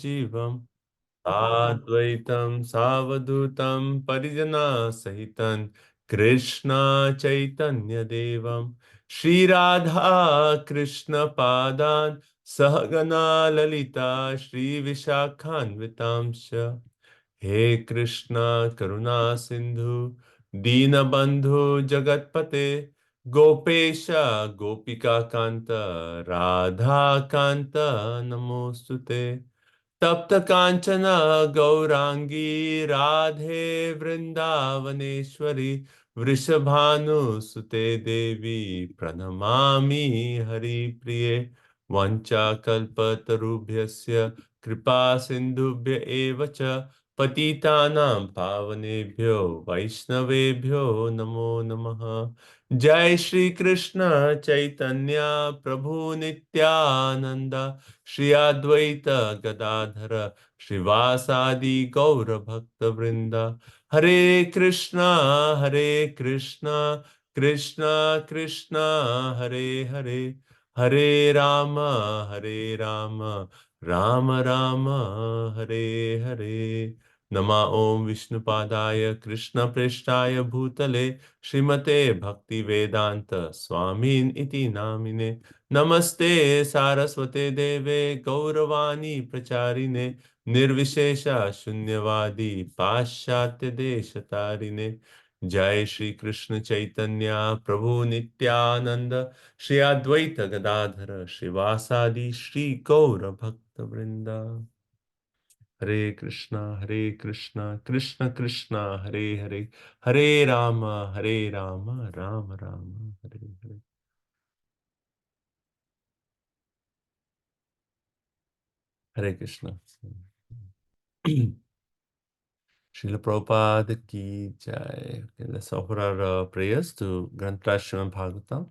जीवम् साद्वैतं सावधूतं परिजनसहितं कृष्ण चैतन्यदेवं श्रीराधा कृष्णपादान् सहगना ललिता श्रीविशाखान्वितांश्च हे कृष्ण करुणा सिंधु दीनबंधु जगतपते गोपेश गोपिका कांत राधा कांत नमोस्तुते तप्त कांचन गौरांगी राधे वृंदावनेश्वरी वृषभानुसुते देवी प्रणमामि हरिप्रिये वंचाकल्पतरुभ्यस्य कृपा सिन्धुभ्य एव च पतितानां पावनेभ्यो वैष्णवेभ्यो नमो नमः। जय श्री कृष्ण चैतन्य प्रभु नित्यानंद श्री अद्वैत गदाधर श्रीवासादि गौर भक्त वृंद हरे कृष्णा कृष्णा कृष्णा हरे हरे हरे राम राम राम हरे हरे। नमा ओम विष्णुपादाय कृष्ण प्रेष्ठाय भूतले श्रीमते भक्ति वेदांत स्वामीन इति नामिने नमस्ते सारस्वते देवे गौरवाणी प्रचारिणे निर्विशेष शून्यवादी पाश्चात्य देश तारिणे जय श्री कृष्ण चैतन्य प्रभु नित्यानंद श्री अद्वैत गदाधर श्रीवासादि श्री गौर भक्त वृंदा। हरे कृष्णा कृष्ण कृष्णा हरे हरे हरे राम राम राम हरे हरे। हरे Krishna. Srila Prabhupada ki jai. Okay, let's offer our prayers to Granth Srimad Bhagavatam.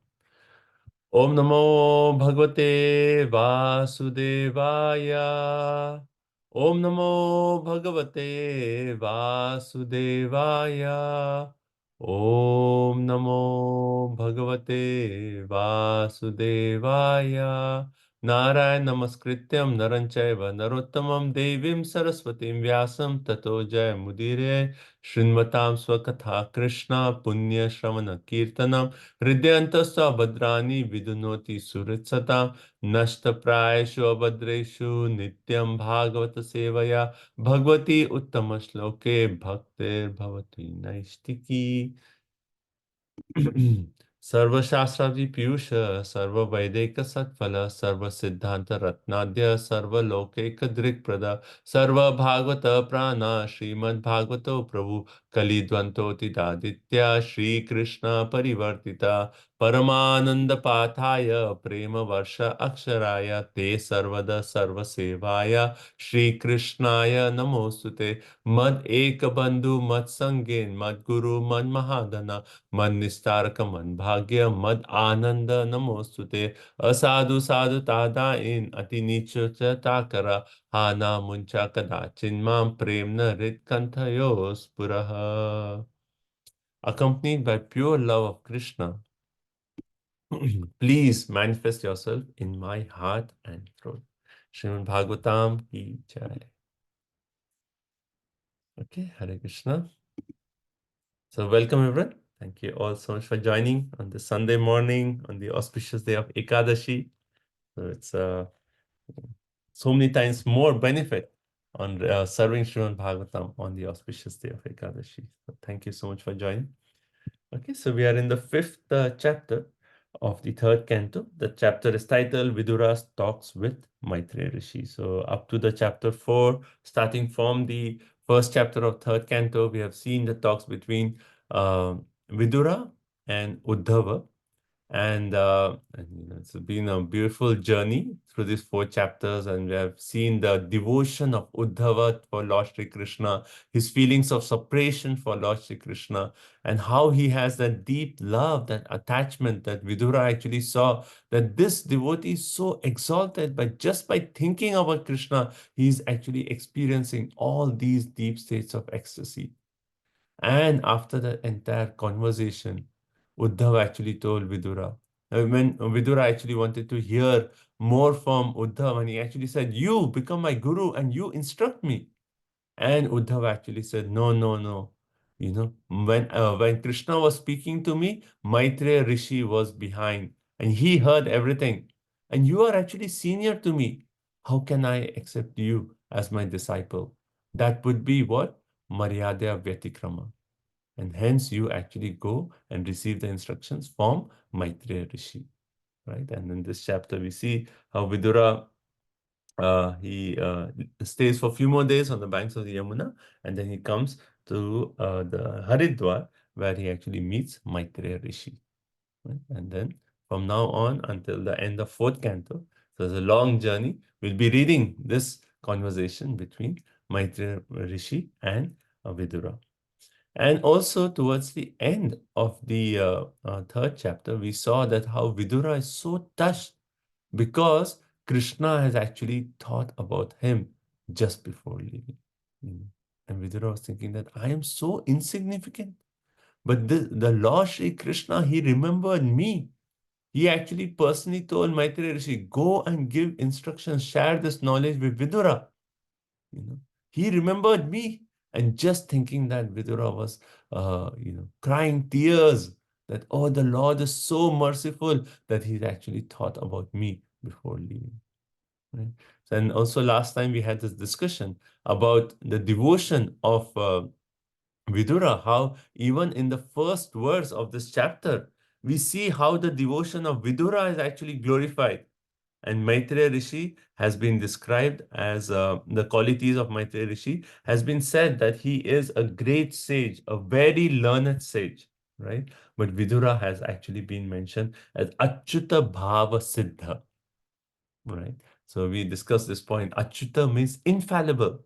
Om Namo Bhagavate Vasudevaya. Om Namo Bhagavate Vasudevaya. Om Namo Bhagavate Vasudevaya. Narayan नमस्कृत्यं नरं चैव नरोत्तमं देवीं सरस्वतीं व्यासं ततो जयमुदीरये शृण्वतां स्वकथा कृष्ण पुण्य श्रवण कीर्तनं हृदयन्तस्व भद्राणि विदुनोति सुहृत्सतां नष्टप्रायेषु अभद्रेषु नित्यं भागवत सेवया भगवती उत्तमश्लोके भक्तिर्भवति नैष्टिकी। सर्वशास्त्रादि पीयूष सर्व वैदिक सत्फल सर्व सिद्धांत रत्नाद्य सर्वलोकैक दृक्प्रद सर्व भागवत प्राण श्रीमद् भागवतो प्रभु कलिद्वंतोतिदादित्य श्री कृष्ण परिवर्तिता परमानंद पाठाय प्रेम वर्ष अक्षराय ते सर्वद सर्व सेवाय श्री कृष्णाय नमोस्तुते मद एक बंधु मद संगेन मद गुरु मद महाधना मन निस्तारक मन भाग्य मद आनंद नमोस्तुते असाधु साधु तादाइन अति नीच ताकरा हाना मुंचा कदाचिन मां प्रेम न हृत कंथयो स्पुरः। Accompanied by pure love of Krishna, please manifest yourself in my heart and throat. Srimad Bhagavatam ki jai. Okay, Hare Krishna. So welcome everyone. Thank you all so much for joining on this Sunday morning on the auspicious day of Ekadashi. So it's so many times more benefit on serving Srimad Bhagavatam on the auspicious day of Ekadashi. So thank you so much for joining. Okay, so we are in the fifth chapter of the third canto. The chapter is titled Vidura's Talks with Maitreya Rishi. So up to the chapter 4, starting from the first chapter of third canto, we have seen the talks between Vidura and Uddhava. And it's been a beautiful journey through these four chapters, and we have seen the devotion of Uddhava for Lord Shri Krishna, his feelings of separation for Lord Shri Krishna, and how he has that deep love, that attachment that Vidura actually saw, that this devotee is so exalted by just by thinking about Krishna, he is actually experiencing all these deep states of ecstasy. And after the entire conversation, Uddhava actually told Vidura, when Vidura actually wanted to hear more from Uddhav, and he actually said, you become my guru and you instruct me. And Uddhav actually said, no, no, no. When Krishna was speaking to me, Maitreya Rishi was behind and he heard everything. And you are actually senior to me. How can I accept you as my disciple? That would be what? Maryada Vyatikrama. And hence you actually go and receive the instructions from Maitreya Rishi. Right? And in this chapter, we see how Vidura he stays for a few more days on the banks of the Yamuna, and then he comes to the Haridwar, where he actually meets Maitreya Rishi. Right? And then from now on until the end of fourth canto, so it's a long journey. We'll be reading this conversation between Maitreya Rishi and Vidura. And also towards the end of the third chapter, we saw that how Vidura is so touched because Krishna has actually thought about him just before leaving. And Vidura was thinking that I am so insignificant. But the Lord Sri Krishna, he remembered me. He actually personally told Maitreya Rishi, go and give instructions, share this knowledge with Vidura. He remembered me. And just thinking that Vidura was, crying tears that, oh, the Lord is so merciful that he's actually thought about me before leaving. Right? And also last time we had this discussion about the devotion of Vidura, how even in the first verse of this chapter, we see how the devotion of Vidura is actually glorified. And Maitreya Rishi has been described as the qualities of Maitreya Rishi has been said that he is a great sage, a very learned sage, right? But Vidura has actually been mentioned as Achyuta Bhava Siddha, right? So we discussed this point. Achyuta means infallible.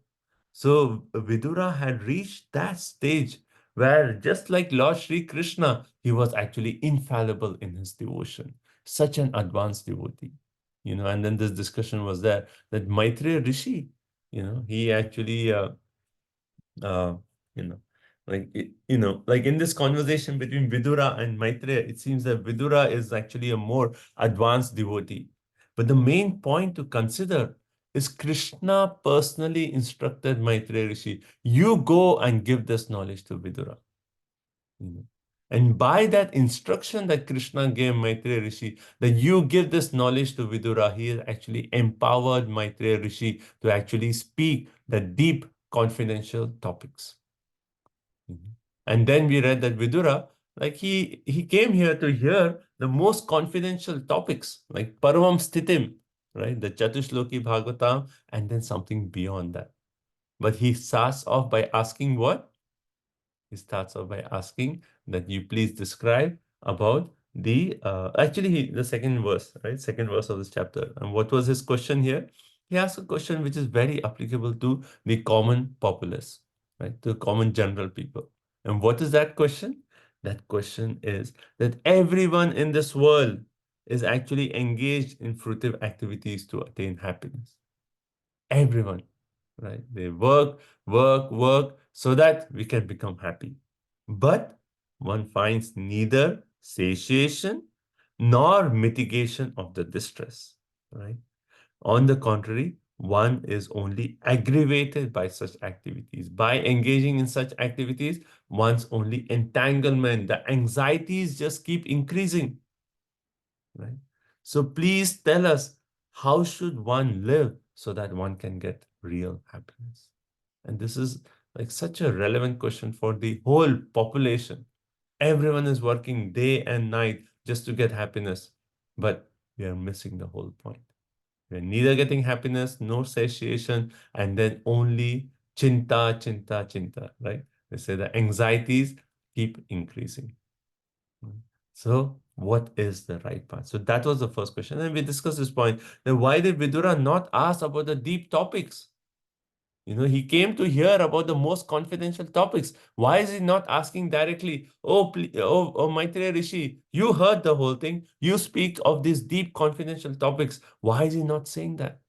So Vidura had reached that stage where just like Lord Sri Krishna, he was actually infallible in his devotion. Such an advanced devotee. And then this discussion was there that Maitreya Rishi, he actually uh, you know, like in this conversation between Vidura and Maitreya, it seems that Vidura is actually a more advanced devotee. But the main point to consider is Krishna personally instructed Maitreya Rishi, you go and give this knowledge to Vidura. And by that instruction that Krishna gave Maitreya Rishi, that you give this knowledge to Vidura, he has actually empowered Maitreya Rishi to actually speak the deep confidential topics. And then we read that Vidura, like he came here to hear the most confidential topics, like Paravam Sthitim, right? The Chatushloki Bhagavatam, and then something beyond that. But he starts off by asking what? He starts off by asking that you please describe about the second verse, right? Second verse of this chapter. And what was his question here? He asked a question which is very applicable to the common populace, right? To common general people. And what is that question? That question is that everyone in this world is actually engaged in fruitive activities to attain happiness. Everyone, right? They work, work, work so that we can become happy. But one finds neither satiation nor mitigation of the distress, right? On the contrary, one is only aggravated by such activities. By engaging in such activities, one's only entanglement, the anxieties just keep increasing, right? So please tell us, how should one live so that one can get real happiness? And this is like such a relevant question for the whole population. Everyone is working day and night just to get happiness, but we are missing the whole point. We're neither getting happiness nor satiation, and then only chinta, chinta, chinta, right? They say the anxieties keep increasing. So, what is the right path? So, that was the first question. And we discussed this point. Then, why did Vidura not ask about the deep topics? He came to hear about the most confidential topics. Why is he not asking directly, oh, Maitreya Rishi, you heard the whole thing. You speak of these deep confidential topics. Why is he not saying that?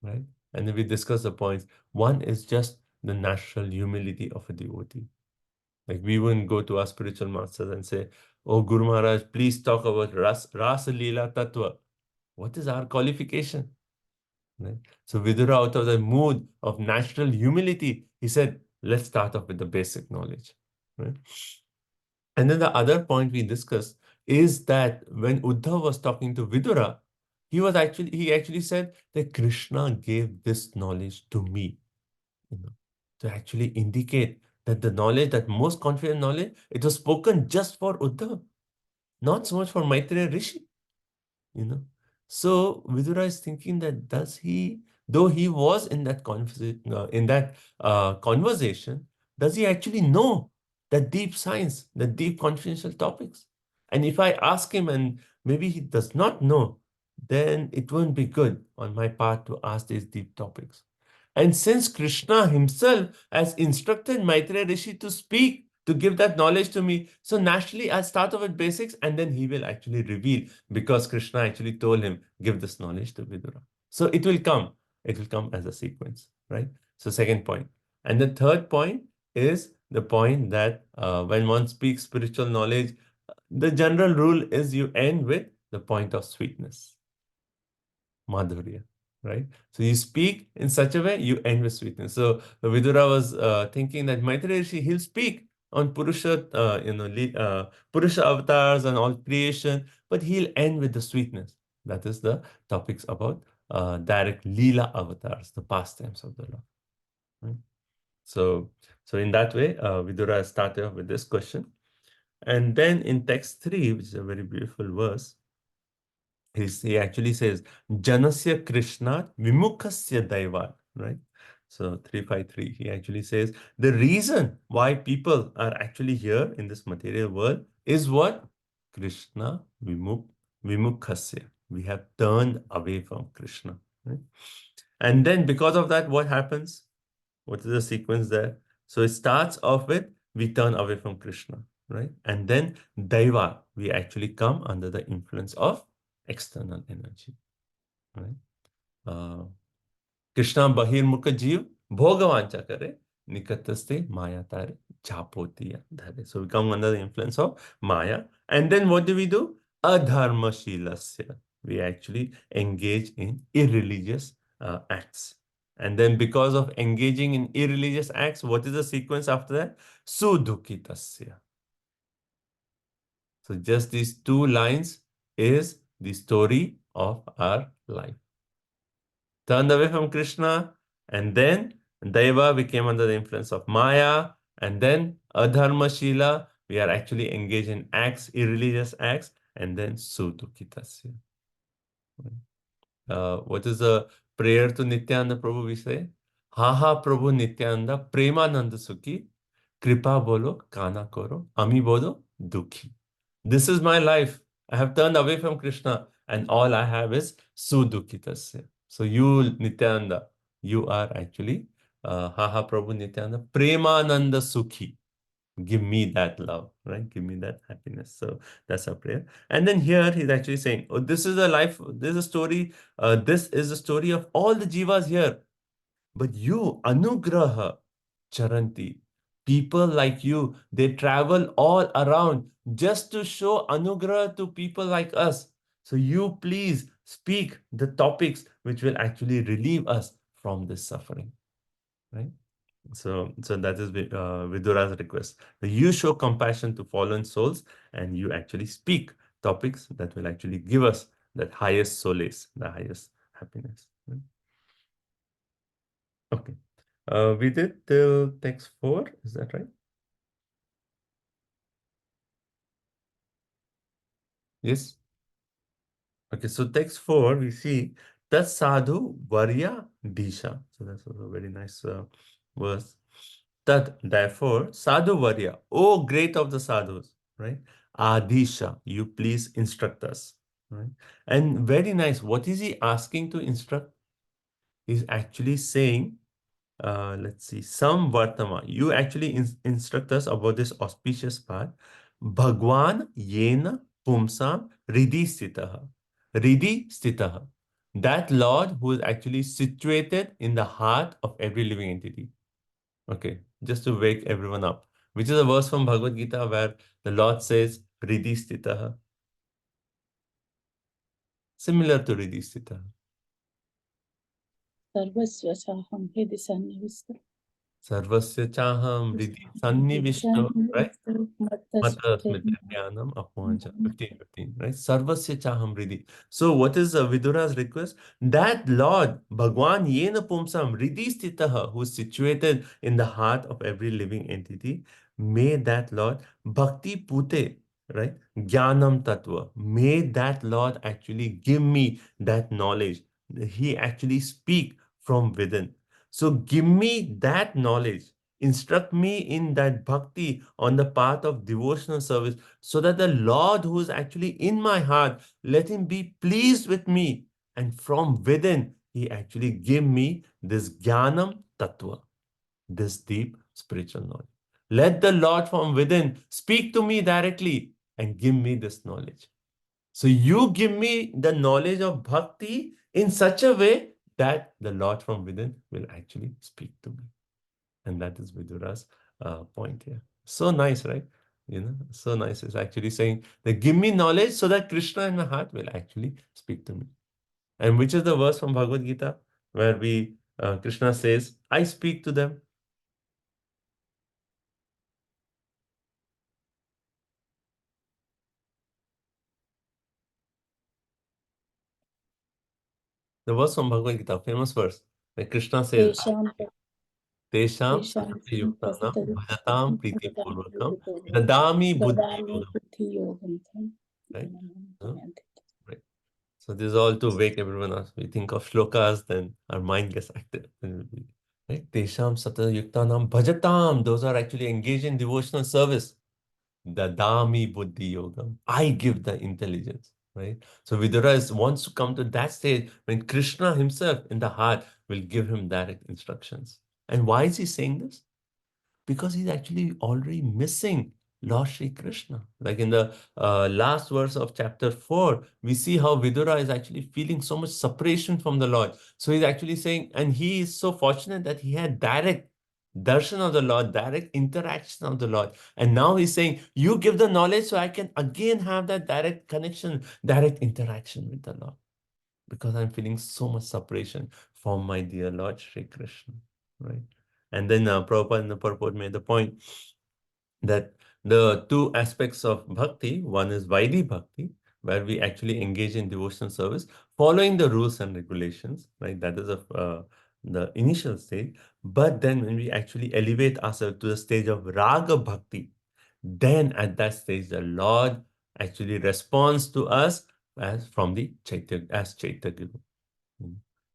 Right? And then we discuss the points. One is just the natural humility of a devotee. Like we wouldn't go to our spiritual masters and say, oh, Guru Maharaj, please talk about Rasa Leela Tattva. What is our qualification? Right? So Vidura, out of the mood of natural humility, he said, let's start off with the basic knowledge. Right? And then the other point we discussed is that when Uddhav was talking to Vidura, he actually said that Krishna gave this knowledge to me, you know, to actually indicate that the knowledge, that most confident knowledge, it was spoken just for Uddhav, not so much for Maitreya Rishi, you know. So Vidura is thinking that though he was in that conversation, does he actually know the deep science, the deep confidential topics? And if I ask him and maybe he does not know, then it won't be good on my part to ask these deep topics. And since Krishna himself has instructed Maitreya Rishi to speak, to give that knowledge to me, so naturally I'll start off with basics and then he will actually reveal, because Krishna actually told him, give this knowledge to Vidura. So it will come. It will come as a sequence, right? So second point. And the third point is the point that when one speaks spiritual knowledge, the general rule is you end with the point of sweetness. Madhurya, right? So you speak in such a way, you end with sweetness. So Vidura was thinking that Maitreya Rishi, he'll speak on Purusha avatars and all creation, but he'll end with the sweetness. That is the topics about direct Leela avatars, the pastimes of the Lord. Right? So, so in that way, Vidura started off with this question. And then in text 3, which is a very beautiful verse, he actually says, Janasya Krishna Vimukhasya Daivat, right? So 353, he actually says, the reason why people are actually here in this material world is what? Krishna Vimukhasya. We have turned away from Krishna, right? And then because of that, what happens? What is the sequence there? So it starts off with, we turn away from Krishna, right? And then Daiva, we actually come under the influence of external energy, right? Krishna Bahirmukha Jeev Bhogavancha Kare Nikataste Maya Tare Chapotiya Dhare. So we come under the influence of Maya. And then what do? Adharma Shilasya. We actually engage in irreligious acts. And then because of engaging in irreligious acts, what is the sequence after that? Sudhukitasya. So just these two lines is the story of our life. Turned away from Krishna, and then Daiva became under the influence of Maya, and then Adharma Shila, we are actually engaged in acts, irreligious acts, and then Sudukitasya. What is the prayer to Nityananda Prabhu we say? Ha ha Prabhu Nityananda Premananda Sukhi Kripa bolo kana koro ami bodo dukhi. This is my life. I have turned away from Krishna and all I have is Sudukitasya. So you, Nityananda, you are actually Haha Prabhu Nityananda, Premananda Sukhi. Give me that love, right? Give me that happiness. So that's our prayer. And then here he's actually saying, oh, this is a life, this is a story, this is the story of all the jivas here. But you, Anugraha Charanti, people like you, they travel all around just to show Anugraha to people like us. So you please speak the topics which will actually relieve us from this suffering, right? So that is Vidura's request. You show compassion to fallen souls and you actually speak topics that will actually give us that highest solace, the highest happiness. Right? Okay. We did till text 4, is that right? Yes. Okay, so text 4, we see Tat Sadhu Varya Disha. So that's a very nice verse. Tat, therefore, Sadhu Varya, oh great of the sadhus, right? Adisha, you please instruct us. Right? And very nice. What is he asking to instruct? He's actually saying, let's see, some Vartama. You actually instruct us about this auspicious part. Bhagwan Yena Pumsam Ridhi Stitaha. Ridhi Stitaha. That Lord who is actually situated in the heart of every living entity. Okay, just to wake everyone up. Which is a verse from Bhagavad Gita where the Lord says, Ridhi Stitaha. Similar to Riddhi Sthita. सर्वस्व चाहं हृदि सन्निविष्टो Sarvasya chaham Riddhi Sannivishto, right? Mata Smriti Dhyanam Apovancha. 15, right? Sarvasya chaham Riddhi. So what is Vidura's request? That Lord, Bhagwan Yena Pumsam Riddhi Sthitaha, who is situated in the heart of every living entity, may that Lord, Bhakti Pute, right? Jnanam Tattva. May that Lord actually give me that knowledge. He actually speak from within. So give me that knowledge. Instruct me in that bhakti on the path of devotional service so that the Lord who is actually in my heart, let him be pleased with me. And from within, he actually give me this jnanam tattva, this deep spiritual knowledge. Let the Lord from within speak to me directly and give me this knowledge. So you give me the knowledge of bhakti in such a way that the Lord from within will actually speak to me. And that is Vidura's point here. So nice, right? So nice. It's actually saying that give me knowledge so that Krishna in my heart will actually speak to me. And which is the verse from Bhagavad Gita where Krishna says, I speak to them. The verse from Bhagavad Gita, famous verse, where Krishna says, Tesham satati yuktanam bhajatam priti purvakam dadami buddhi yogam. Right? So, right. So this is all to wake everyone up. We think of shlokas, then our mind gets active. Right? Tesham satati yuktanam bhajatam. Those are actually engaged in devotional service. Dadami buddhi yogam. I give the intelligence. Right? So Vidura wants to come to that stage when Krishna himself in the heart will give him direct instructions. And why is he saying this? Because he's actually already missing Lord Sri Krishna. Like in the last verse of chapter 4, we see how Vidura is actually feeling so much separation from the Lord. So he's actually saying, and he is so fortunate that he had direct darshan of the Lord, direct interaction of the Lord. And now he's saying, you give the knowledge so I can again have that direct connection, direct interaction with the Lord. Because I'm feeling so much separation from my dear Lord Sri Krishna, right? And then Prabhupada in the purport made the point that the two aspects of bhakti, one is Vaidhi bhakti, where we actually engage in devotional service, following the rules and regulations, right? That is the initial stage. But then when we actually elevate ourselves to the stage of Raga bhakti, then at that stage, the Lord actually responds to us as from the Chaitanya, as Chaitanya.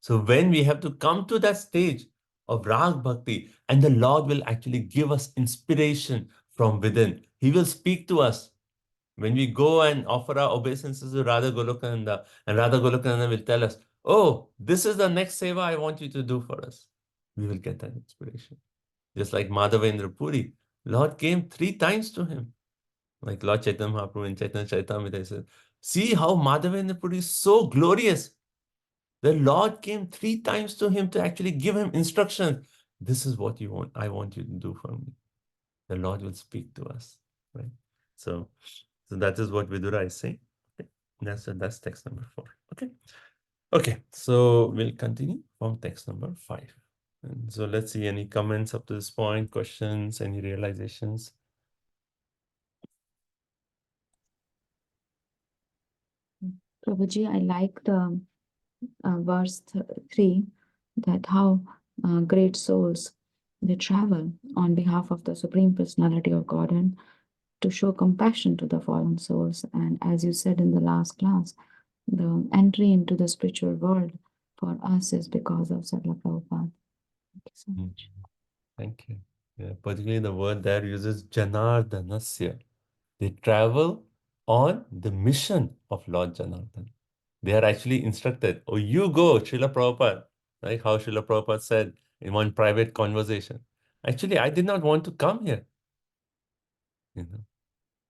So when we have to come to that stage of Rag Bhakti, and the Lord will actually give us inspiration from within. He will speak to us. When we go and offer our obeisances to Radha Golokananda, and Radha Golokananda will tell us, oh, this is the next seva I want you to do for us. We will get that inspiration. Just like Madhavendra Puri, Lord came 3 times to him. Like Lord Chaitanya Mahaprabhu in Chaitanya Charitamrita said, see how Madhavendra Puri is so glorious. The Lord came 3 times to him to actually give him instructions. This is what you want. I want you to do for me. The Lord will speak to us, right? So that is what Vidura is saying. Okay. That's text number 4. Okay. Okay. So we'll continue from text number 5. And so let's see any comments up to this point, questions, any realizations. Prabhuji, I like the verse 3, that how great souls, they travel on behalf of the Supreme Personality of Godhead to show compassion to the fallen souls. And as you said in the last class, the entry into the spiritual world for us is because of Srila Prabhupada. Thank you so much. Thank you. Yeah, particularly the word there uses Janardhanasya. They travel on the mission of Lord Janardhan. They are actually instructed, oh, you go, Srila Prabhupada, like how Srila Prabhupada said in one private conversation. Actually, I did not want to come here.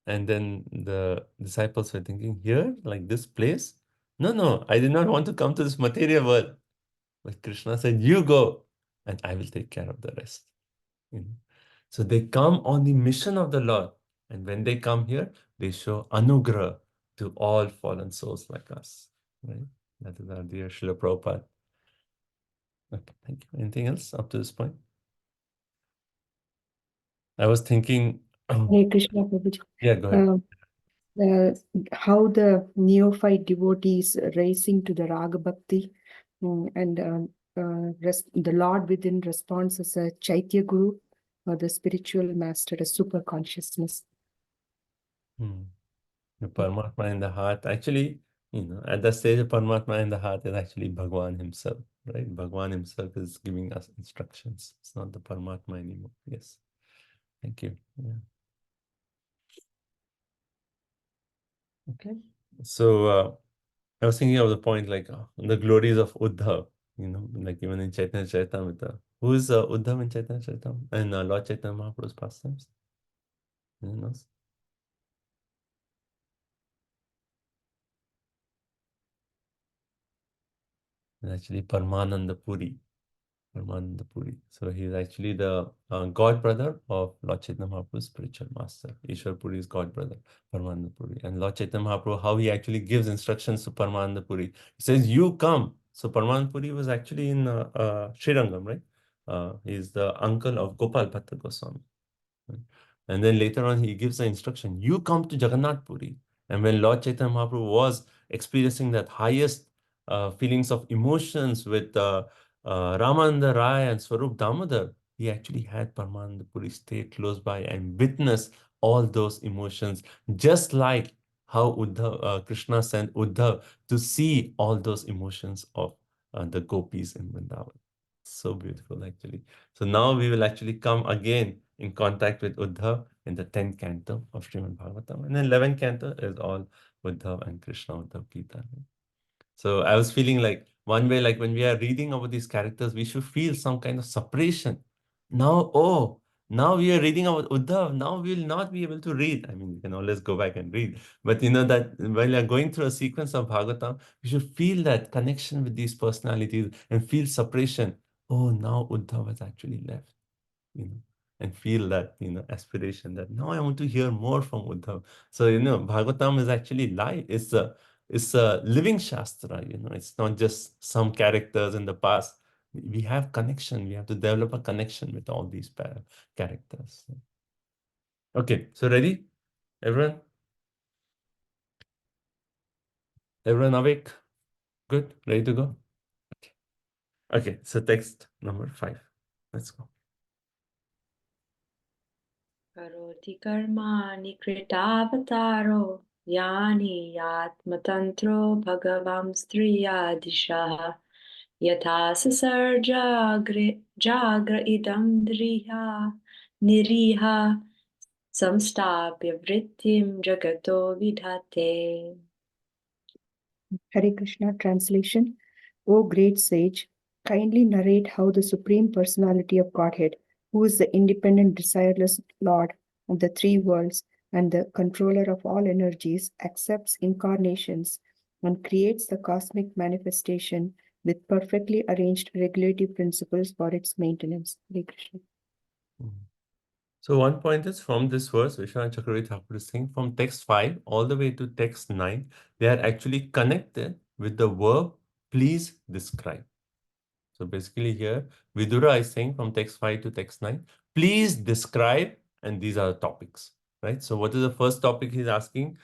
And then the disciples were thinking, here, like this place? No, no, I did not want to come to this material world. But Krishna said, you go, and I will take care of the rest. So they come on the mission of the Lord. And when they come here, they show anugrah to all fallen souls like us. right? That is our dear Srila Prabhupada. Okay, thank you. Anything else up to this point? I was thinking, Hare Krishna, Prabhuji. yeah, go ahead. How the neophyte devotees rising to the Raga Bhakti and the Lord within responds as a Chaitya Guru or the spiritual master, a super consciousness. The Paramatma in the heart, actually, at that stage of Paramatma in the heart is actually Bhagwan himself, right? Bhagwan himself is giving us instructions. It's not the Paramatma anymore. Yes. Thank you. Yeah. Okay. So I was thinking of the point like the glories of Uddhav, like even in Chaitanya Charitamrita. Who is Uddhav in Chaitanya Charitamrita? And Lord Chaitanya Mahaprabhu's pastimes? Anyone else? It's actually Paramananda Puri. Paramananda Puri. So he's actually the god brother of Lord Chaitanya Mahaprabhu's spiritual master. Ishwar Puri's god brother, Paramananda Puri. And Lord Chaitanya Mahaprabhu, how he actually gives instructions to Paramananda Puri. He says, you come. So Paramananda Puri was actually in Srirangam, right? He's the uncle of Gopal Bhatta Goswami. Right? And then later on, he gives the instruction, you come to Jagannath Puri. And when Lord Chaitanya Mahaprabhu was experiencing that highest feelings of emotions with Ramananda Rai and Swarup Damodar, he actually had Paramananda Puri stay close by and witness all those emotions, just like how Krishna sent Uddhav to see all those emotions of the gopis in Vrindavan. So beautiful, actually. So now we will actually come again in contact with Uddhav in the 10th canto of Srimad Bhagavatam. And then 11th canto is all Uddhav and Krishna, Uddhav Gita. So I was feeling like one way, like when we are reading about these characters, we should feel some kind of separation. Now we are reading about Uddhav. Now we will not be able to read. I mean, you can always go back and read. But that while you're going through a sequence of Bhagavatam, we should feel that connection with these personalities and feel separation. Oh, now Uddhav has actually left, and feel that, aspiration that now I want to hear more from Uddhav. So, Bhagavatam is actually live. It's a living Shastra, it's not just some characters in the past. We have connection. We have to develop a connection with all these characters. Okay, so ready, everyone? Everyone awake? Good, ready to go? Okay, so text number 5. Let's go. Karoti karmani kritavataro yani yatmatantro bhagavam striya disha yatha sasarja jagra idam driha niriha samstapya vrittim jagato vidhate. Hare Krishna translation. O great sage, kindly narrate how the Supreme Personality of Godhead, who is the independent, desireless Lord of the three worlds and the controller of all energies, accepts incarnations and creates the cosmic manifestation with perfectly arranged regulative principles for its maintenance. Hare Krishna. So one point is from this verse, Vishwanath Chakravarti Thakur is saying, from text 5 all the way to text 9, they are actually connected with the verb please describe. So basically here, Vidura is saying from text 5 to text 9, please describe, and these are the topics, right? So what is the first topic he's asking?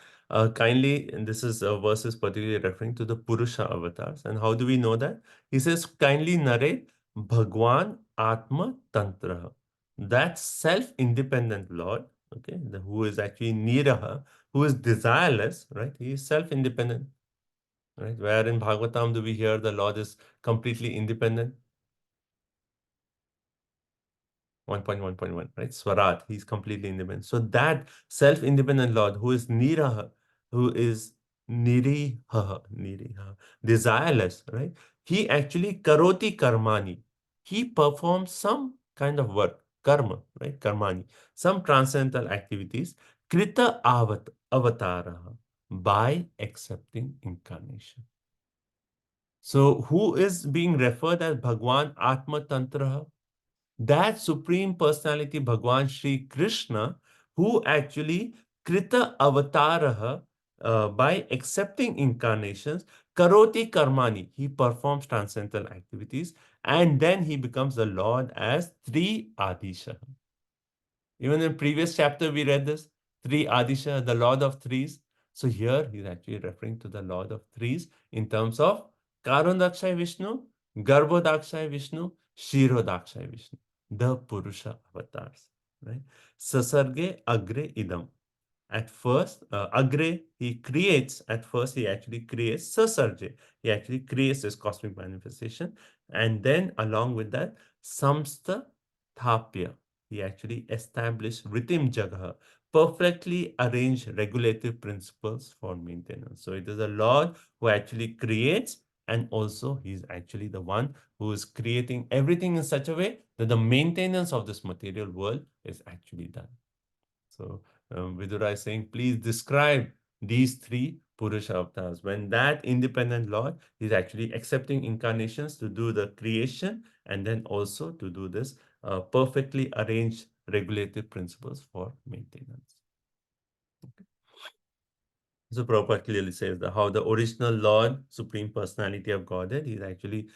Kindly, and this is verse is particularly referring to the Purusha avatars. And how do we know that? He says, kindly narrate Bhagwan Atma Tantra. That self-independent Lord, okay, who is actually Niraha, who is desireless, right? He is self-independent, right? Where in Bhagavatam do we hear the Lord is completely independent? 1.1.1, right? Swarat, he's completely independent. So that self-independent Lord who is Niraha, who is Niriha, desireless, right? He actually karoti karmani. He performs some kind of work, karma, right? Karmani, some transcendental activities, krita avataraha, by accepting incarnation. So who is being referred as Bhagwan Atma Tantraha? That Supreme Personality Bhagwan Sri Krishna, who actually Krita Avataraha, by accepting incarnations, Karoti karmani, he performs transcendental activities, and then he becomes the Lord as Tri Adisha. Even in previous chapter, we read this, Tri Adisha, the Lord of Threes. So here he's actually referring to the Lord of Threes in terms of Karandakshay Vishnu, Garbhodakshay Vishnu, Shirodakshay Vishnu, the Purusha avatars, right? Sasarge Agre Idam. At first, Agre, he creates, at first he actually creates Sasarje. He actually creates this cosmic manifestation. And then along with that, Samsta Thapya, he actually established Ritim Jagha, perfectly arranged regulative principles for maintenance. So it is the Lord who actually creates, and also he's actually the one who is creating everything in such a way that the maintenance of this material world is actually done. So Vidura is saying, please describe these three Purusha avatars. When that independent Lord is actually accepting incarnations to do the creation and then also to do this perfectly arranged regulative principles for maintenance. Okay. So Prabhupada clearly says that how the original Lord, Supreme Personality of Godhead, he actually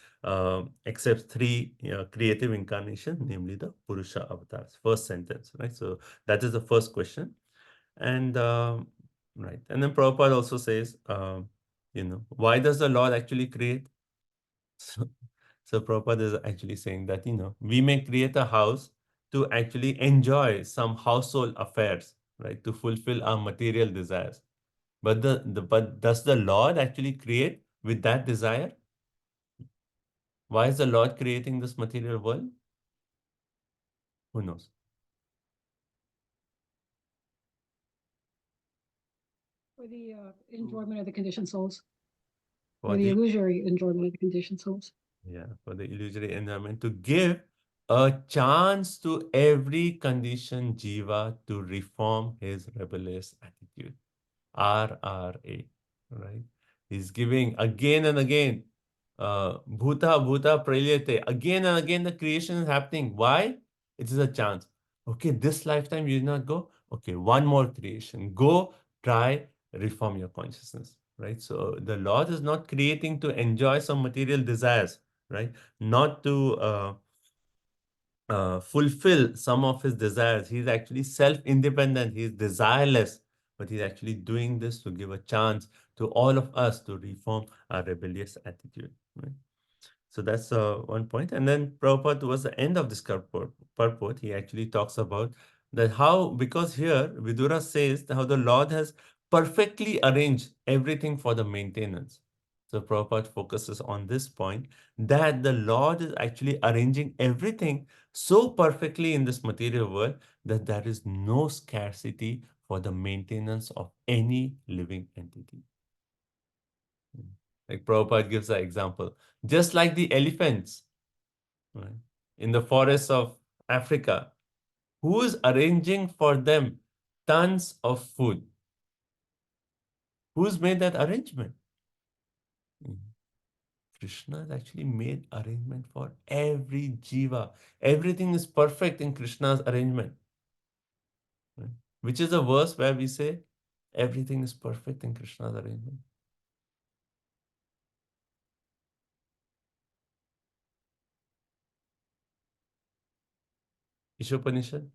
accepts three creative incarnations, namely the Purusha avatars. First sentence, right? So that is the first question. And right, and then Prabhupada also says, why does the Lord actually create? So Prabhupada is actually saying that, we may create a house to actually enjoy some household affairs, right, to fulfill our material desires. But but does the Lord actually create with that desire? Why is the Lord creating this material world? Who knows? For the enjoyment of the conditioned souls. For Or the the illusory enjoyment of the conditioned souls. Yeah, for the illusory environment, to give a chance to every conditioned jiva to reform his rebellious attitude. RRA, right? He's giving again and again, bhuta bhuta pralyate. Again and again, the creation is happening. Why? It is a chance. Okay, this lifetime you did not go. Okay, one more creation. Go try reform your consciousness, right? So the Lord is not creating to enjoy some material desires, right? Not to fulfill some of his desires. He's actually self-independent. He's desireless, but he's actually doing this to give a chance to all of us to reform our rebellious attitude. Right? So that's one point. And then Prabhupada, towards the end of this purport, he actually talks about that how, because here Vidura says how the Lord has perfectly arranged everything for the maintenance. So Prabhupada focuses on this point, that the Lord is actually arranging everything so perfectly in this material world that there is no scarcity for the maintenance of any living entity. Like Prabhupada gives an example. Just like the elephants, right, in the forests of Africa, who is arranging for them tons of food? Who's made that arrangement? Krishna has actually made arrangement for every jiva. Everything is perfect in Krishna's arrangement. Right? Which is a verse where we say everything is perfect in Krishna's arrangement. Ishopanishad?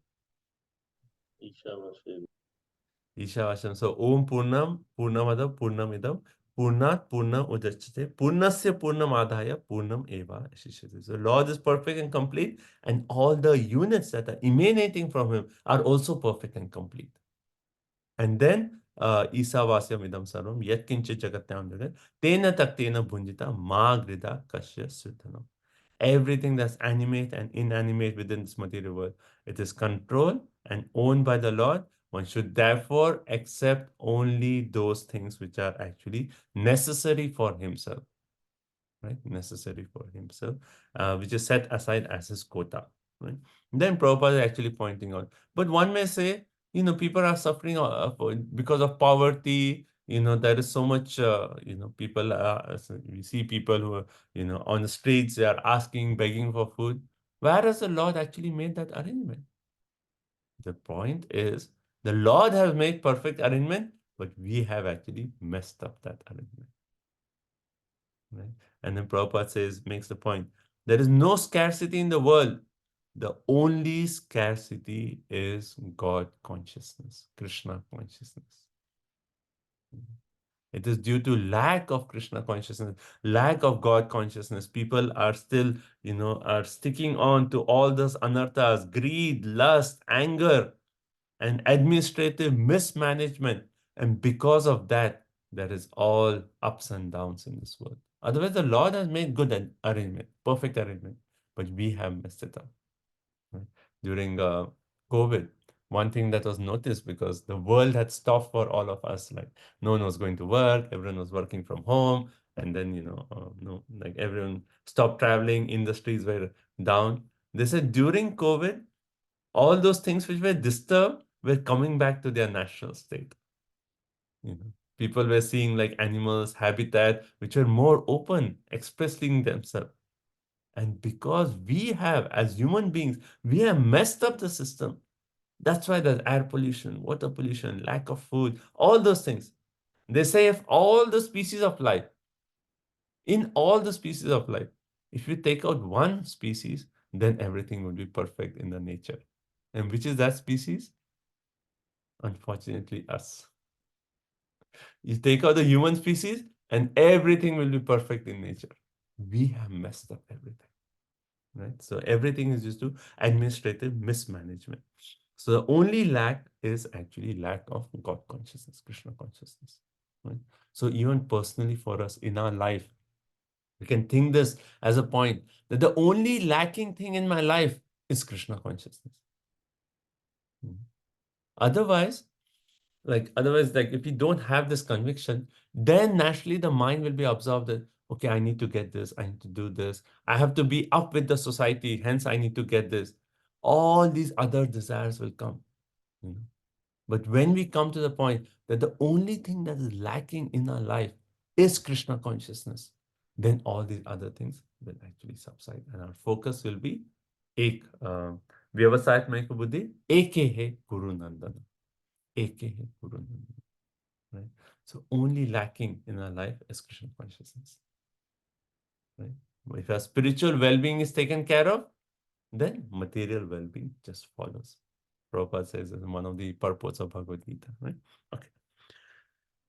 Ishavasam. So Om Purnam, Purnamada, Purnamidam, Purnat Purnam Udachate, Purnasya Purnamadhaya, Purnam Eva Shishyate. So Lord is perfect and complete, and all the units that are emanating from him are also perfect and complete. And then Isavasyam Idam Sarvam, Yatkincha Jagatyam Jagat, Tena Taktena Bhunjita, Magrida Kashya Suthanam. Everything that's animate and inanimate within this material world, it is controlled and owned by the Lord. One should therefore accept only those things which are actually necessary for himself, right? Necessary for himself, which is set aside as his quota, right? And then Prabhupada is actually pointing out, but one may say, people are suffering because of poverty. There is so much, people, we see people who are, on the streets, they are asking, begging for food. Where has the Lord actually made that arrangement? The point is, the Lord has made perfect arrangement, but we have actually messed up that arrangement. Right? And then Prabhupada says, makes the point, there is no scarcity in the world. The only scarcity is God consciousness, Krishna consciousness. It is due to lack of Krishna consciousness, lack of God consciousness. People are still, are sticking on to all those anarthas, greed, lust, anger, and administrative mismanagement. And because of that, there is all ups and downs in this world. Otherwise, the Lord has made good arrangement, perfect arrangement, but we have messed it up. Right? During COVID, one thing that was noticed, because the world had stopped for all of us, like no one was going to work, everyone was working from home, and then no, like everyone stopped traveling, industries were down. They said during COVID, all those things which were disturbed were coming back to their natural state. People were seeing like animals, habitat, which were more open, expressing themselves. And because we have, as human beings, we have messed up the system. That's why there's air pollution, water pollution, lack of food, all those things. They say if all the species of life, in all the species of life, if you take out one species, then everything would be perfect in the nature. And which is that species? Unfortunately, us. You take out the human species and everything will be perfect in nature. We have messed up everything, right? So everything is just to administrative mismanagement. So the only lack is actually lack of God consciousness, Krishna consciousness, right? So even personally for us in our life, we can think this as a point that the only lacking thing in my life is Krishna consciousness. Otherwise, like if you don't have this conviction, then naturally the mind will be absorbed that, okay, I need to get this, I need to do this, I have to be up with the society, hence I need to get this. All these other desires will come. But when we come to the point that the only thing that is lacking in our life is Krishna consciousness, then all these other things will actually subside and our focus will be ek vyavasayat mein buddhi eke hai Guru Nandana. Eke hai Guru Nandana. Right? So only lacking in our life is Krishna consciousness. Right? If our spiritual well-being is taken care of, then material well-being just follows. Prabhupada says as one of the purports of Bhagavad Gita, right?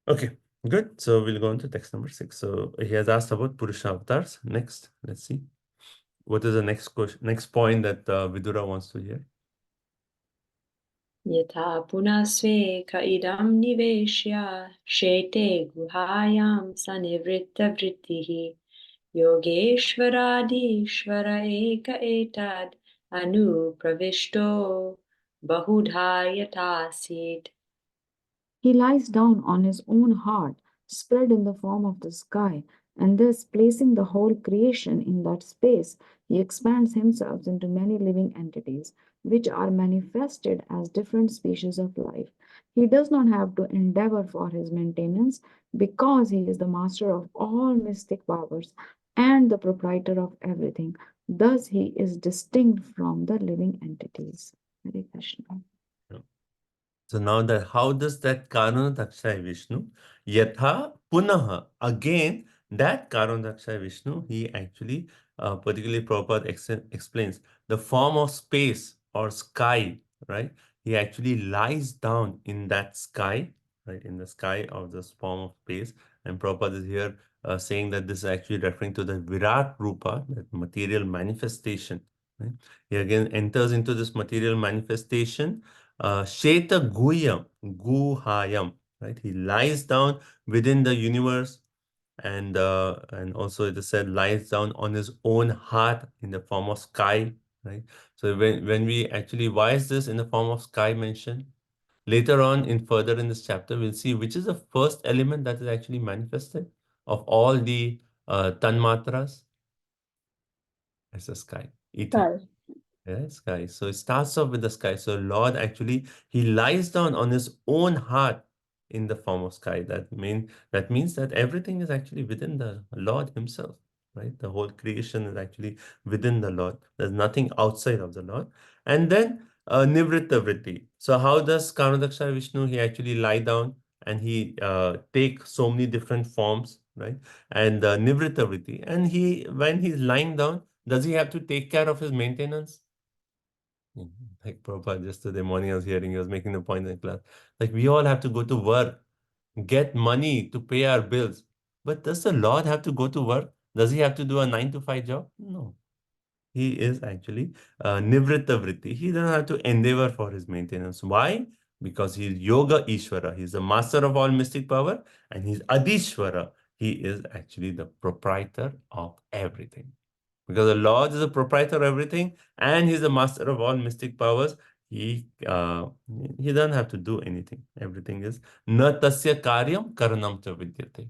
Okay, good. So we'll go on to text number 6. So he has asked about Purusha avatars. Next, let's see. What is the next question, next point that Vidura wants to hear? Yatha punasveka idam niveshya shete guhayam sanivritta vrittihi yogeshvaradishvara eka etad anupravishto bahudha yatasid. He lies down on his own heart, spread in the form of the sky, and thus placing the whole creation in that space, he expands himself into many living entities, which are manifested as different species of life. He does not have to endeavor for his maintenance because he is the master of all mystic powers and the proprietor of everything. Thus, he is distinct from the living entities. Hare Krishna. So now that how does that Karanadakshay Vishnu, Yatha Punaha, again that Karanadakshay Vishnu, he actually, particularly Prabhupada explains the form of space or sky, right? He actually lies down in that sky, right? In the sky of this form of space. And Prabhupada is here saying that this is actually referring to the Virat Rupa, that material manifestation. Right? He again enters into this material manifestation. Sheta Guhyam, Guhayam, right? He lies down within the universe, and also it is said lies down on his own heart in the form of sky, right? So when we actually, why is this in the form of sky mentioned? Later on, further in this chapter, we'll see which is the first element that is actually manifested of all the tanmatras. It's the sky, ether. Sky. Yeah, sky. So it starts off with the sky. So Lord actually, he lies down on his own heart in the form of sky. That means that everything is actually within the Lord himself, right? The whole creation is actually within the Lord. There's nothing outside of the Lord. And then Nivritta Vritti. So how does Karanadaksha Vishnu, he actually lie down and he take so many different forms, right? And Nivrittavritti. And when he's lying down, does he have to take care of his maintenance? Like Prabhupada, yesterday morning I was hearing, he was making the point in class. Like we all have to go to work, get money to pay our bills. But does the Lord have to go to work? Does he have to do a 9 to 5 job? No. He is actually Nivritta Vritti. He doesn't have to endeavor for his maintenance. Why? Because he is Yoga Ishvara. He's the master of all mystic power, and he's Adishvara. He is actually the proprietor of everything. Because the Lord is the proprietor of everything, and he's the master of all mystic powers. He doesn't have to do anything. Everything is na tasya karyam karanam cha vidyate.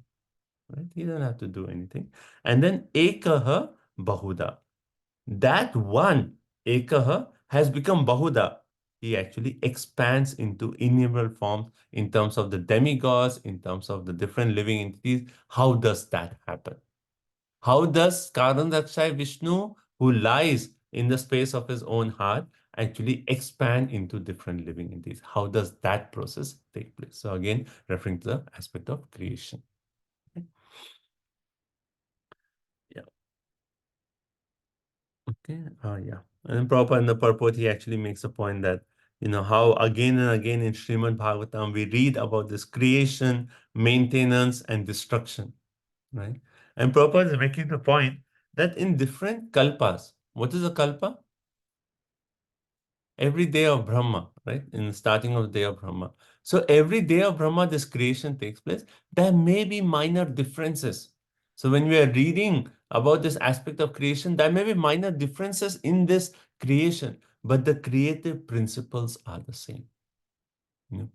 Right? He doesn't have to do anything. And then ekaha bahuda. That one, ekaha, has become bahuda. He actually expands into innumerable forms in terms of the demigods, in terms of the different living entities. How does that happen? How does Karandakshay Vishnu, who lies in the space of his own heart, actually expand into different living entities? How does that process take place? So again, referring to the aspect of creation. Okay, yeah. And Prabhupada in the purport, he actually makes a point that, how again and again in Srimad Bhagavatam, we read about this creation, maintenance, and destruction, right? And Prabhupada is making the point that in different kalpas, what is a kalpa? Every day of Brahma, right? In the starting of the day of Brahma. So every day of Brahma, this creation takes place. There may be minor differences. So when we are reading about this aspect of creation, there may be minor differences in this creation, but the creative principles are the same.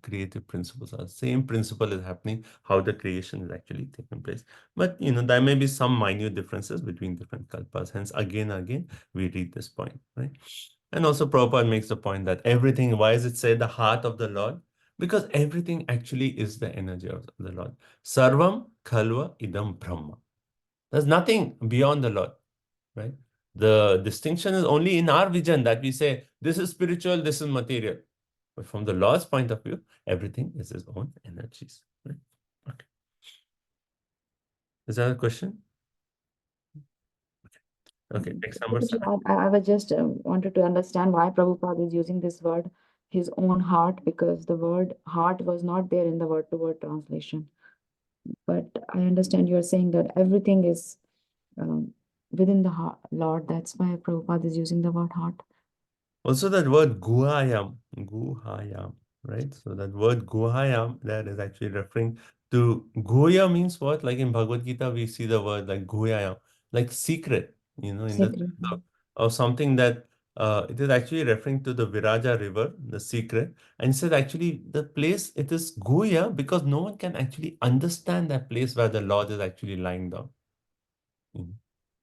Creative principles are the same. Principle is happening, how the creation is actually taking place. But, there may be some minute differences between different kalpas. Hence, again and again, we read this point, right? And also Prabhupada makes the point that everything, why is it said the heart of the Lord? Because everything actually is the energy of the Lord. Sarvam khalva idam brahma. There's nothing beyond the Lord, right? The distinction is only in our vision that we say, this is spiritual, this is material. But from the Lord's point of view, everything is his own energies. Right? Okay. Is that a question? Okay, next number Prabhuji, 7. I was just wanted to understand why Prabhupada is using this word, his own heart, because the word heart was not there in the word-to-word translation. But I understand you're saying that everything is within the heart, Lord. That's why Prabhupada is using the word heart. Also that word guhayam, right? So that word guhayam, that is actually referring to, guhya means what? Like in Bhagavad Gita, we see the word like guhayam, like secret, in the Secret. sense of something that it is actually referring to the Viraja river, the secret. And it says actually the place, it is guhya because no one can actually understand that place where the Lord is actually lying down.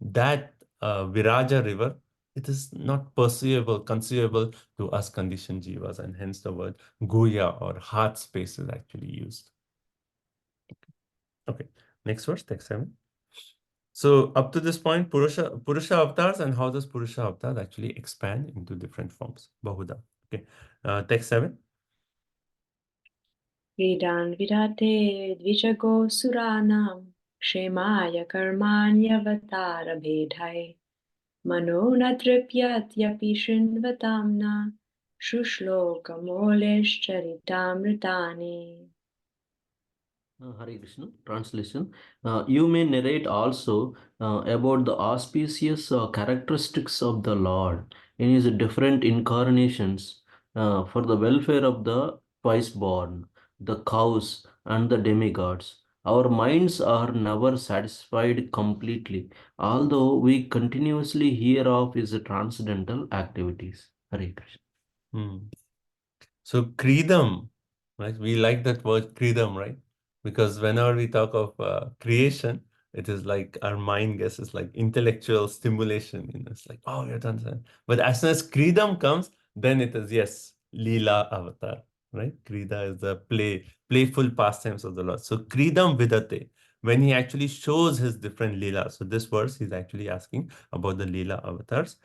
That Viraja river, it is not perceivable, conceivable to us conditioned jivas, and hence the word guhya or heart space is actually used. Okay, next verse, text 7. So up to this point, Purusha avatars, and how does Purusha avatars actually expand into different forms? Bahuda. Okay, text 7. Vedan vidate dvijago suranam kshemaya karmanyavatar abhedhai mano natripyat yapi shinvatamna shushloka moleshcharitamritani. Hare Krishna. Translation. You may narrate also about the auspicious characteristics of the Lord in his different incarnations for the welfare of the twice born, the cows, and the demigods. Our minds are never satisfied completely, although we continuously hear of his transcendental activities. Hare Krishna. So Kridam, right? We like that word Kridam, right? Because whenever we talk of creation, it is like our mind guesses like intellectual stimulation. It's like, oh, you're done. But as soon as Kridam comes, then it is, yes, Leela avatar, right? Krida is the playful pastimes of the Lord. So Kridam Vidate, when he actually shows his different Leela. So this verse, he's actually asking about the Leela avatars.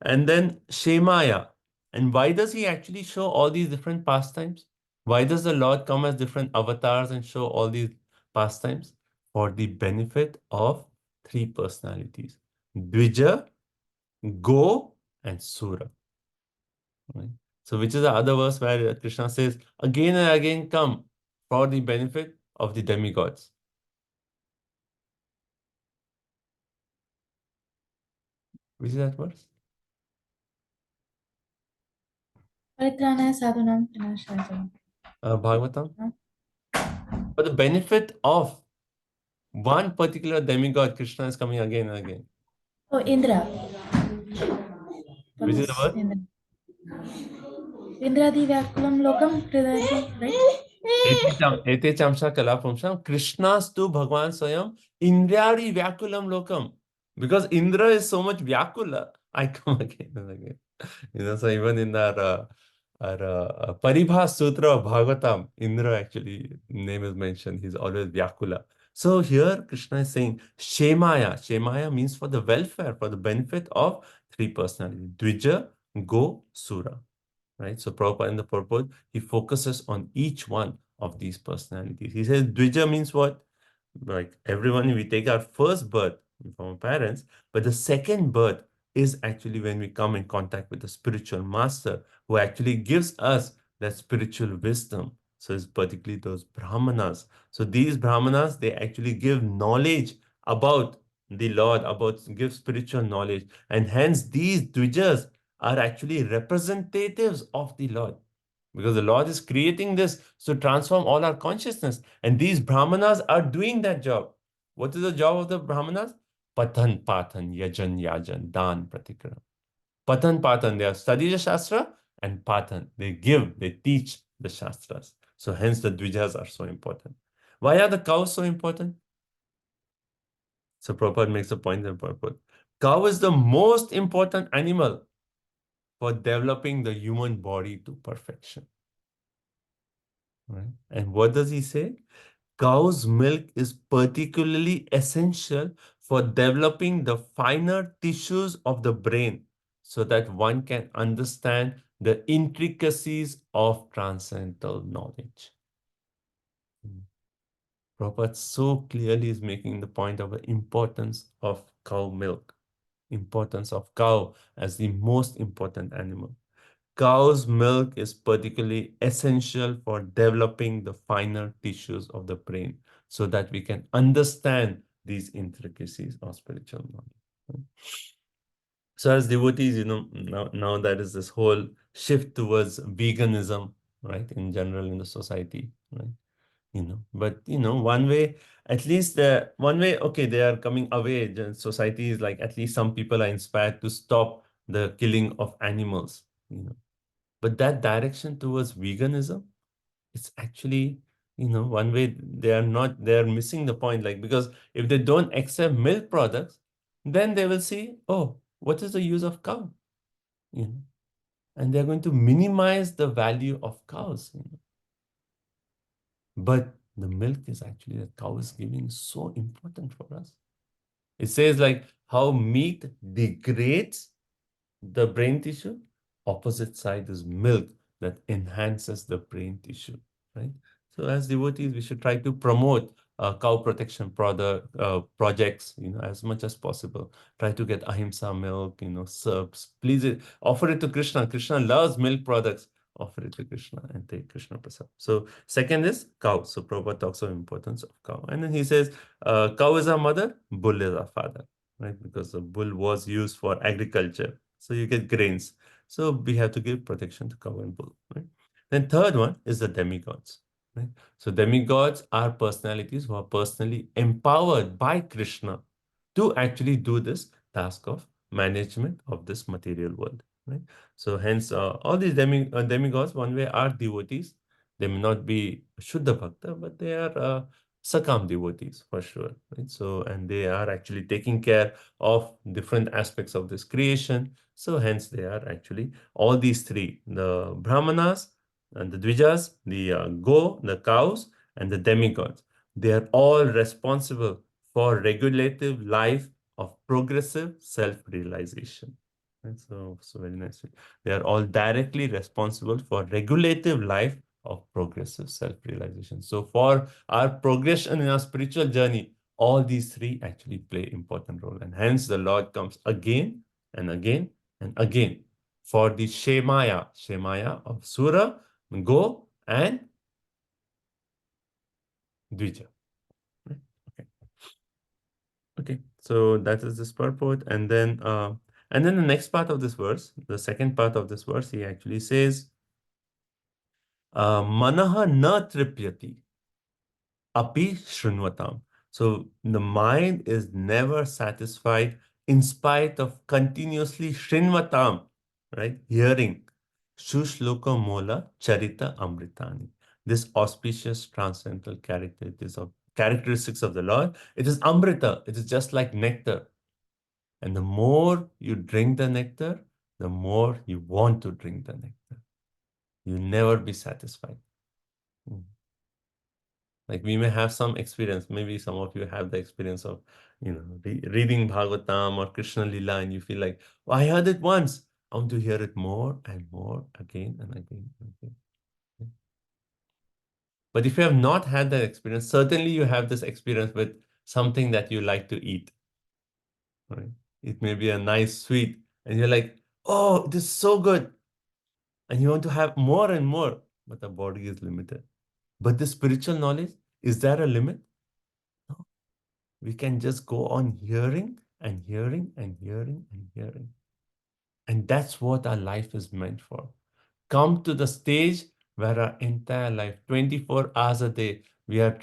And then Shemaya. And why does he actually show all these different pastimes? Why does the Lord come as different avatars and show all these pastimes? For the benefit of three personalities: Dvija, Go, and Sura. Right? So, which is the other verse where Krishna says, again and again come for the benefit of the demigods. Which is that verse? Paritranaaya sadhunam vinashaya cha. Bhagavatam. Huh? For the benefit of one particular demigod, Krishna is coming again and again. Oh, Indra. Which is the verse? Indra. Indradi Vyakulam Lokam Hridayati, right? Ete chamsha kalapamsham Krishnas tu Bhagwan Swayam Indradi Vyakulam Lokam. Because Indra is so much Vyakula, I come again and again. So even in our Paribhas Sutra of Bhagavatam, Indra actually name is mentioned. He's always Vyakula. So here Krishna is saying Shemaya. Shemaya means for the welfare, for the benefit of three personalities: Dvija, Go, Sura. Right? So Prabhupada in the purport, he focuses on each one of these personalities. He says Dvija means what? Like everyone, we take our first birth from our parents, but the second birth is actually when we come in contact with the spiritual master who actually gives us that spiritual wisdom. So it's particularly those brahmanas. So these brahmanas, they actually give knowledge about the Lord, give spiritual knowledge. And hence these dvijas are actually representatives of the Lord. Because the Lord is creating this to transform all our consciousness. And these brahmanas are doing that job. What is the job of the brahmanas? Patan, Patan, Yajan, Yajan, Dan, Pratikram. Patan, Patan, they are study the Shastra, and Patan, they teach the Shastras. So hence the Dvijas are so important. Why are the cows so important? So Prabhupada makes a point in purport. Cow is the most important animal for developing the human body to perfection. Right? And what does he say? Cow's milk is particularly essential for developing the finer tissues of the brain so that one can understand the intricacies of transcendental knowledge. Prabhupada so clearly is making the point of the importance of cow milk, importance of cow as the most important animal. Cow's milk is particularly essential for developing the finer tissues of the brain so that we can understand these intricacies of spiritual knowledge. So as devotees, now there is this whole shift towards veganism, right, in general in the society, right? But one way, at least one way, okay, they are coming away. Society is like, at least some people are inspired to stop the killing of animals, But that direction towards veganism, it's actually, one way they're missing the point. Like, because if they don't accept milk products, then they will see, oh, what is the use of cow? And they're going to minimize the value of cows. But the milk is actually, the cow is giving so important for us. It says like how meat degrades the brain tissue, opposite side is milk that enhances the brain tissue, right? So as devotees, we should try to promote cow protection projects, as much as possible. Try to get ahimsa milk, serves. Please offer it to Krishna. Krishna loves milk products. Offer it to Krishna and take Krishna prasad. So second is cow. So Prabhupada talks of importance of cow. And then he says, cow is our mother, bull is our father, right? Because the bull was used for agriculture. So you get grains. So we have to give protection to cow and bull, right? Then third one is the demigods, right? So demigods are personalities who are personally empowered by Krishna to actually do this task of management of this material world, right? So hence all these demigods, one way, are devotees. They may not be Shuddha Bhakta, but they are Sakam devotees for sure, right? So, and they are actually taking care of different aspects of this creation. So hence they are actually all these three, the Brahmanas and the Dvijas, the the cows, and the demigods. They are all responsible for regulative life of progressive self-realization. Right? So very nice. They are all directly responsible for regulative life of progressive self-realization. So for our progression in our spiritual journey, all these three actually play important role. And hence the Lord comes again and again and again for the Shemaya of Sura, Go, and Dvija. Okay. Okay, so that is this purport. And then the next part of this verse, the second part of this verse, he actually says, Manaha na tripyati api shrunvatam. So the mind is never satisfied in spite of continuously shrunvatam, right? Hearing. Shushloka mola charita amritani. This auspicious transcendental characteristics of the Lord. It is amrita. It is just like nectar. And the more you drink the nectar, the more you want to drink the nectar. You'll never be satisfied. Like we may have some experience, maybe some of you have the experience of, reading Bhagavatam or Krishna Lila, and you feel like, oh, I heard it once. I want to hear it more and more, again and again and again. But if you have not had that experience, certainly you have this experience with something that you like to eat. Right? It may be a nice sweet, and you're like, oh, this is so good. And you want to have more and more, but the body is limited. But the spiritual knowledge, is there a limit? No. We can just go on hearing and hearing and hearing and hearing. And that's what our life is meant for. Come to the stage where our entire life, 24 hours a day, we are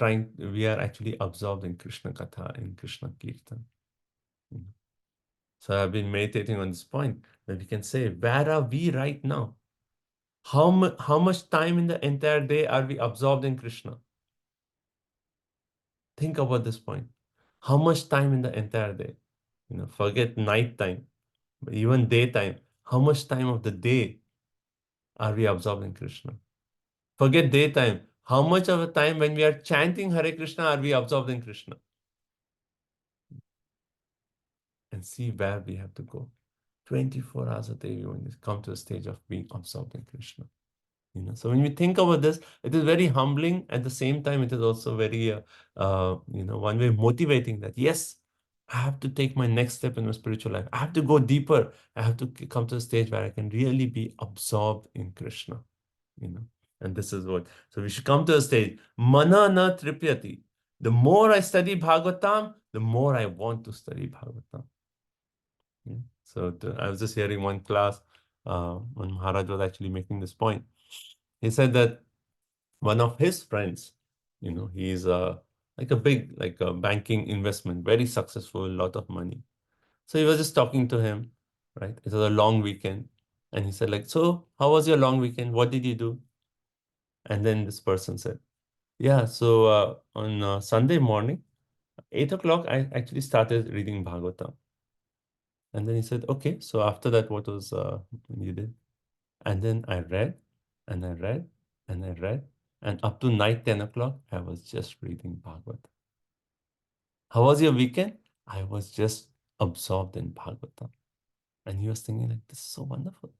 actually absorbed in Krishna Katha, in Krishna Kirtan. So I've been meditating on this point that we can say, where are we right now? How much time in the entire day are we absorbed in Krishna? Think about this point. How much time in the entire day? Forget night time, but even daytime. How much time of the day are we absorbed in Krishna? Forget daytime. How much of a time when we are chanting Hare Krishna are we absorbed in Krishna? And see where we have to go. 24 hours a day, we want to come to a stage of being absorbed in Krishna. So when we think about this, it is very humbling. At the same time, it is also very, one way motivating that, yes, I have to take my next step in my spiritual life. I have to go deeper. I have to come to a stage where I can really be absorbed in Krishna, And this is what, so we should come to a stage, mana na tripyati. The more I study Bhagavatam, the more I want to study Bhagavatam. So I was just hearing one class, when Maharaj was actually making this point. He said that one of his friends, he's like a big, like a banking investment, very successful, lot of money. So he was just talking to him, right? It was a long weekend. And he said like, so how was your long weekend? What did you do? And then this person said, yeah, so on Sunday morning, 8 o'clock, I actually started reading Bhagavatam. And then he said, okay, so after that, what was you did? And then I read, and I read, and I read, and up to night 10 o'clock, I was just reading Bhagavatam. How was your weekend? I was just absorbed in Bhagavatam. And he was thinking like, this is so wonderful.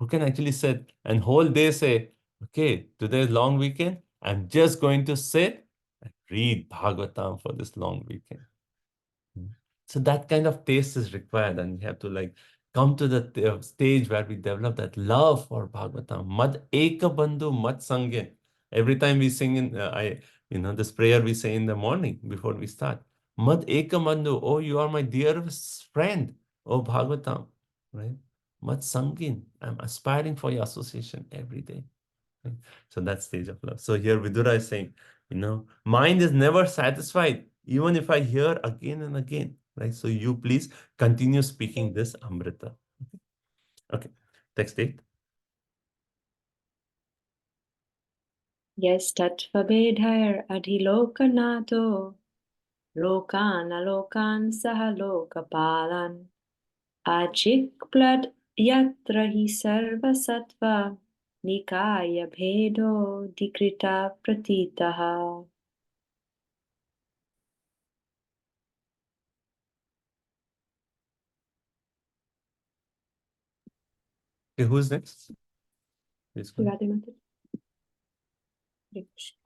Who can actually sit and whole day say, okay, today's long weekend, I'm just going to sit and read Bhagavatam for this long weekend. So that kind of taste is required, and we have to like come to the stage where we develop that love for Bhagavatam. Mad eka bandhu mad sangin. Every time we sing in, this prayer we say in the morning before we start. Mad eka bandhu, oh, you are my dearest friend, oh Bhagavatam, right? Mad sangin, I'm aspiring for your association every day. Right? So that stage of love. So here Vidura is saying, mind is never satisfied, even if I hear again and again. Right? So you please continue speaking this Amrita. Okay. Text 8. Yastattvabedhair adhilokanato lokan alokan saha lokapalan achikplat yatra hi sarva sattva nikaya bhedo dikrita pratitaha. Okay, who's next? Please go ahead. Radhimata. Hare Krishna.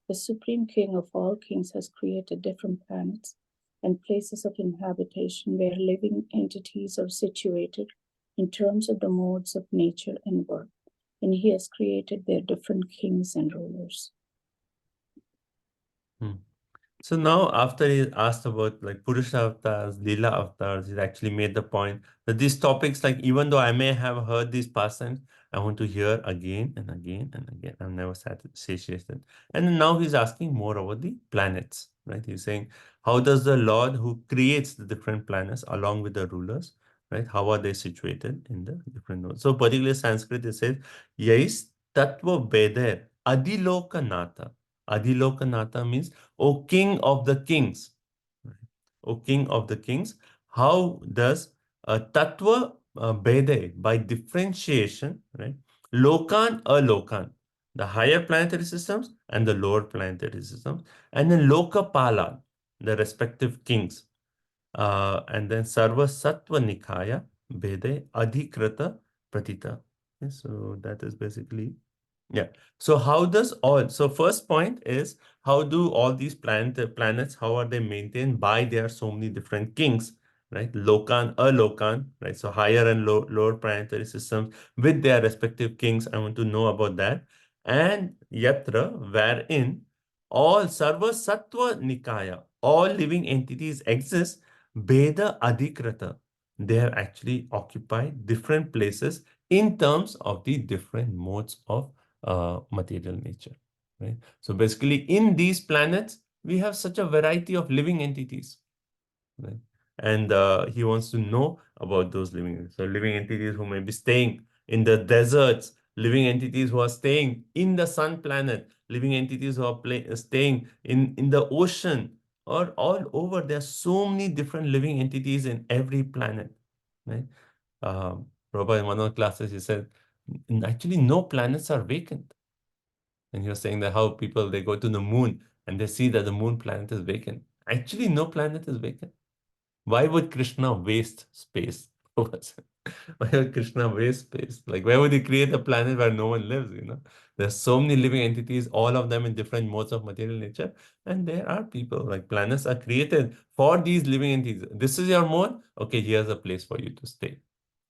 The Supreme King of all kings has created different planets and places of inhabitation where living entities are situated in terms of the modes of nature and birth, and he has created their different kings and rulers. So now after he asked about like Purusha avatars, Leela avatars, he actually made the point that these topics, like even though I may have heard these past times, I want to hear again and again and again. I'm never satiated. And then now he's asking more about the planets, right? He's saying, how does the Lord who creates the different planets along with the rulers, right? How are they situated in the different nodes? So particularly Sanskrit, it says, Yais Tattva Beder Adilokanata. Adilokanata means, O King of the Kings. O King of the Kings, how does Tattva Bede, by differentiation, right? Lokan, Alokan, the higher planetary systems and the lower planetary systems, and then Lokapala, the respective kings. And then Sarva Sattva Nikaya Bede Adhikrata Pratita. Okay, so that is basically, yeah. So how does all, so first point is, how do all these planets, how are they maintained? By there are so many different kings, right? Lokan, Alokan, right? So higher and lower planetary systems with their respective kings. I want to know about that. And Yatra, wherein all Sarva Sattva Nikaya, all living entities exist, Beda Adhikrata. They have actually occupied different places in terms of the different modes of material nature, right? So basically in these planets, we have such a variety of living entities, right? And he wants to know about those living entities. So living entities who may be staying in the deserts, living entities who are staying in the sun planet, living entities who are staying in the ocean, or all over. There are so many different living entities in every planet, right? Prabhupada in one of the classes, he said, actually no planets are vacant. And he was saying that how people, they go to the moon and they see that the moon planet is vacant. Actually, no planet is vacant. Why would Krishna waste space? Why would Krishna waste space? Like, why would he create a planet where no one lives, you know? There's so many living entities, all of them in different modes of material nature. And there are people, like planets are created for these living entities. This is your mode. Okay, here's a place for you to stay.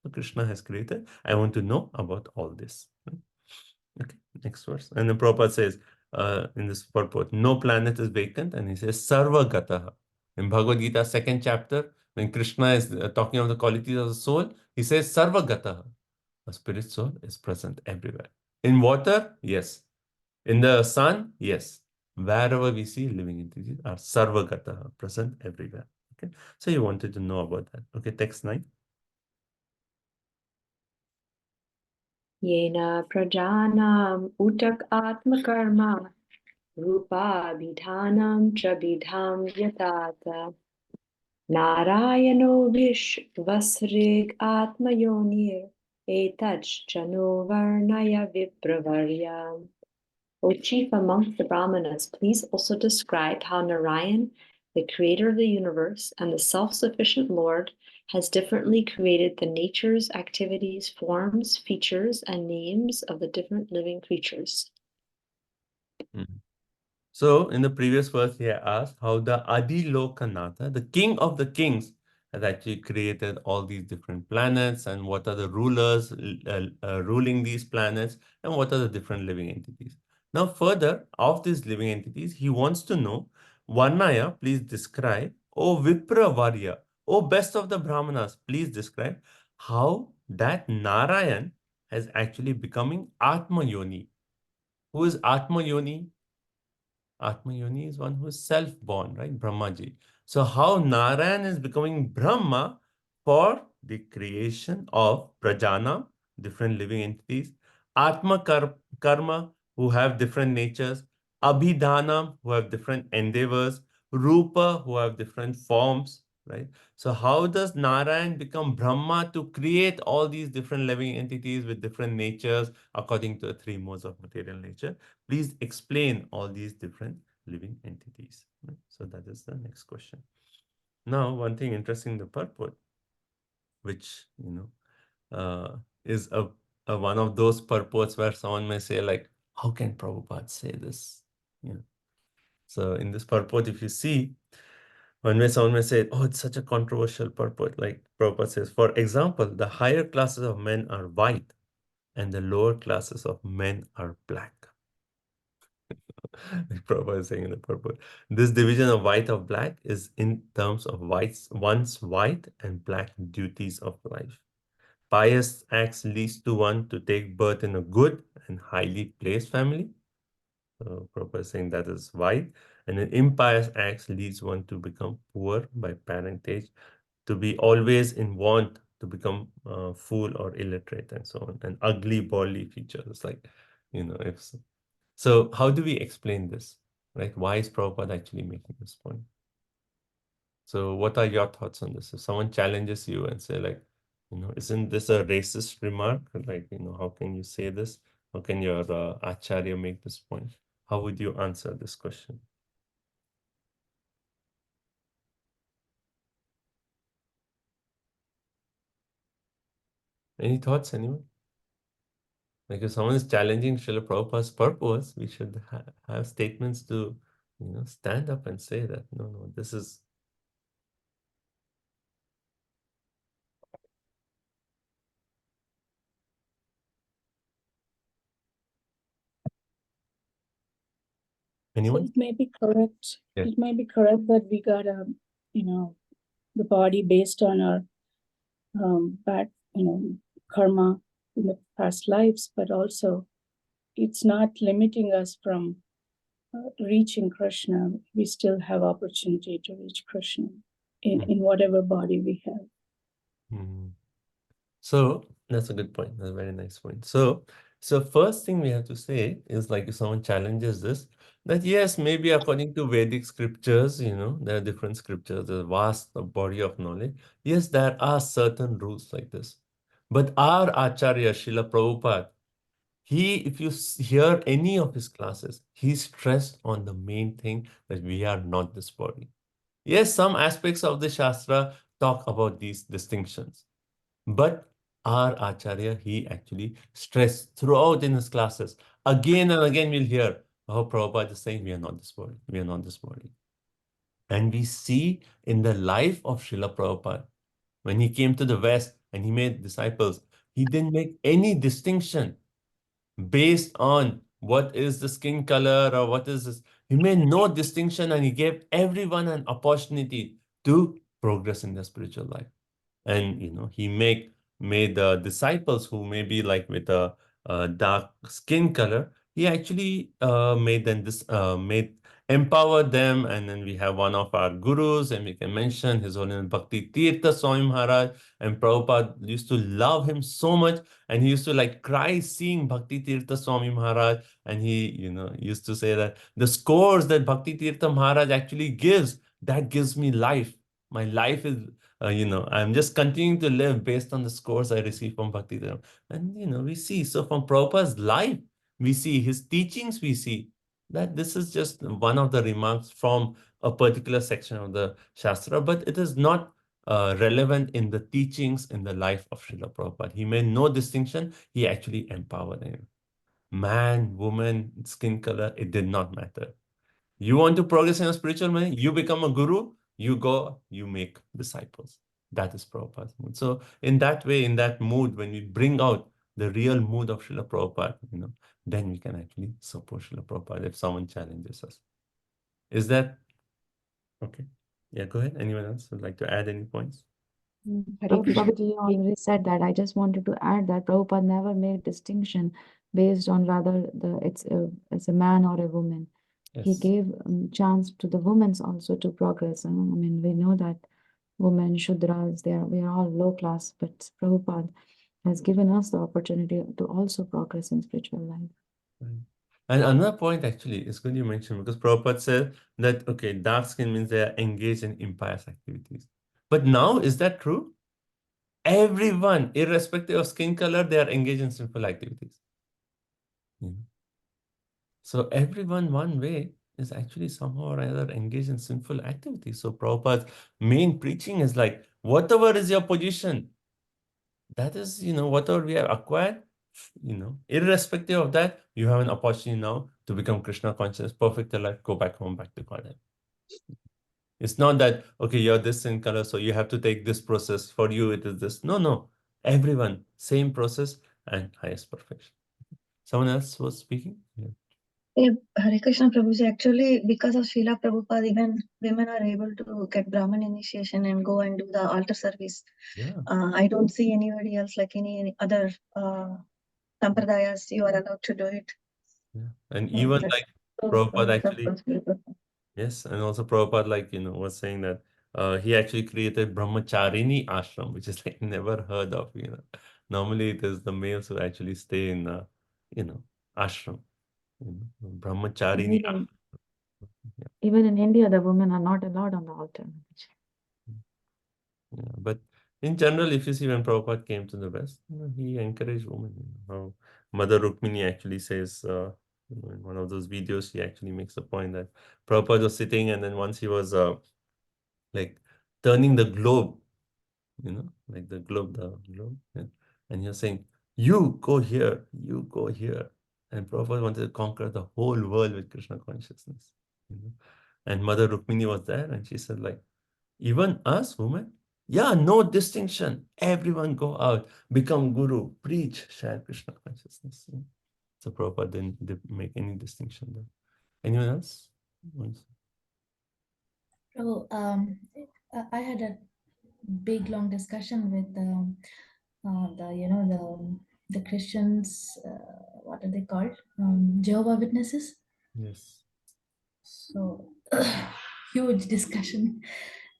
So Krishna has created. I want to know about all this. Okay, next verse. And then Prabhupada says in this purport, no planet is vacant. And he says, Sarva Gataha. In Bhagavad Gita, second chapter, when Krishna is talking of the qualities of the soul, he says, Sarva Gataha. A spirit soul is present everywhere. In water, yes. In the sun, yes. Wherever we see living entities are Sarva Gataha, present everywhere. Okay, so you wanted to know about that. Okay, text 9. Yena prajanam utak atmakarma rupa bidhanam chabidham yatata narayano vishvasrig atmayonir etach chano varnaya vipravarya. O chief amongst the Brahmanas, please also describe how Narayan, the creator of the universe and the self-sufficient Lord, has differently created the natures, activities, forms, features, and names of the different living creatures. So in the previous verse, he asked how the Adilokanatha, the king of the kings, has actually created all these different planets, and what are the rulers ruling these planets, and what are the different living entities. Now further, of these living entities, he wants to know, Varnaya, please describe, O Vipravarya, O best of the Brahmanas, please describe how that Narayan has actually becoming Atma Yoni. Who is Atma Yoni? Atma Yoni is one who is self-born, right? Brahmaji. So how Narayan is becoming Brahma for the creation of Prajana, different living entities, Atma Karma, who have different natures, Abhidhanam, who have different endeavors, Rupa, who have different forms, right? So how does Narayan become Brahma to create all these different living entities with different natures according to the three modes of material nature? Please explain all these different living entities. Right? So that is the next question. Now, one thing interesting in the purport, which, you know, is a one of those purports where someone may say like, How can Prabhupada say this? Yeah. So in this purport, if you see, someone may say, oh, it's such a controversial purport. Like Prabhupada says, for example, the higher classes of men are white and the lower classes of men are black. Like Prabhupada is saying in the purport. This division of white of black is in terms of one's white and black duties of life. Pious acts leads to one to take birth in a good and highly placed family. So Prabhupada is saying that is white. And an impious acts leads one to become poor by parentage, to be always in want, to become fool or illiterate and so on, and ugly bodily features. Like, if so, how do we explain this, right? Why is Prabhupada actually making this point? So what are your thoughts on this? If someone challenges you and say like, isn't this a racist remark? Like, how can you say this? How can your Acharya make this point? How would you answer this question? Any thoughts, anyone? Like if someone is challenging Srila Prabhupada's purpose, we should have statements to, stand up and say that, no, this is. Anyone? It may be correct. Yeah. It may be correct that we got the body based on our bad, karma in the past lives, but also it's not limiting us from reaching Krishna. We still have opportunity to reach Krishna in whatever body we have. Mhm. So that's a good point. That's a very nice point. So first thing we have to say is like if someone challenges this, that yes, maybe according to Vedic scriptures, there are different scriptures, there's a vast body of knowledge. Yes, there are certain rules like this. But our Acharya, Srila Prabhupada, if you hear any of his classes, he stressed on the main thing that we are not this body. Yes, some aspects of the Shastra talk about these distinctions. But our Acharya, he actually stressed throughout in his classes. Again and again, we'll hear how Prabhupada is saying, we are not this body, we are not this body. And we see in the life of Srila Prabhupada, when he came to the West and he made disciples, he didn't make any distinction based on what is the skin color or what is this. He made no distinction and he gave everyone an opportunity to progress in their spiritual life. And he made the disciples who may be like with a dark skin color, he actually empowered them. And then we have one of our gurus, and we can mention His Holiness Bhakti Tirtha Swami Maharaj. And Prabhupada used to love him so much, and he used to like cry seeing Bhakti Tirtha Swami Maharaj. And he used to say that the scores that Bhakti Tirtha Maharaj actually gives, that gives me life. My life is I'm just continuing to live based on the scores I receive from Bhakti Dharam. And, we see, so from Prabhupada's life, we see his teachings, we see that this is just one of the remarks from a particular section of the Shastra, but it is not relevant in the teachings in the life of Srila Prabhupada. He made no distinction. He actually empowered him. Man, woman, skin color, it did not matter. You want to progress in a spiritual way, you become a guru, you go, you make disciples. That is Prabhupada's mood. So in that way, in that mood, when we bring out the real mood of Srila Prabhupada, then we can actually support Srila Prabhupada if someone challenges us. Is that okay? Yeah, go ahead. Anyone else would like to add any points? Hare Krishna. Prabhuji already said that. I just wanted to add that Prabhupada never made distinction based on whether it's a man or a woman. He Yes. gave chance to the women also to progress. I mean, we know that women, Shudras, we are all low class, but Prabhupada has given us the opportunity to also progress in spiritual life. Right. And another point actually is good you mentioned, because Prabhupada said that, okay, dark skin means they are engaged in impious activities. But now, is that true? Everyone, irrespective of skin color, they are engaged in sinful activities. So everyone, one way, is actually somehow or other engaged in sinful activities. So Prabhupada's main preaching is like, whatever is your position, that is, whatever we have acquired, irrespective of that, you have an opportunity now to become Krishna conscious, perfect life, go back home, back to Godhead. It's not that, okay, you're this in color, so you have to take this process. For you, it is this. No. Everyone, same process and highest perfection. Someone else was speaking? Yeah. Yeah, Hare Krishna Prabhuji, actually, because of Srila Prabhupada, even women are able to get Brahman initiation and go and do the altar service. Yeah. I don't see anybody else, like any other sampradayas, you are allowed to do it. Yeah. And even that's like so Prabhupada actually, beautiful. yes, and also Prabhupada, like, was saying that he actually created Brahmacharini ashram, which is like never heard of, Normally it is the males who actually stay in, ashram, Brahmacharini Even, ashram. Yeah. even in India, the women are not allowed on the altar. Yeah, but in general, if you see when Prabhupada came to the West, he encouraged women. How Mother Rukmini actually says, in one of those videos, she actually makes the point that Prabhupada was sitting, and then once he was like turning the globe, like the globe, yeah, and he was saying, "You go here, you go here," and Prabhupada wanted to conquer the whole world with Krishna consciousness. And Mother Rukmini was there, and she said, like, even us women, yeah, no distinction. Everyone go out, become guru, preach, share Krishna consciousness. So Prabhupada didn't make any distinction there. Anyone else? So I had a big long discussion with the Christians. What are they called? Jehovah Witnesses. Yes. So huge discussion.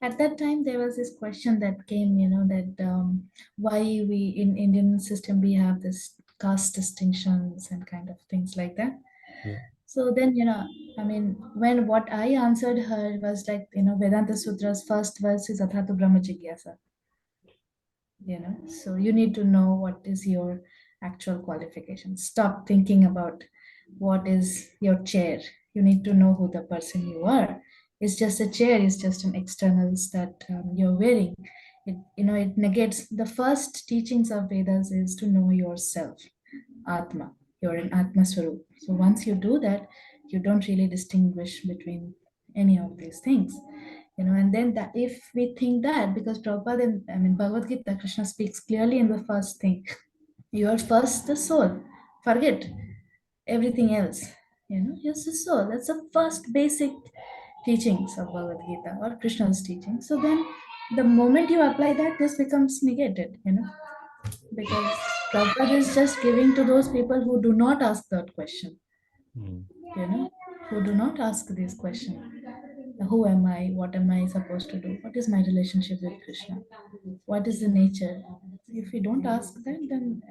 At that time, there was this question that came, that why we in Indian system we have this caste distinctions and kind of things like that. Yeah. So then, I mean, when what I answered her was like, Vedanta Sutra's first verse is Athatu Brahma Jigyasa. So you need to know what is your actual qualification. Stop thinking about what is your chair. You need to know who the person you are. It's just a chair, it's just an externals that you're wearing. It negates the first teachings of Vedas is to know yourself, Atma. You're an Atma Swarup. So once you do that, you don't really distinguish between any of these things. And then that if we think that, because Prabhupada, Bhagavad Gita, Krishna speaks clearly in the first thing, you are first the soul. Forget everything else. You're the soul. That's the first basic teachings of Bhagavad Gita or Krishna's teaching. So then the moment you apply that, this becomes negated, because Prabhupada is just giving to those people who do not ask that question, who do not ask this question. Who am I? What am I supposed to do? What is my relationship with Krishna? What is the nature? If we don't ask that, then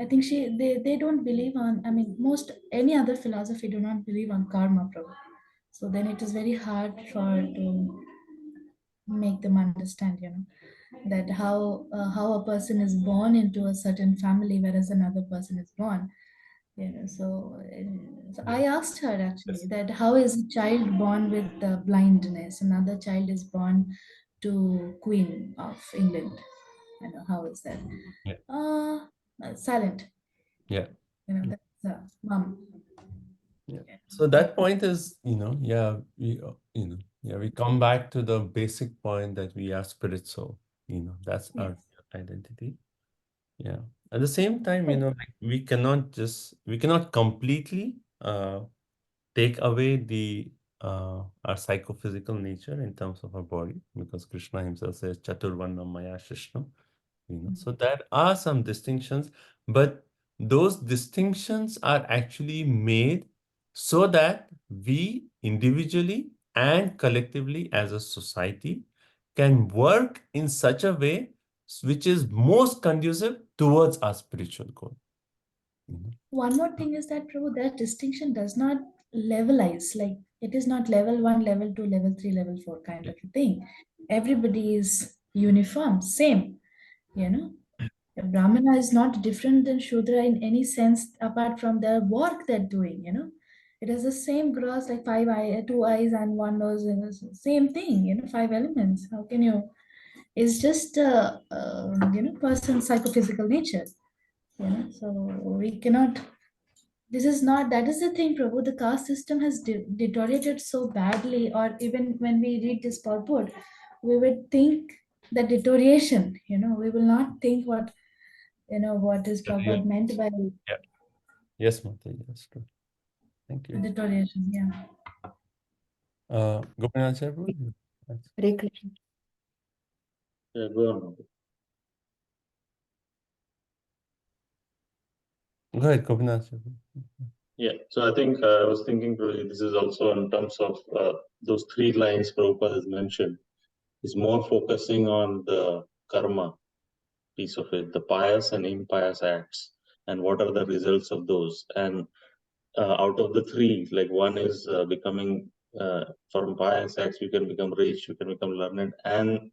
I think they don't believe on, most any other philosophy do not believe on karma, Prabhu. So then it is very hard to make them understand, that how a person is born into a certain family, whereas another person is born. So I asked her actually that how is a child born with blindness, another child is born to Queen of England. How is that? Yeah. Silent. Yeah. That's mom. Yeah. So that point is, we come back to the basic point that we are spirit soul. That's our identity. Yeah. At the same time, like we cannot completely take away our psychophysical nature in terms of our body, because Krishna himself says Chaturvarna Maya Shrishna. So there are some distinctions, but those distinctions are actually made so that we individually and collectively as a society can work in such a way which is most conducive towards our spiritual goal. One more thing is that, Prabhu, that distinction does not levelize. Like it is not level 1, level 2, level 3, level 4 kind of a thing. Everybody is uniform, same. A Brahmana is not different than Shudra in any sense apart from the work they're doing. It has the same gross, like 5 eyes, 2 eyes and 1 nose, and same thing. 5 elements. How can you is just a, person's psychophysical nature. So we cannot. This is not. That is the thing, Prabhu. The caste system has deteriorated so badly, or even when we read this purport, we would think the deterioration. We will not think what what is Prabhupada meant by Yes, Mataji, that's true. Thank you. deterioration. Yeah. Gopinath Prabhu? Hare Krishna. Yeah, go on. Go ahead, Gopinath Prabhu. Yeah, so I think I was thinking this is also in terms of those 3 lines Prabhupada has mentioned, is more focusing on the karma piece of it, the pious and impious acts, and what are the results of those. And out of the 3, like one is becoming from pious acts, you can become rich, you can become learned, and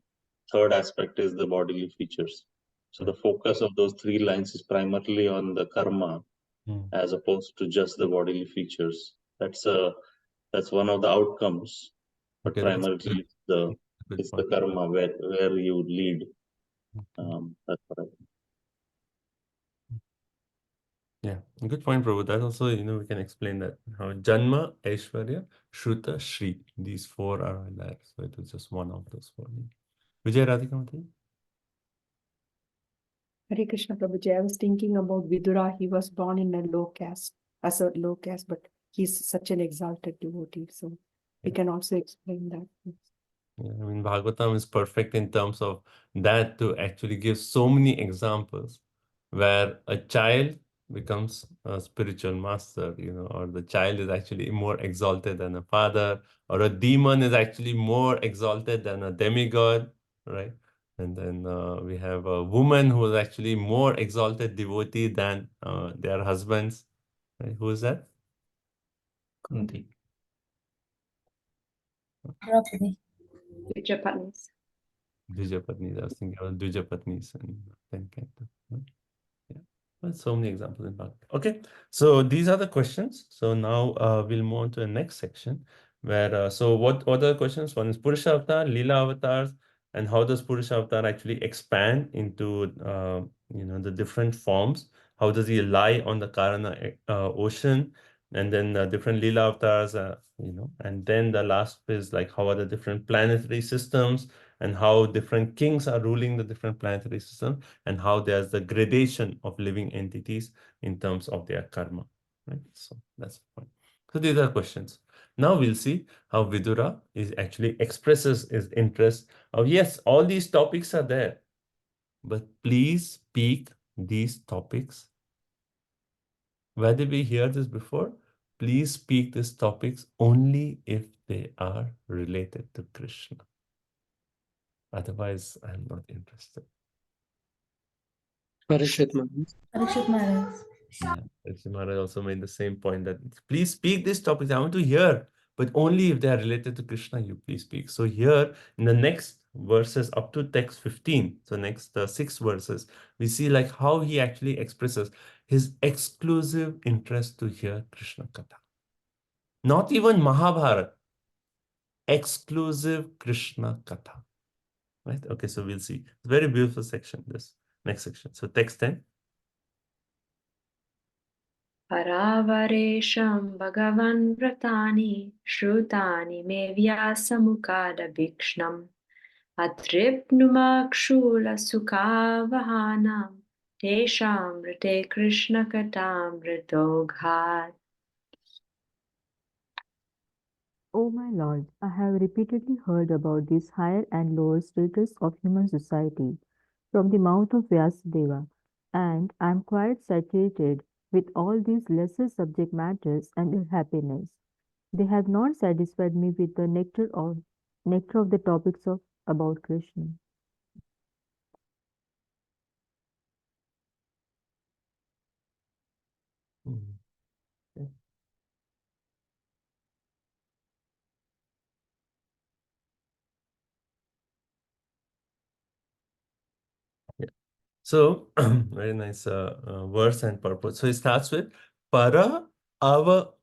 third aspect is the bodily features. So the focus of those 3 lines is primarily on the karma, as opposed to just the bodily features. That's one of the outcomes, but Okay, that's primarily good it's the point. karma where you lead. That's what I think. Yeah, good point, Prabhu. That also, we can explain that how Janma, Aishwarya, Shruta, Shri. These 4 are there. So it was just one of those 4. Vijay Radhika Mataji? Hare Krishna Prabhuji. I was thinking about Vidura. He was born in a low caste, but he's such an exalted devotee. So we can also explain that. Yeah, I mean, Bhagavatam is perfect in terms of that to actually give so many examples where a child becomes a spiritual master, or the child is actually more exalted than a father, or a demon is actually more exalted than a demigod, right? And then we have a woman who is actually more exalted devotee than their husbands. Right? Who is that? Kunti. Draupadi. Dvijapatnis. Dvijapatnis. I was thinking about Dvijapatnis and then Canto. Yeah, well, so many examples in Bhagavad. Okay, so these are the questions. So now we'll move on to the next section where, so what are the questions? One is Purusha Avatar, Leela Avatars, and how does Purusha Avatar actually expand into, the different forms? How does he lie on the Karana ocean? And then the different Leela Avatars, and then the last is like, how are the different planetary systems and how different kings are ruling the different planetary systems, and how there's the gradation of living entities in terms of their karma, right? So that's the point. So these are questions. Now we'll see how Vidura is actually expresses his interest of, yes, all these topics are there, but please speak these topics. Where did we hear this before? Please speak these topics only if they are related to Krishna. Otherwise, I'm not interested. Parikshit Maharaj. Parikshit Maharaj. Yeah, Parikshit Maharaj also made the same point that please speak these topics. I want to hear, but only if they are related to Krishna, you please speak. So here in the next verses up to text 15, so next 6 verses, we see like how he actually expresses his exclusive interest to hear Krishna Katha. Not even Mahabharata, exclusive Krishna Katha. Right? Okay, so we'll see. It's a very beautiful section, this next section. So text 10. Paravaresham Bhagavan Vratani Shrutani me Vyasamukada Bhikshnam Atripnumakshula Sukavahanam Tesham Rite Krishna Katam Ritoghat. O my Lord, I have repeatedly heard about these higher and lower status of human society from the mouth of Vyasadeva, and I am quite saturated with all these lesser subject matters and their happiness. They have not satisfied me with the nectar of the topics about Krishna. Okay. Yeah. So very nice verse and purpose. So it starts with para avara,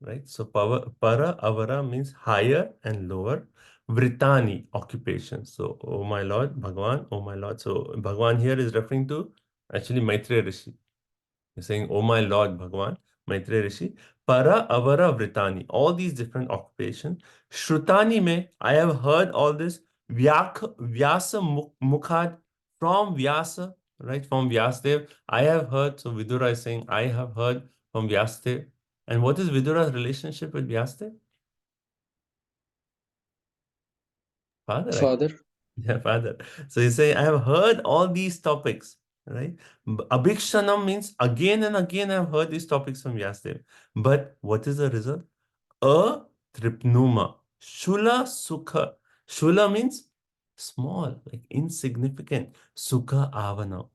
right? So para avara means higher and lower. Vritani, occupation. So, oh my Lord, Bhagwan, oh my Lord. So, Bhagwan here is referring to actually Maitreya Rishi. He's saying, oh my Lord, Bhagwan, Maitreya Rishi. Para, Avara, Vritani. All these different occupations. Shrutani me, I have heard all this. Vyasa Mukhad, from Vyasa, right? From Vyasadev. I have heard. So, Vidura is saying, I have heard from Vyasadev. And what is Vidura's relationship with Vyasadev? Father, right? Father. Yeah, father. So he's saying, I have heard all these topics, right? Abhikshanam means again and again I've heard these topics from Vyasadeva. But what is the result? A tripnuma. Shula sukha. Shula means small, like insignificant. Sukha avana.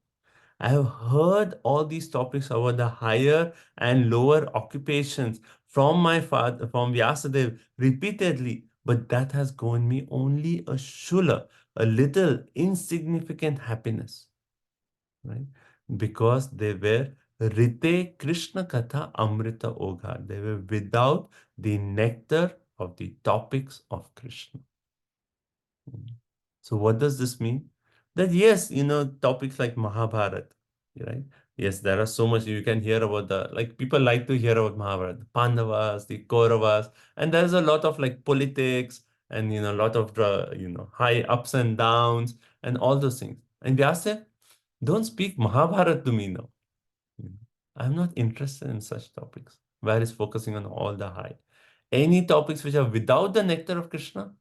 I have heard all these topics about the higher and lower occupations from my father, from Vyasadeva, repeatedly, but that has given me only a shula, a little insignificant happiness, right? Because they were Rite Krishna Katha Amrita Ogha. They were without the nectar of the topics of Krishna. So what does this mean? That yes, topics like Mahabharata, right? Yes, there are so much you can hear about people like to hear about Mahabharata, the Pandavas, the Kauravas, and there's a lot of like politics and, a lot of, high ups and downs and all those things. And Vyasa, don't speak Mahabharata to me now. I'm not interested in such topics where it's focusing on all the high. Any topics which are without the nectar of Krishna,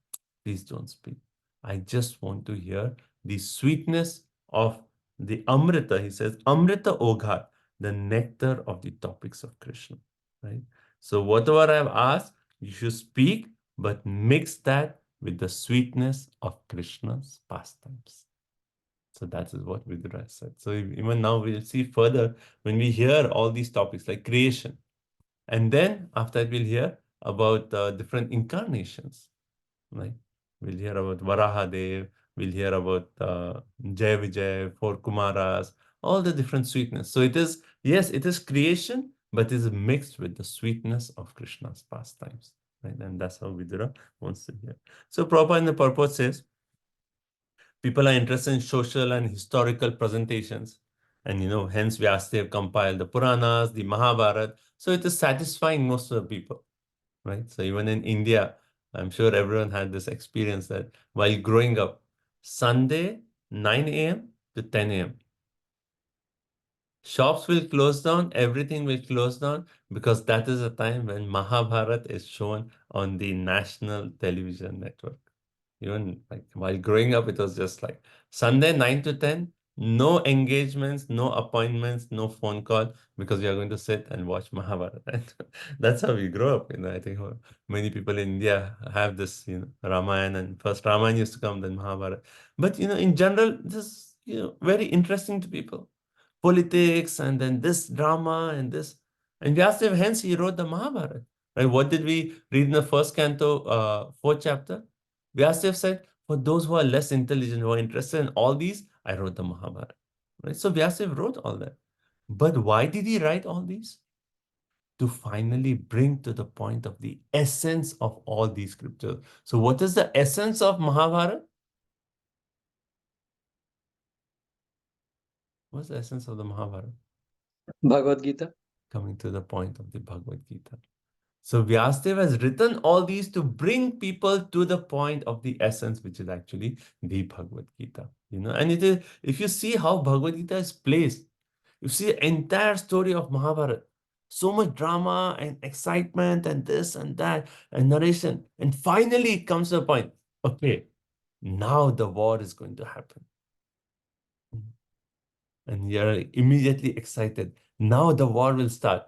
please don't speak. I just want to hear the sweetness of the Amrita. He says, Amrita Ogha, the nectar of the topics of Krishna, right? So whatever I've asked, you should speak, but mix that with the sweetness of Krishna's pastimes. So that is what Vidura said. So even now we'll see further when we hear all these topics like creation. And then after that we'll hear about different incarnations, right? We'll hear about Varahadev, we'll hear about Jai Vijay, four Kumaras, all the different sweetness. So it is, yes, it is creation, but it is mixed with the sweetness of Krishna's pastimes, right? And that's how Vidura wants to hear. So Prabhupada in the purport says, people are interested in social and historical presentations. And, hence Vyasadeva compiled the Puranas, the Mahabharata. So it is satisfying most of the people, right? So even in India, I'm sure everyone had this experience that while growing up, Sunday, 9 a.m. to 10 a.m. Shops will close down, everything will close down, because that is a time when Mahabharata is shown on the national television network. Even like while growing up, it was just like Sunday 9 to 10, no engagements, no appointments, no phone call, because we are going to sit and watch Mahabharata. And that's how we grow up. I think many people in India have this, Ramayana, and first Ramayana used to come, then Mahabharata. But, in general, this is, very interesting to people. Politics, and then this drama and this. And Vyasadeva, hence he wrote the Mahabharata. Right? What did we read in the first canto, fourth chapter? Vyasadeva said, for those who are less intelligent, who are interested in all these, I wrote the Mahabharata. Right? So Vyasadeva wrote all that. But why did he write all these? To finally bring to the point of the essence of all these scriptures. So what is the essence of Mahabharata? What's the essence of the Mahabharata? Bhagavad Gita. Coming to the point of the Bhagavad Gita. So Vyasadeva has written all these to bring people to the point of the essence, which is actually the Bhagavad Gita. And it is, if you see how Bhagavad Gita is placed, you see the entire story of Mahabharata. So much drama and excitement and this and that and narration. And finally it comes to a point, okay, now the war is going to happen. And you're immediately excited. Now the war will start.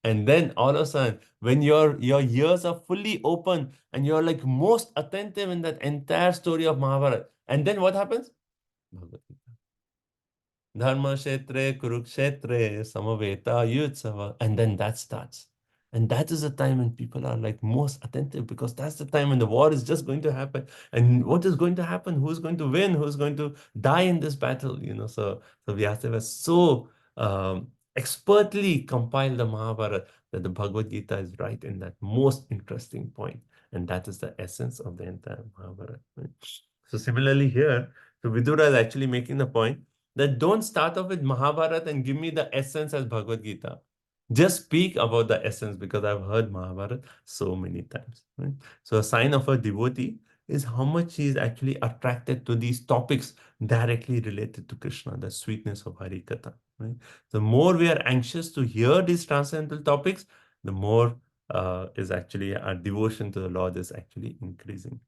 And then all of a sudden, when your ears are fully open and you're like most attentive in that entire story of Mahabharata, and then what happens? Bhagavad Gita. Dharma Kshetre, Kurukshetre, Samaveta, Yutsava, and then that starts. And that is the time when people are like most attentive, because that's the time when the war is just going to happen. And what is going to happen? Who's going to win? Who's going to die in this battle? So Vyasadeva has so expertly compiled the Mahabharata that the Bhagavad Gita is right in that most interesting point. And that is the essence of the entire Mahabharata. Right? So similarly here, so Vidura is actually making the point that don't start off with Mahabharata and give me the essence as Bhagavad Gita. Just speak about the essence, because I've heard Mahabharata so many times. Right? So a sign of a devotee is how much he is actually attracted to these topics directly related to Krishna, the sweetness of Hari Katha. Right? The more we are anxious to hear these transcendental topics, the more is actually our devotion to the Lord is actually increasing.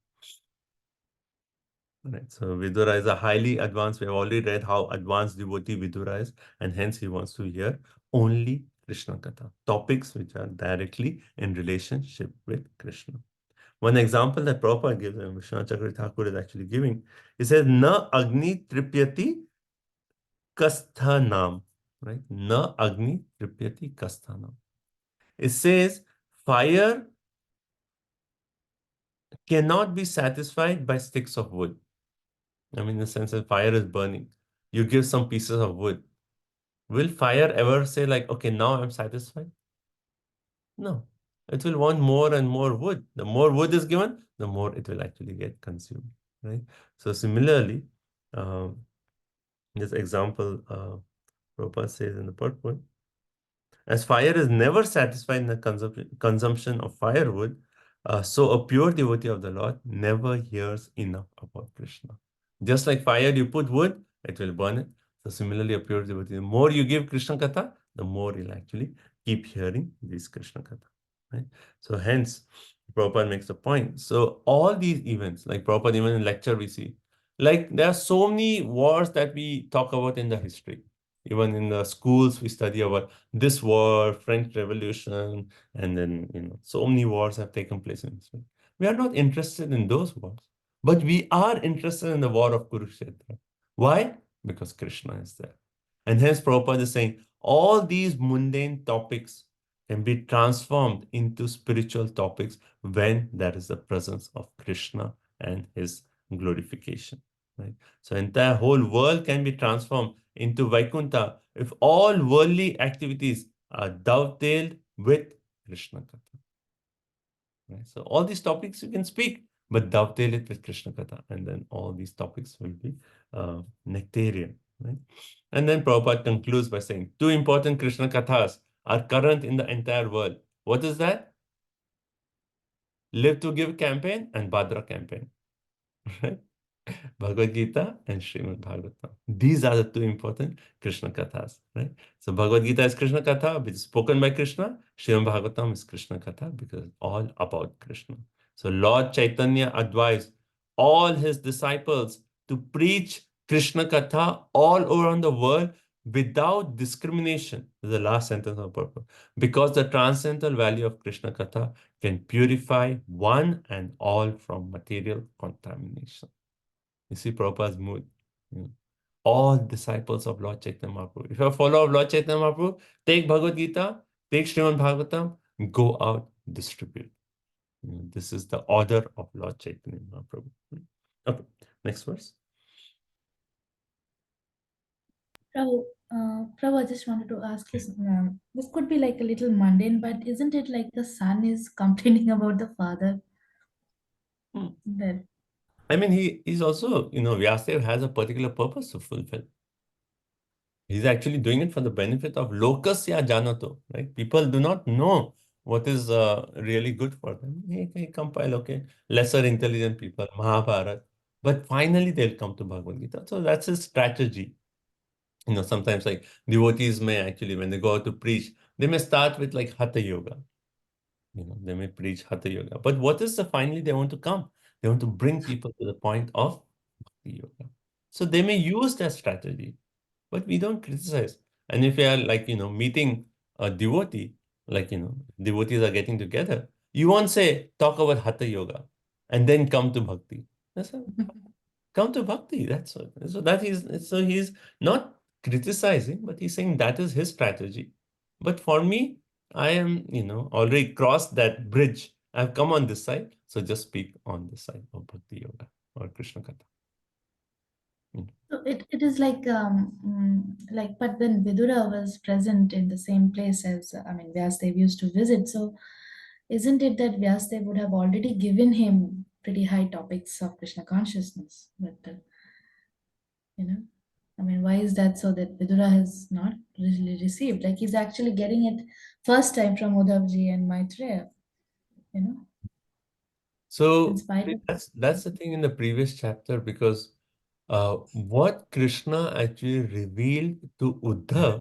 Right. So Vidura is a highly advanced. We have already read how advanced devotee Vidura is, and hence he wants to hear only Krishna Katha, topics which are directly in relationship with Krishna. One example that Prabhupada gives, and Vishwanath Chakravarti Thakur is actually giving, he says, Na Agni Tripyati Kasthanam. Right? Na Agni Tripyati Kasthanam. It says, fire cannot be satisfied by sticks of wood. I mean, in the sense that fire is burning. You give some pieces of wood. Will fire ever say like, okay, now I'm satisfied? No. It will want more and more wood. The more wood is given, the more it will actually get consumed, right? So similarly, this example, Prabhupada says in the purport, as fire is never satisfied in the consumption of firewood, so a pure devotee of the Lord never hears enough about Krishna. Just like fire, you put wood, it will burn it. So similarly, a pure devotee, the more you give Krishna Katha, the more you'll actually keep hearing these Krishna Katha. Right? So hence, Prabhupada makes the point. So all these events, like Prabhupada, even in lecture we see, like there are so many wars that we talk about in the history. Even in the schools, we study about this war, French Revolution, and then, so many wars have taken place in history. We are not interested in those wars, but we are interested in the war of Kurukshetra. Why? Because Krishna is there. And hence Prabhupada is saying, all these mundane topics can be transformed into spiritual topics when there is the presence of Krishna and his glorification. Right? So entire whole world can be transformed into Vaikuntha if all worldly activities are dovetailed with Krishna Katha. Right? So all these topics you can speak, but dovetail it with Krishna Katha, and then all these topics will be nectarian. Right? And then Prabhupada concludes by saying, two important Krishna Kathas are current in the entire world. What is that? Live to Give campaign and Bhadra campaign. Right? Bhagavad Gita and Srimad Bhagavatam. These are the two important Krishna Kathas, right? So Bhagavad Gita is Krishna Katha, which is spoken by Krishna. Srimad Bhagavatam is Krishna Katha because it's all about Krishna. So Lord Chaitanya advised all his disciples to preach Krishna Katha all around the world without discrimination. This is the last sentence of purpose. Because the transcendental value of Krishna Katha can purify one and all from material contamination. You see Prabhupada's mood. All disciples of Lord Chaitanya Mahaprabhu. If you're a follower of Lord Chaitanya Mahaprabhu, take Bhagavad Gita, take Srimad Bhagavatam, go out, distribute. This is the order of Lord Chaitanya Mahaprabhu. Okay, next verse. Prabhu, I just wanted to ask you, this could be like a little mundane, but isn't it like the son is complaining about the father? That I mean, he's also, Vyasadeva has a particular purpose to fulfill. He's actually doing it for the benefit of lokasya janato, right? People do not know what is really good for them. He compile, okay, lesser intelligent people, Mahabharata, but finally they'll come to Bhagavad Gita. So that's his strategy. Sometimes like devotees may actually, when they go out to preach, they may start with like Hatha Yoga. They may preach Hatha Yoga. But what is the finally they want to come? They want to bring people to the point of Bhakti Yoga. So they may use that strategy, but we don't criticize. And if you are like, meeting a devotee, like, devotees are getting together, you won't say, talk about Hatha Yoga and then come to Bhakti. That's all. Come to Bhakti. That's what. So he's not criticizing, but he's saying that is his strategy. But for me, I am, already crossed that bridge. I've come on this side, so just speak on this side of Bhakti Yoga or Krishna Katha. so it is like but when Vidura was present in the same place as Vyasadeva used to visit, so isn't it that Vyasadeva would have already given him pretty high topics of Krishna consciousness? But, you know, I mean, why is that so that Vidura has not really received? Like he's actually getting it first time from Uddhavji and Maitreya, you know, So in spite of. that's the thing in the previous chapter, because what Krishna actually revealed to Uddhav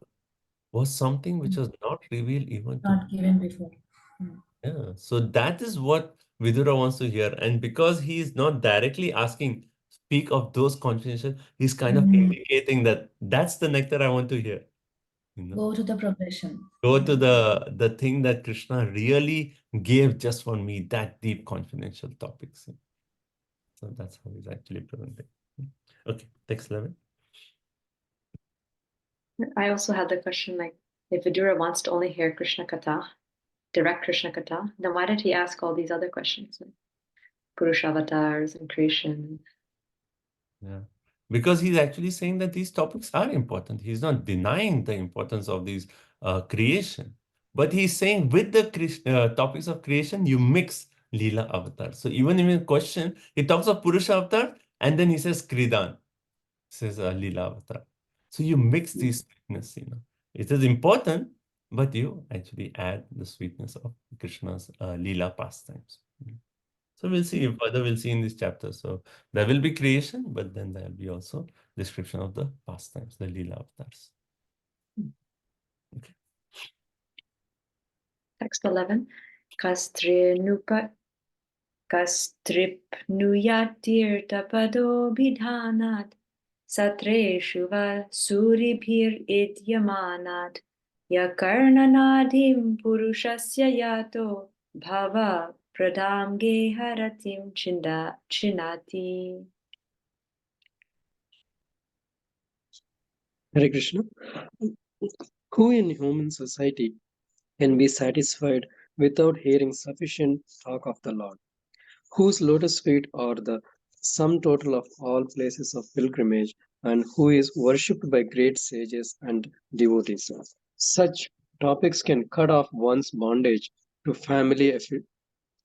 was something which was not revealed even to. Not given before. Yeah, so that is what Vidura wants to hear. And because he is not directly asking, speak of those confidential, he's kind of indicating that that's the nectar I want to hear. You know, Go to the progression. go to the thing that Krishna really gave just for me, that deep confidential topics. So that's how he's actually presenting. Okay, text 11. I also had the question, like, if Vidura wants to only hear Krishna Katha, direct Krishna Katha, then why did he ask all these other questions, like Purusha avatars and creation? Yeah, because he's actually saying that these topics are important. He's not denying the importance of these creation, but he's saying with the topics of creation, you mix Leela avatar. So even in a question, he talks of Purusha avatar and then he says Kridan, says Leela avatar. So you mix these sweetness, It is important, but you actually add the sweetness of Krishna's Leela pastimes. So we'll see, further we'll see in this chapter. So there will be creation, but then there will be also description of the pastimes, the Leela avatars. Okay. Text 11. Kastripnuyatirtapado bidhanat satreshu va suribhir idyamanat yakarnanadim purushasya yato bhava pradam geharatim chinati. Hare Krishna. Who in human society can be satisfied without hearing sufficient talk of the Lord, whose lotus feet are the sum total of all places of pilgrimage, and who is worshipped by great sages and devotees? Such topics can cut off one's bondage to family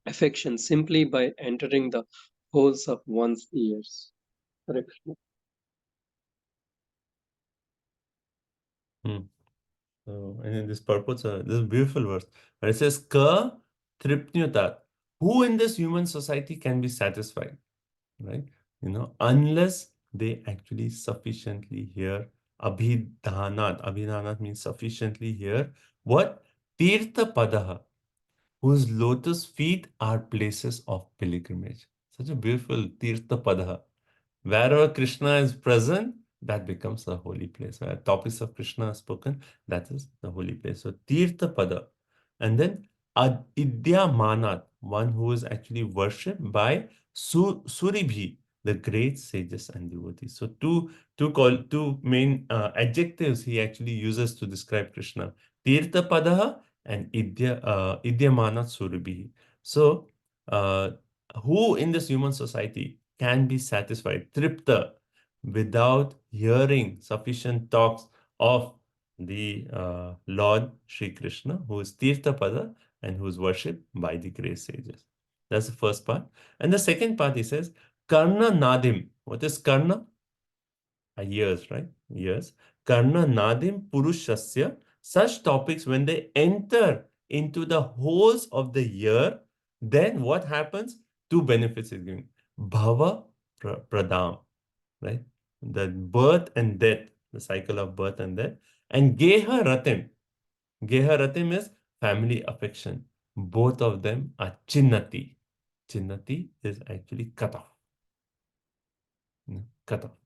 affection simply by entering the holes of one's ears. Hare Krishna. So, and in this purpose, this is a beautiful verse. But it says, Ka tripnyutat. Who in this human society can be satisfied? Right? Unless they actually sufficiently hear abhidhanat. Abhidhanat means sufficiently hear what? Tirtha padaha, whose lotus feet are places of pilgrimage. Such a beautiful Tirtha padaha. Wherever Krishna is present, that becomes a holy place. Where topics of Krishna are spoken, that is the holy place. So Tirtha pada. And then Idya Manat, one who is actually worshipped by Suribhi, the great sages and devotees. So two main adjectives he actually uses to describe Krishna: Tirtha Padaha and Idya Manat Suribhi. So who in this human society can be satisfied, tripta, without hearing sufficient talks of the Lord Sri Krishna, who is Tirthapada and who is worshipped by the great sages. That's the first part. And the second part, he says, Karna Nadim. What is Karna? Ears, right? Ears. Karna Nadim Purushasya. Such topics, when they enter into the holes of the ear, then what happens? Two benefits is given. Bhava Pradam, right? The birth and death, the cycle of birth and death. And Geha Ratim. Geha Ratim is family affection. Both of them are Chinnati. Chinnati is actually cut off. Cut off.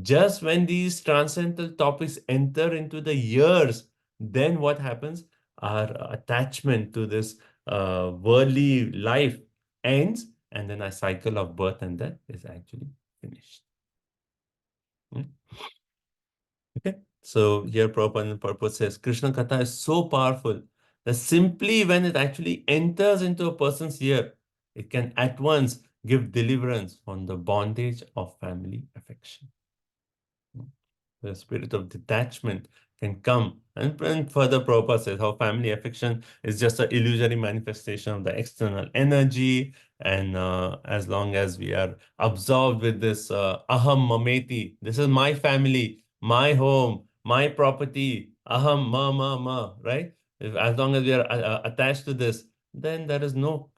Just when these transcendental topics enter into the ears, then what happens? Our attachment to this worldly life ends, and then a cycle of birth and death is actually finished. Okay, so here Prabhupada purpose says Krishna Katha is so powerful that simply when it actually enters into a person's ear, it can at once give deliverance from the bondage of family affection. The spirit of detachment can come. And further, Prabhupada says how family affection is just an illusory manifestation of the external energy. And as long as we are absorbed with this aham mameti, this is my family, my home, my property, aham ma, right? As long as we are attached to this, then there is no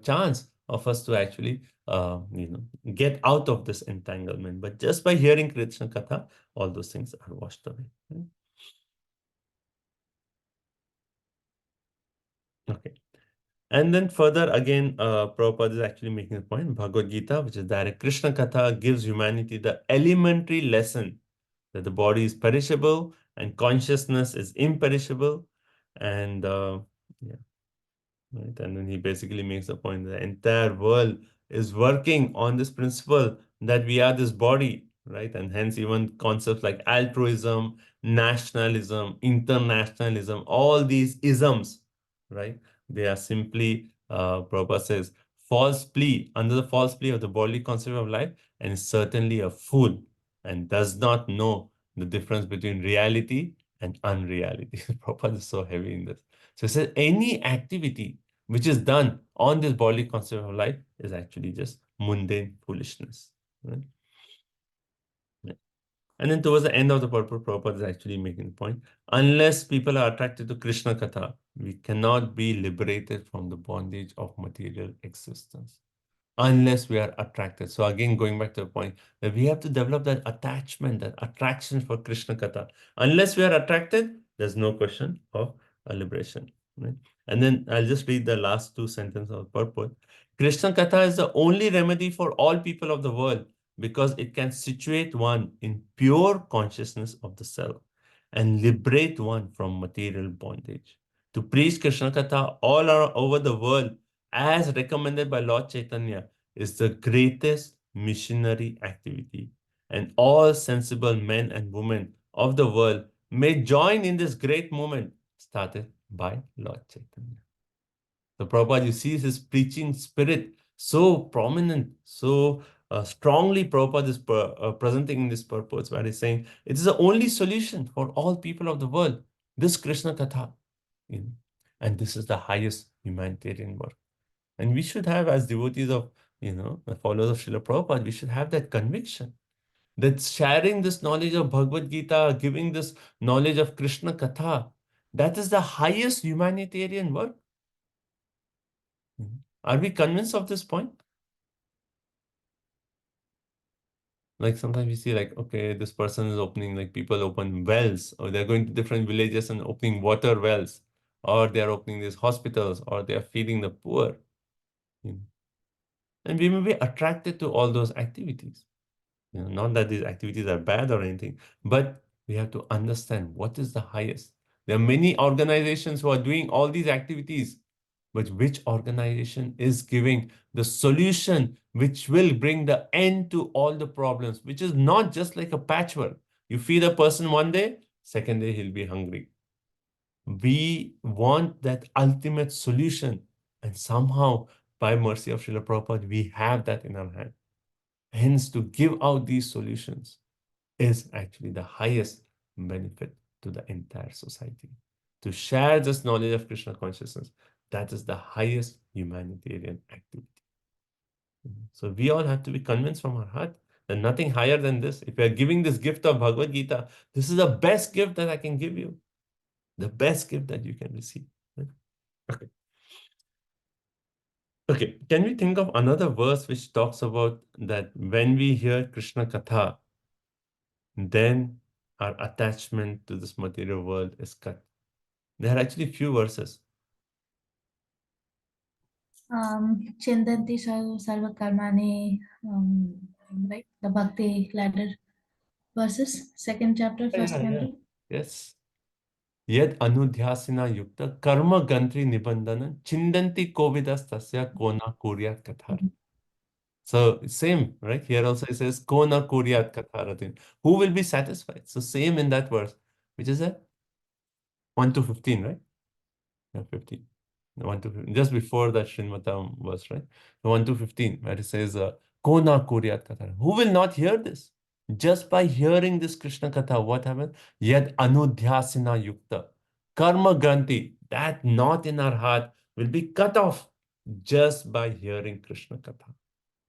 chance of us to actually get out of this entanglement. But just by hearing Krishna Katha, all those things are washed away. Right? Okay. And then further again, Prabhupada is actually making a point. Bhagavad Gita, which is direct Krishna Katha, gives humanity the elementary lesson that the body is perishable and consciousness is imperishable. And yeah. Right? And then he basically makes the point that the entire world is working on this principle that we are this body, right? And hence even concepts like altruism, nationalism, internationalism, all these isms, right? They are simply, Prabhupada says, false plea, under the false plea of the bodily concept of life, and is certainly a fool and does not know the difference between reality and unreality. Prabhupada is so heavy in this. So it says any activity which is done on this bodily concept of life is actually just mundane foolishness. Right? Yeah. And then towards the end of the purport, Prabhupada is actually making the point, unless people are attracted to Krishna Katha, we cannot be liberated from the bondage of material existence. Unless we are attracted. So again, going back to the point that we have to develop that attachment, that attraction for Krishna Katha. Unless we are attracted, there's no question of a liberation. Right? And then I'll just read the last two sentences of purport. Krishna Katha is the only remedy for all people of the world because it can situate one in pure consciousness of the self and liberate one from material bondage. To preach Krishna Katha all over the world as recommended by Lord Chaitanya, is the greatest missionary activity. And all sensible men and women of the world may join in this great movement started by Lord Chaitanya. So Prabhupada, you see his preaching spirit so prominent, so strongly Prabhupada is presenting in this purpose, where he's saying it is the only solution for all people of the world, this Krishna Katha. You know, and this is the highest humanitarian work. And we should have, as devotees of, the followers of Srila Prabhupada, we should have that conviction that sharing this knowledge of Bhagavad Gita, giving this knowledge of Krishna Katha, that is the highest humanitarian work. Are we convinced of this point? Like sometimes we see like, okay, this person is opening, like people open wells, or they're going to different villages and opening water wells, or they're opening these hospitals, or they're feeding the poor. And we may be attracted to all those activities. Not that these activities are bad or anything, but we have to understand what is the highest. There are many organizations who are doing all these activities, but which organization is giving the solution which will bring the end to all the problems, which is not just like a patchwork. You feed a person one day, second day he'll be hungry. We want that ultimate solution, and somehow, by mercy of Srila Prabhupada, we have that in our hand. Hence, to give out these solutions is actually the highest benefit to the entire society. To share this knowledge of Krishna consciousness, that is the highest humanitarian activity. So we all have to be convinced from our heart that nothing higher than this. If we are giving this gift of Bhagavad Gita, this is the best gift that I can give you. The best gift that you can receive. Okay. Okay, can we think of another verse which talks about that when we hear Krishna Katha, then our attachment to this material world is cut? There are actually few verses. Chindanti Sarva Karmani, right? The Bhakti ladder verses, second chapter, first canto. Yes. Yad anudhyasina yukta karma gantri nibandhana chindanti kovidas tasya kona kuryat kathar. So same, right? Here also it says kona kuryat katharatin. Who will be satisfied? So same in that verse, which is that 1 to 15, right? Yeah, 15. 1 to 15. Just before that Srimata verse, right? 1 to 15, where it says kona kuryat kathar. Who will not hear this? Just by hearing this Krishna Katha, what happened? Yad anudhyasina yukta. Karma granti, that knot in our heart will be cut off just by hearing Krishna Katha.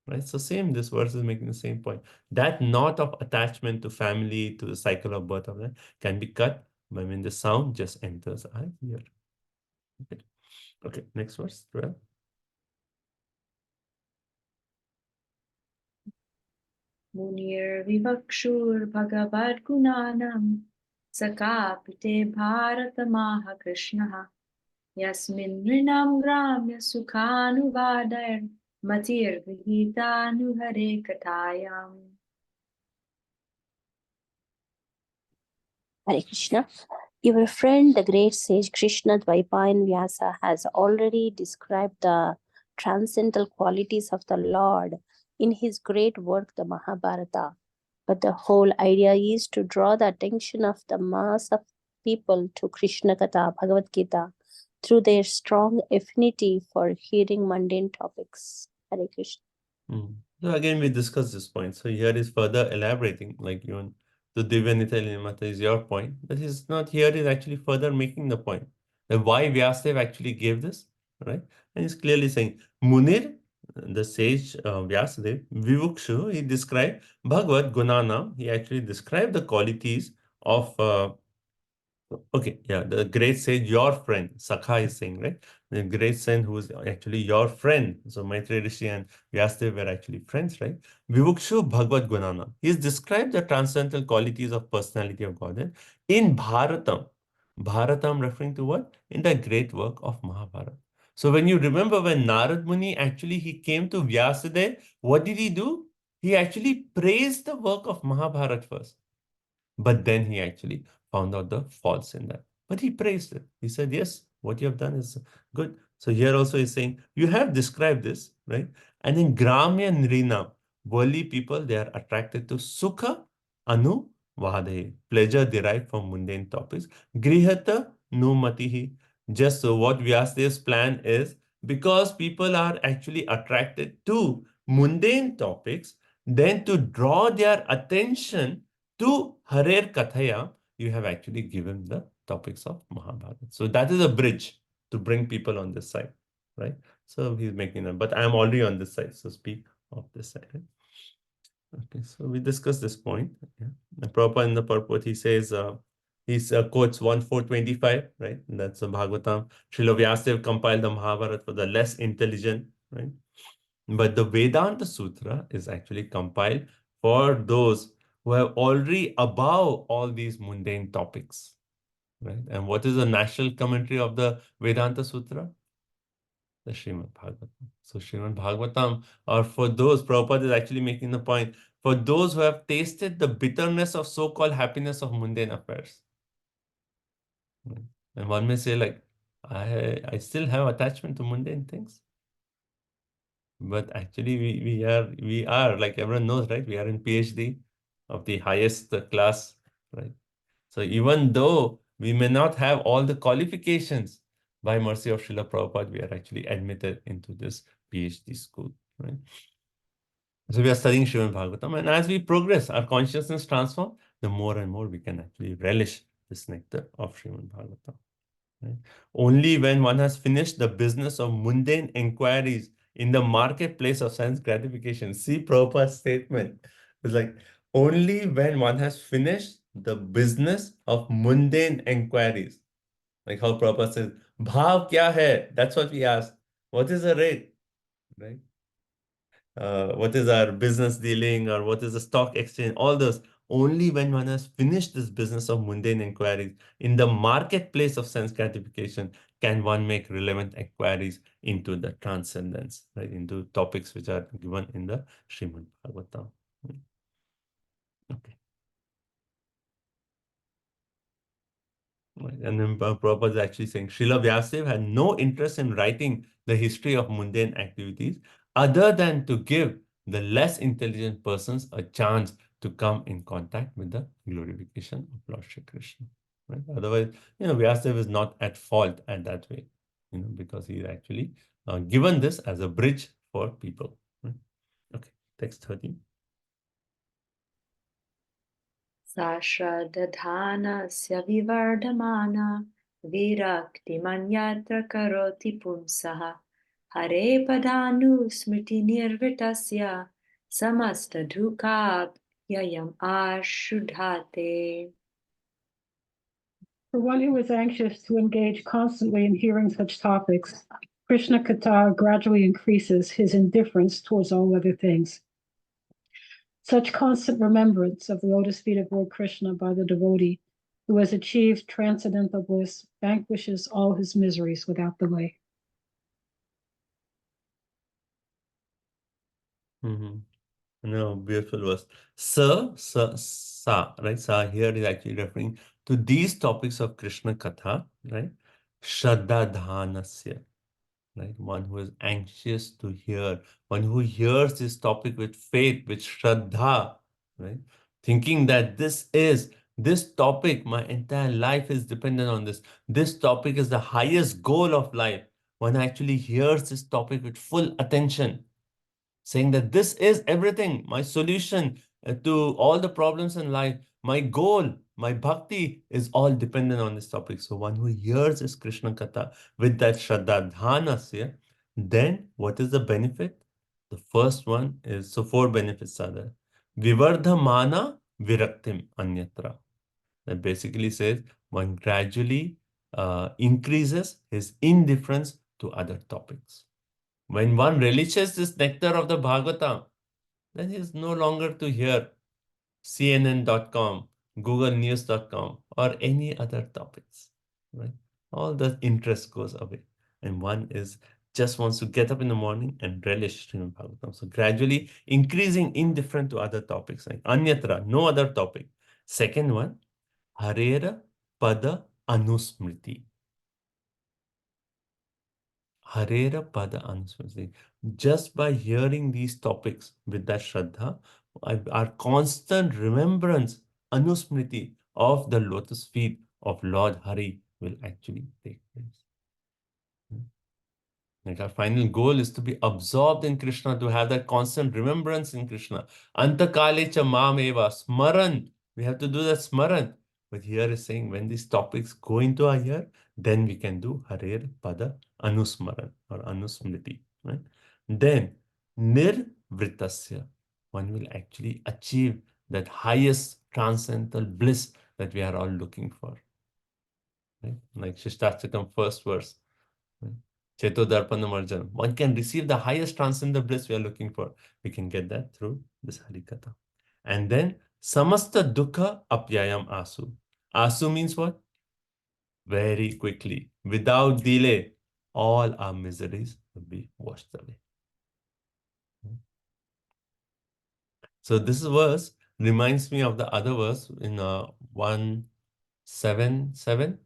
Right? So same, this verse is making the same point. That knot of attachment to family, to the cycle of birth of that, can be cut when the sound just enters our ear. Okay, next verse, 12. Munir vivakshur bhagavad gunanam sakapite bharatamaha krishnaha yasmin rinam gramya sukhanuvadair matir vihitanuhare katayam. Hare Krishna. Your friend, the great sage Krishna Dvaipayan Vyasa, has already described the transcendental qualities of the Lord in his great work, the Mahabharata. But the whole idea is to draw the attention of the mass of people to Krishna Katha, Bhagavad Gita, through their strong affinity for hearing mundane topics. Hare Krishna. So again, we discussed this point. So here is further elaborating, like even the Divyanita Mata is your point, but he's not here, he's actually further making the point that why Vyasadeva actually gave this, right? And he's clearly saying, Munir, the sage Vyasadeva, Vivukshu, he described Bhagavad Gunana, he actually described the qualities of the great sage, your friend, Sakha is saying, right? The great saint who is actually your friend. So Maitreya Rishi and Vyasadeva were actually friends, right? Vivukshu Bhagavad Gunana. He's described the transcendental qualities of personality of Godhead in Bharatam. Bharatam referring to what? In the great work of Mahabharata. So when you remember when Narad Muni actually he came to Vyasadeva, what did he do? He actually praised the work of Mahabharata first. But then he actually found out the faults in that. But he praised it. He said, yes, what you have done is good. So here also he's saying, you have described this, right? And in Gramya Nrina, worldly people, they are attracted to Sukha Anu Vahade, pleasure derived from mundane topics. Grihata Numatihi. Just so what Vyasadev's plan is, because people are actually attracted to mundane topics, then to draw their attention to Harer Kathaya, you have actually given the topics of Mahabharata. So that is a bridge to bring people on this side, right? So he's making them, but I'm already on this side, so speak of this side. Right? Okay, so we discussed this point. Yeah. Prabhupada in the purport, he says, he quotes 1:425, right? And that's the Bhagavatam. Srila Vyasadeva compiled the Mahabharata for the less intelligent, right? But the Vedanta Sutra is actually compiled for those who have already above all these mundane topics, right? And what is the national commentary of the Vedanta Sutra? The Srimad Bhagavatam. So Srimad Bhagavatam, or for those, Prabhupada is actually making the point, for those who have tasted the bitterness of so-called happiness of mundane affairs. Right? And one may say like, I still have attachment to mundane things. But actually we are, like everyone knows, right? We are in PhD of the highest class, right? So even though we may not have all the qualifications, by mercy of Srila Prabhupada, we are actually admitted into this PhD school, right? So we are studying Srimad Bhagavatam, and as we progress, our consciousness transforms, the more and more we can actually relish this nectar of Srimad Bhagavatam. Right? Only when one has finished the business of mundane inquiries in the marketplace of sense gratification. See Prabhupada's statement. It's like, only when one has finished the business of mundane inquiries. Like how Prabhupada says, Bhav kya hai? That's what we ask. What is the rate? Right? What is our business dealing, or what is the stock exchange? All those. Only when one has finished this business of mundane inquiries in the marketplace of sense gratification can one make relevant inquiries into the transcendence, right? Into topics which are given in the Srimad Bhagavatam. Okay. Right. And then Prabhupada is actually saying Srila Vyasadeva had no interest in writing the history of mundane activities other than to give the less intelligent persons a chance to come in contact with the glorification of Lord Shri Krishna. Right? Otherwise, Vyasadeva is not at fault at that way, because he actually given this as a bridge for people. Right? Okay, text 13. Sashradadhanasya vivardhamana viraktimanyatra karoti pumsaha hare padanu smriti nirvitasya samasta dhukab yayam ashudhate. For one who is anxious to engage constantly in hearing such topics, Krishna Katha gradually increases his indifference towards all other things. Such constant remembrance of the lotus feet of Lord Krishna by the devotee who has achieved transcendental bliss vanquishes all his miseries without delay. No, beautiful verse. Sa, right? Sa here is actually referring to these topics of Krishna Katha, right? Shraddha Dhanasya, right? One who is anxious to hear, one who hears this topic with faith, with Shraddha, right? Thinking that this topic, my entire life is dependent on this. This topic is the highest goal of life. One actually hears this topic with full attention, saying that this is everything, my solution to all the problems in life, my goal, my bhakti is all dependent on this topic. So one who hears this Krishna Katha with that Shraddha Dhanasya, then what is the benefit? The first one is, so 4 benefits are there. Vivardhamana viraktim anyatra. That basically says one gradually increases his indifference to other topics. When one relishes this nectar of the Bhagavatam, then he is no longer to hear CNN.com, GoogleNews.com, or any other topics. Right? All the interest goes away. And one is just wants to get up in the morning and relish Srimad Bhagavatam. So gradually increasing indifferent to other topics, like Anyatra, no other topic. Second one, Harera Pada Anusmriti. Harera Pada Anusmriti. Just by hearing these topics with that Shraddha, our constant remembrance, Anusmriti, of the lotus feet of Lord Hari will actually take place. Like our final goal is to be absorbed in Krishna, to have that constant remembrance in Krishna. Antakale cha mam eva, smaran. We have to do that smaran. But here is saying when these topics go into our ear, then we can do Harer Pada Anusmaran or Anusmriti. Right? Then Nirvritasya, one will actually achieve that highest transcendental bliss that we are all looking for. Right? Like Shishtastakam first verse. Right? Cheto Darpanam Arjanam. One can receive the highest transcendental bliss we are looking for. We can get that through this Harikatha. And then Samasta Dukkha Apyayam Asu. Asu means what? Very quickly, without delay, all our miseries will be washed away. So this verse reminds me of the other verse in 177.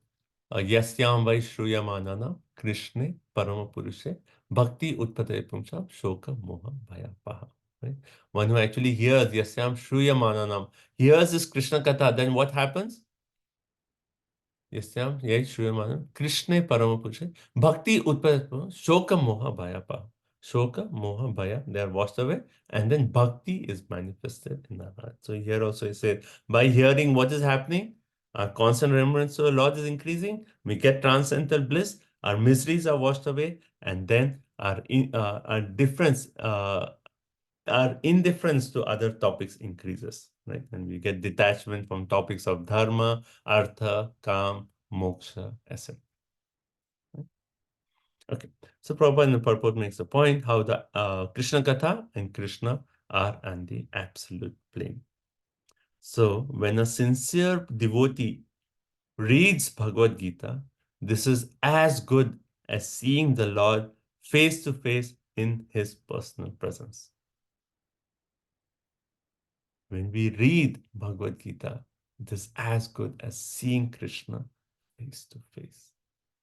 Yasyam vai shruyamanana Krishne paramapurushe bhakti utpate pumsa shoka moha bhayapaha. Right? One who actually hears Yasyam shruyamananam, hears this Krishna Katha, then what happens? Yasyam yai shruyamananam Krishne paramapurushe bhakti utpate shoka moha bhayapaha. Shoka, moha, bhaya, they are washed away, and then bhakti is manifested in our heart. So here also it says, by hearing what is happening, our constant remembrance to the Lord is increasing, we get transcendental bliss, our miseries are washed away, and then our indifference to other topics increases, right? And we get detachment from topics of dharma, artha, kam, moksha, etc. Okay, so Prabhupada in the purport makes the point how the Krishna Katha and Krishna are on the absolute plane. So when a sincere devotee reads Bhagavad Gita, this is as good as seeing the Lord face to face in his personal presence. When we read Bhagavad Gita, it is as good as seeing Krishna face to face.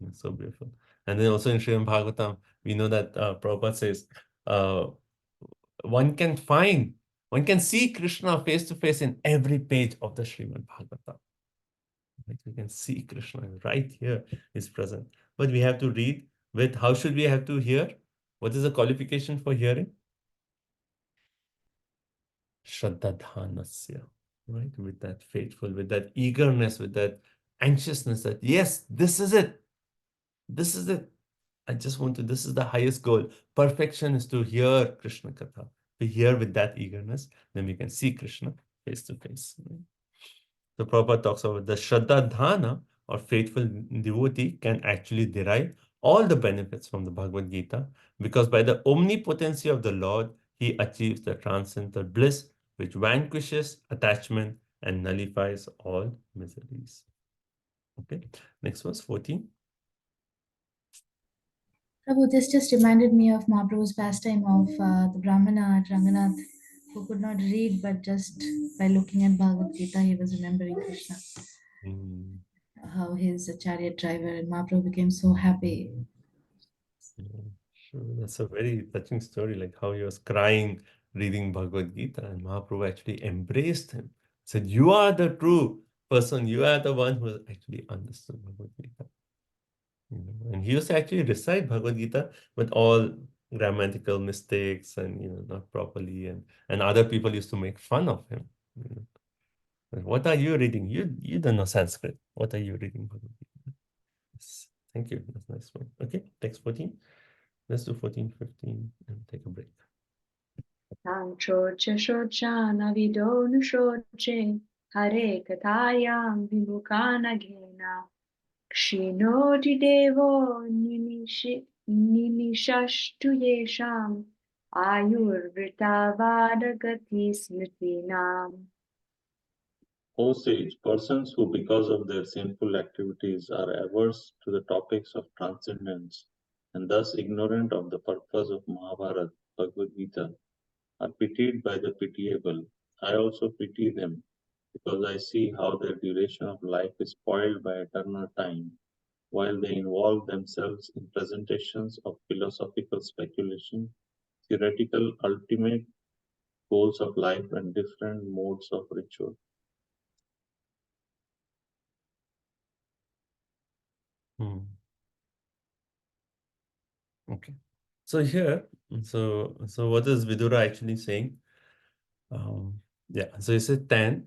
It's so beautiful. And then also in Srimad Bhagavatam, we know that Prabhupada says, one can see Krishna face to face in every page of the Srimad Bhagavatam. Right? We can see Krishna right here is present. But we have to read with, how should we have to hear? What is the qualification for hearing? Shraddha Dhanasya. right? With that faithful, with that eagerness, with that anxiousness that, yes, this is it. This is it. I just want to, this is the highest goal. Perfection is to hear Krishna Katha, to hear with that eagerness, then we can see Krishna face to face. Right? So Prabhupada talks about the Shraddha Dhana or faithful devotee can actually derive all the benefits from the Bhagavad Gita because by the omnipotency of the Lord, he achieves the transcendental bliss which vanquishes attachment and nullifies all miseries. Okay, next verse 14. Prabhu, this just reminded me of Mahaprabhu's pastime of the Brahmana at Ranganath who could not read, but just by looking at Bhagavad Gita, he was remembering Krishna. How his chariot driver and Mahaprabhu became so happy. Sure, that's a very touching story, like how he was crying reading Bhagavad Gita, and Mahaprabhu actually embraced him, said, "You are the true person. You are the one who has actually understood Bhagavad Gita." And he used to actually recite Bhagavad Gita with all grammatical mistakes and not properly, and other people used to make fun of him. What are you reading? You don't know Sanskrit. What are you reading Bhagavad Gita? Yes. Thank you. That's a nice one. Okay, text 14. Let's do 14, 15, and take a break. Tanchocha shochana vidonu shoche hare katayam vimukana ghena kshinoti devo nimishashtu yesham ayurvritavadagati smritinam. O sage, persons who because of their sinful activities are averse to the topics of transcendence and thus ignorant of the purpose of Mahabharata, Bhagavad Gita, are pitied by the pitiable. I also pity them because I see how their duration of life is spoiled by eternal time, while they involve themselves in presentations of philosophical speculation, theoretical ultimate goals of life, and different modes of ritual. Okay. So here, so what is Vidura actually saying? So he said tan,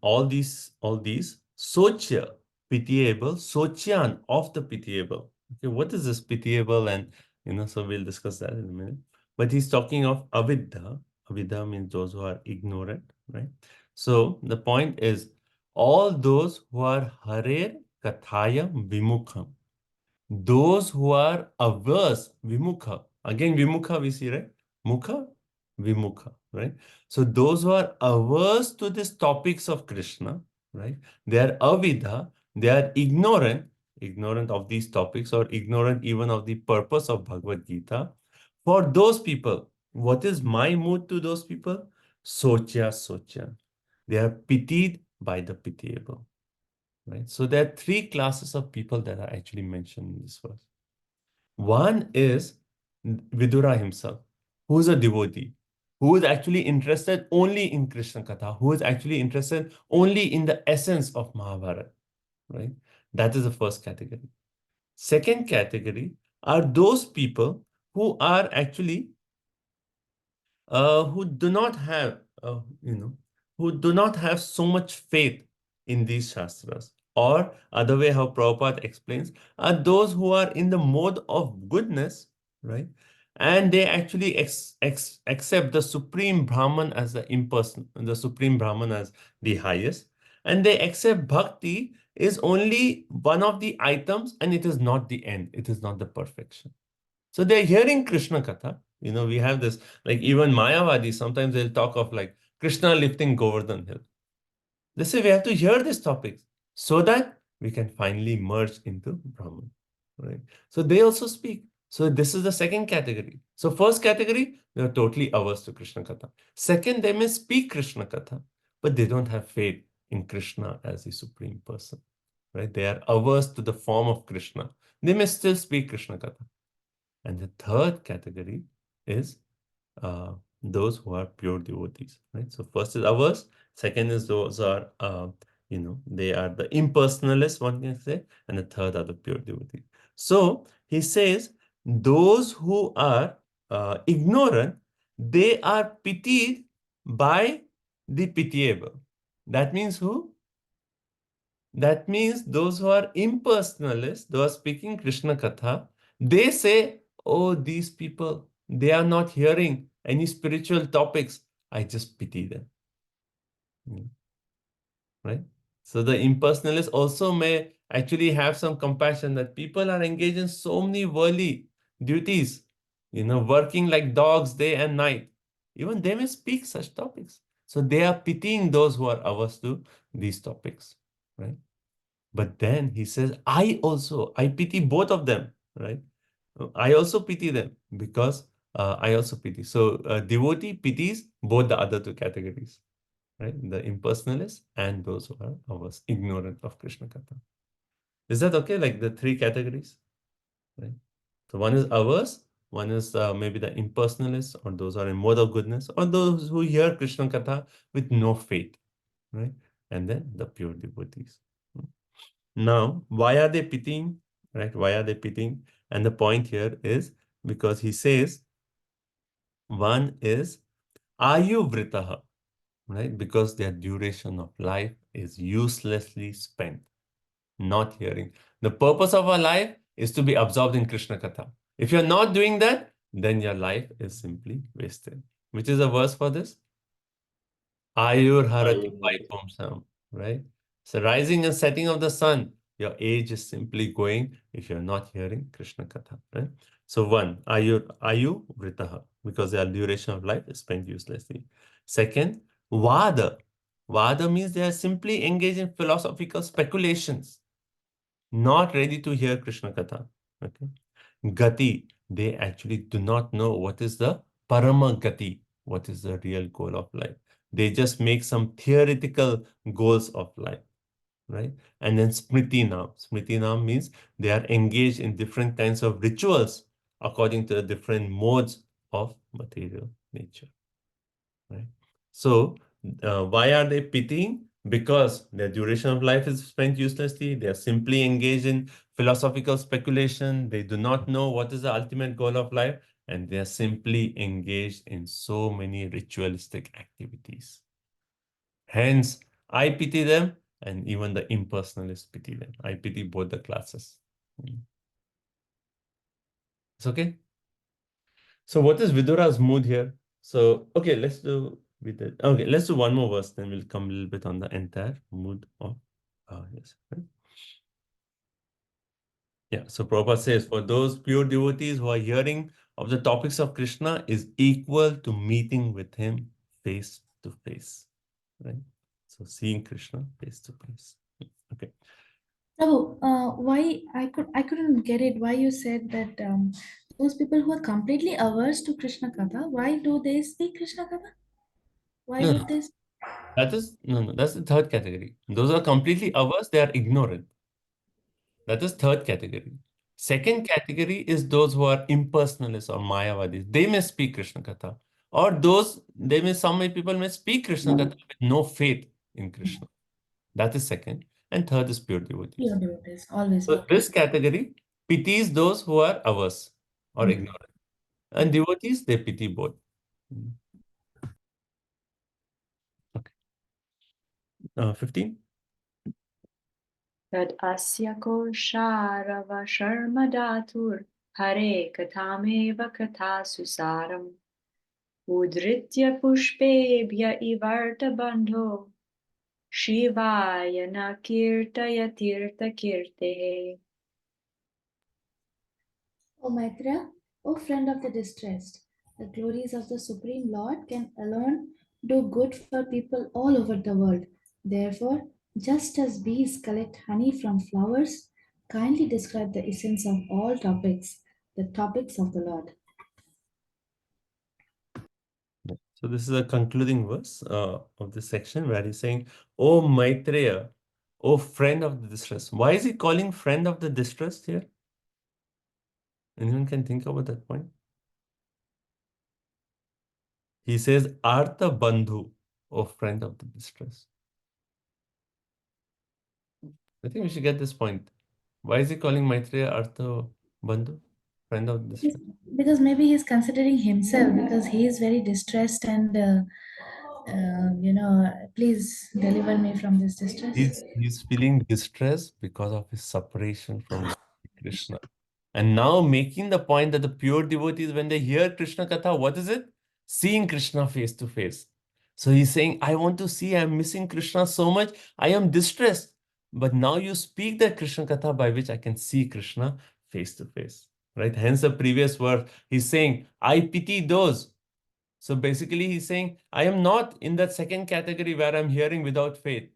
all these, sochya, pitiable, sochyan, of the pitiable. Okay, what is this pitiable? And so we'll discuss that in a minute. But he's talking of avidya. Avidya means those who are ignorant, right? So the point is, all those who are harer kathayam vimukham, those who are averse, vimukha. Again, vimukha we see, right? Mukha, vimukha, right? So those who are averse to these topics of Krishna, right? They are avidha, they are ignorant of these topics or ignorant even of the purpose of Bhagavad Gita. For those people, what is my mood to those people? Sochya. They are pitied by the pitiable. Right? So there are three classes of people that are actually mentioned in this verse. One is Vidura himself, who is a devotee, who is actually interested only in Krishna Katha, who is actually interested only in the essence of Mahabharata. Right? That is the first category. Second category are those people who are actually who do not have so much faith in these shastras, or other way how Prabhupada explains, are those who are in the mode of goodness, right? And they actually accept the Supreme Brahman as the impersonal, the Supreme Brahman as the highest, and they accept bhakti is only one of the items and it is not the end, it is not the perfection. So they're hearing Krishna Katha. We have this, like even Mayavadi, sometimes they'll talk of like Krishna lifting Govardhan Hill. They say we have to hear these topics so that we can finally merge into Brahman, right? So they also speak. So this is the second category. So first category, they are totally averse to Krishna Katha. Second, they may speak Krishna Katha, but they don't have faith in Krishna as the supreme person, right? They are averse to the form of Krishna. They may still speak Krishna Katha. And the third category is those who are pure devotees, right? So first is averse, second is those are, they are the impersonalists, one can say, and the third are the pure devotees. So he says, those who are ignorant, they are pitied by the pitiable. That means who? That means those who are impersonalists, those speaking Krishna Katha, they say, oh, these people, they are not hearing any spiritual topics. I just pity them. Right? So the impersonalists also may actually have some compassion that people are engaged in so many worldly duties, working like dogs day and night. Even they may speak such topics. So they are pitying those who are averse to these topics, right? But then he says, I pity both of them, right? I also pity them because I also pity. So devotee pities both the other two categories, right? The impersonalists and those who are averse, ignorant of Krishna Katha. Is that okay? Like the three categories, right? So one is averse, one is maybe the impersonalists, or those are in mode of goodness, or those who hear Krishna Katha with no faith, right? And then the pure devotees. Now, why are they pitying, right? Why are they pitying? And the point here is because he says, one is Ayu Vritaha, right? Because their duration of life is uselessly spent, not hearing. The purpose of our life is to be absorbed in Krishna Katha. If you're not doing that, then your life is simply wasted. Which is a verse for this? Ayur Harati Vaipumsam, right? So rising and setting of the sun, your age is simply going if you're not hearing Krishna Katha, right? So one, Ayu Vritaha, because their duration of life is spent uselessly. Second, Vada. Vada means they are simply engaged in philosophical speculations, not ready to hear Krishna Katha. Okay. Gati, they actually do not know what is the Parama Gati, what is the real goal of life. They just make some theoretical goals of life, right? And then Smriti Nam. Smriti Nam means they are engaged in different kinds of rituals according to the different modes of material nature, right? So why are they pitying? Because their duration of life is spent uselessly. They are simply engaged in philosophical speculation. They do not know what is the ultimate goal of life, and they are simply engaged in so many ritualistic activities. Hence, I pity them, and even the impersonalists pity them. I pity both the classes. It's okay? So what is Vidura's mood here? So, okay, let's do one more verse, then we'll come a little bit on the entire mood of yes. Right? Yeah, so Prabhupada says, for those pure devotees who are hearing of the topics of Krishna is equal to meeting with him face to face. Right? So seeing Krishna face to face. Okay. So, why I couldn't get it. Why you said that those people who are completely averse to Krishna Katha, why do they speak Krishna Katha? Why No, would they? that's the third category. Those are completely averse, they are ignorant. That is third category. Second category is those who are impersonalists or Mayavadis. They may speak Krishna Katha. Or some people may speak Krishna Katha with no faith in Krishna. That is second. And third is pure devotees. Pure devotees, always. So this category pities those who are averse or ignorant. And devotees, they pity both. Okay. 15. Tad asya kosharava sharma datur hare kathameva kathasusaram udritya pushpebhya ivarta bandho shivaya na kirtaya tirtha kirtehe. O Maitra, O friend of the distressed, the glories of the Supreme Lord can alone do good for people all over the world. Therefore, just as bees collect honey from flowers, kindly describe the essence of all topics, the topics of the Lord. So this is a concluding verse of this section where he's saying, "O Maitreya, O friend of the distressed." Why is he calling friend of the distressed here? Anyone can think about that point? He says, Artha Bandhu, O friend of the distressed. I think we should get this point. Why is he calling Maitreya Artha Bandhu, friend of the distressed? Because maybe he's considering himself because he is very distressed and Please deliver me from this distress. He's feeling distress because of his separation from Lord Krishna. And now making the point that the pure devotees, when they hear Krishna Katha, what is it? Seeing Krishna face to face. So he's saying, I want to see, I'm missing Krishna so much, I am distressed. But now you speak that Krishna Katha by which I can see Krishna face to face. Right? Hence the previous verse, he's saying, I pity those. So basically he's saying, I am not in that second category where I'm hearing without faith.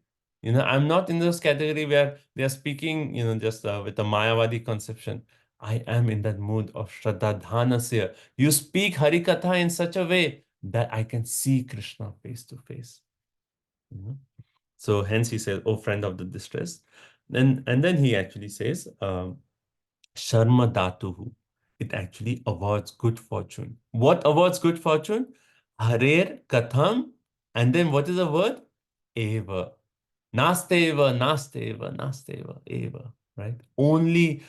I'm not in this category where they are speaking, just with a Mayavadi conception. I am in that mood of Shraddha Dhanasya. You speak Harikatha in such a way that I can see Krishna face to face. So hence he says, oh friend of the distress. And then he actually says, Sharma Datuhu. It actually awards good fortune. What awards good fortune? Harer Katham. And then what is the word? Eva. Nasteva, Nasteva, Nasteva, Eva. Right? Only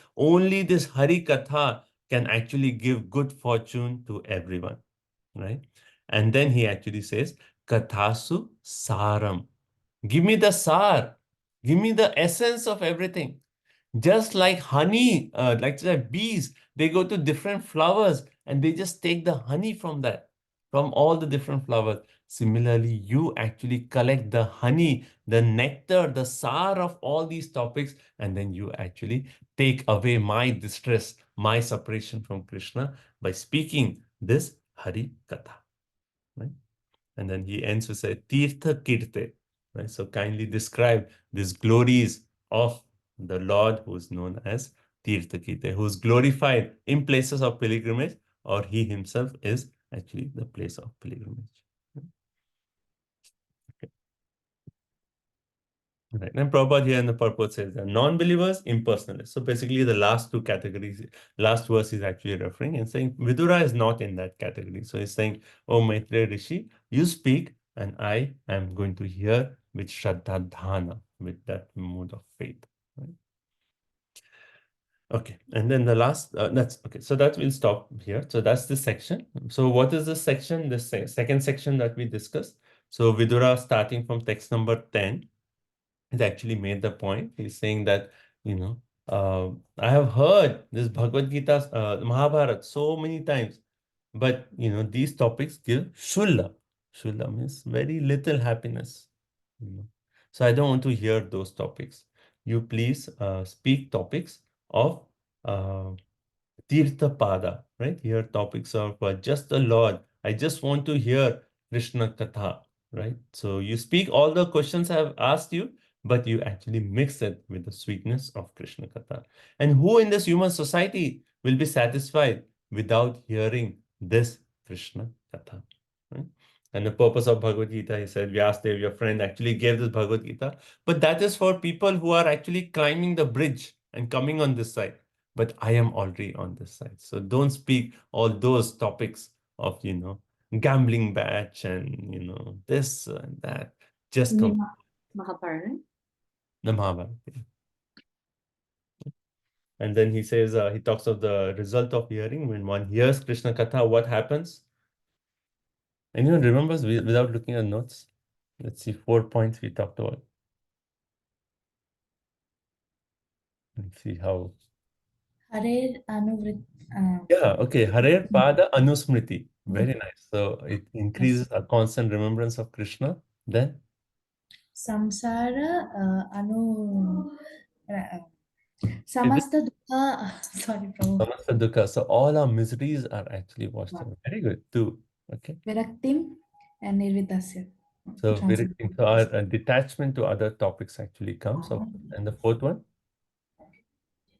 this Hari Katha can actually give good fortune to everyone. Right? And then he actually says, Kathasu Saram. Give me the sar. Give me the essence of everything. Just like honey, like the bees, they go to different flowers and they just take the honey from that, from all the different flowers. Similarly, you actually collect the honey, the nectar, the sar of all these topics, and then you actually take away my distress, my separation from Krishna by speaking this Hari Katha. Right? And then he ends with a Tirtha Kirte. Right? So kindly describe these glories of the Lord who is known as Tirtha Kirte, who is glorified in places of pilgrimage, or he himself is actually the place of pilgrimage. Okay. Right. And Prabhupada here in the purport says that non-believers, impersonalists. So basically the last two categories, last verse is actually referring and saying Vidura is not in that category. So he's saying, oh Maitreya Rishi, you speak and I am going to hear with Shraddha Dhana, with that mood of faith. Right? Okay, and then the last, that's okay. So that we'll stop here. So that's this section. So what is this section? This second section that we discussed. So Vidura, starting from text number 10, he actually made the point. He's saying that, I have heard this Bhagavad Gita, Mahabharata so many times, but, these topics give shulla. Shulla means very little happiness. So I don't want to hear those topics. You please speak topics of Tirtha Pada, right? Here topics of just the Lord. I just want to hear Krishna Katha, right? So you speak all the questions I have asked you, but you actually mix it with the sweetness of Krishna Katha. And who in this human society will be satisfied without hearing this Krishna Katha? Right? And the purpose of Bhagavad Gita, he said, Vyasadeva, your friend, actually gave this Bhagavad Gita, but that is for people who are actually climbing the bridge and coming on this side. But I am already on this side. So don't speak all those topics of, gambling batch and, this and that. Just come. Mahabharata. The Mahabharata. And then he says, he talks of the result of hearing. When one hears Krishna Katha, what happens? Anyone remembers without looking at notes? Let's see, 4 points we talked about. Let's see how. Harer Anuvrit. Yeah, okay. Harer Pada Anusmriti. Very nice. So it increases a constant remembrance of Krishna. Then? Samsara Samasta Dukha. Sorry, Prabhu. Samasta Dukkha. So all our miseries are actually washed away. Very good. 2. Okay. Viraktim and Nirvidasya. So Viraktim. So our detachment to other topics actually comes. So, and the 4th one?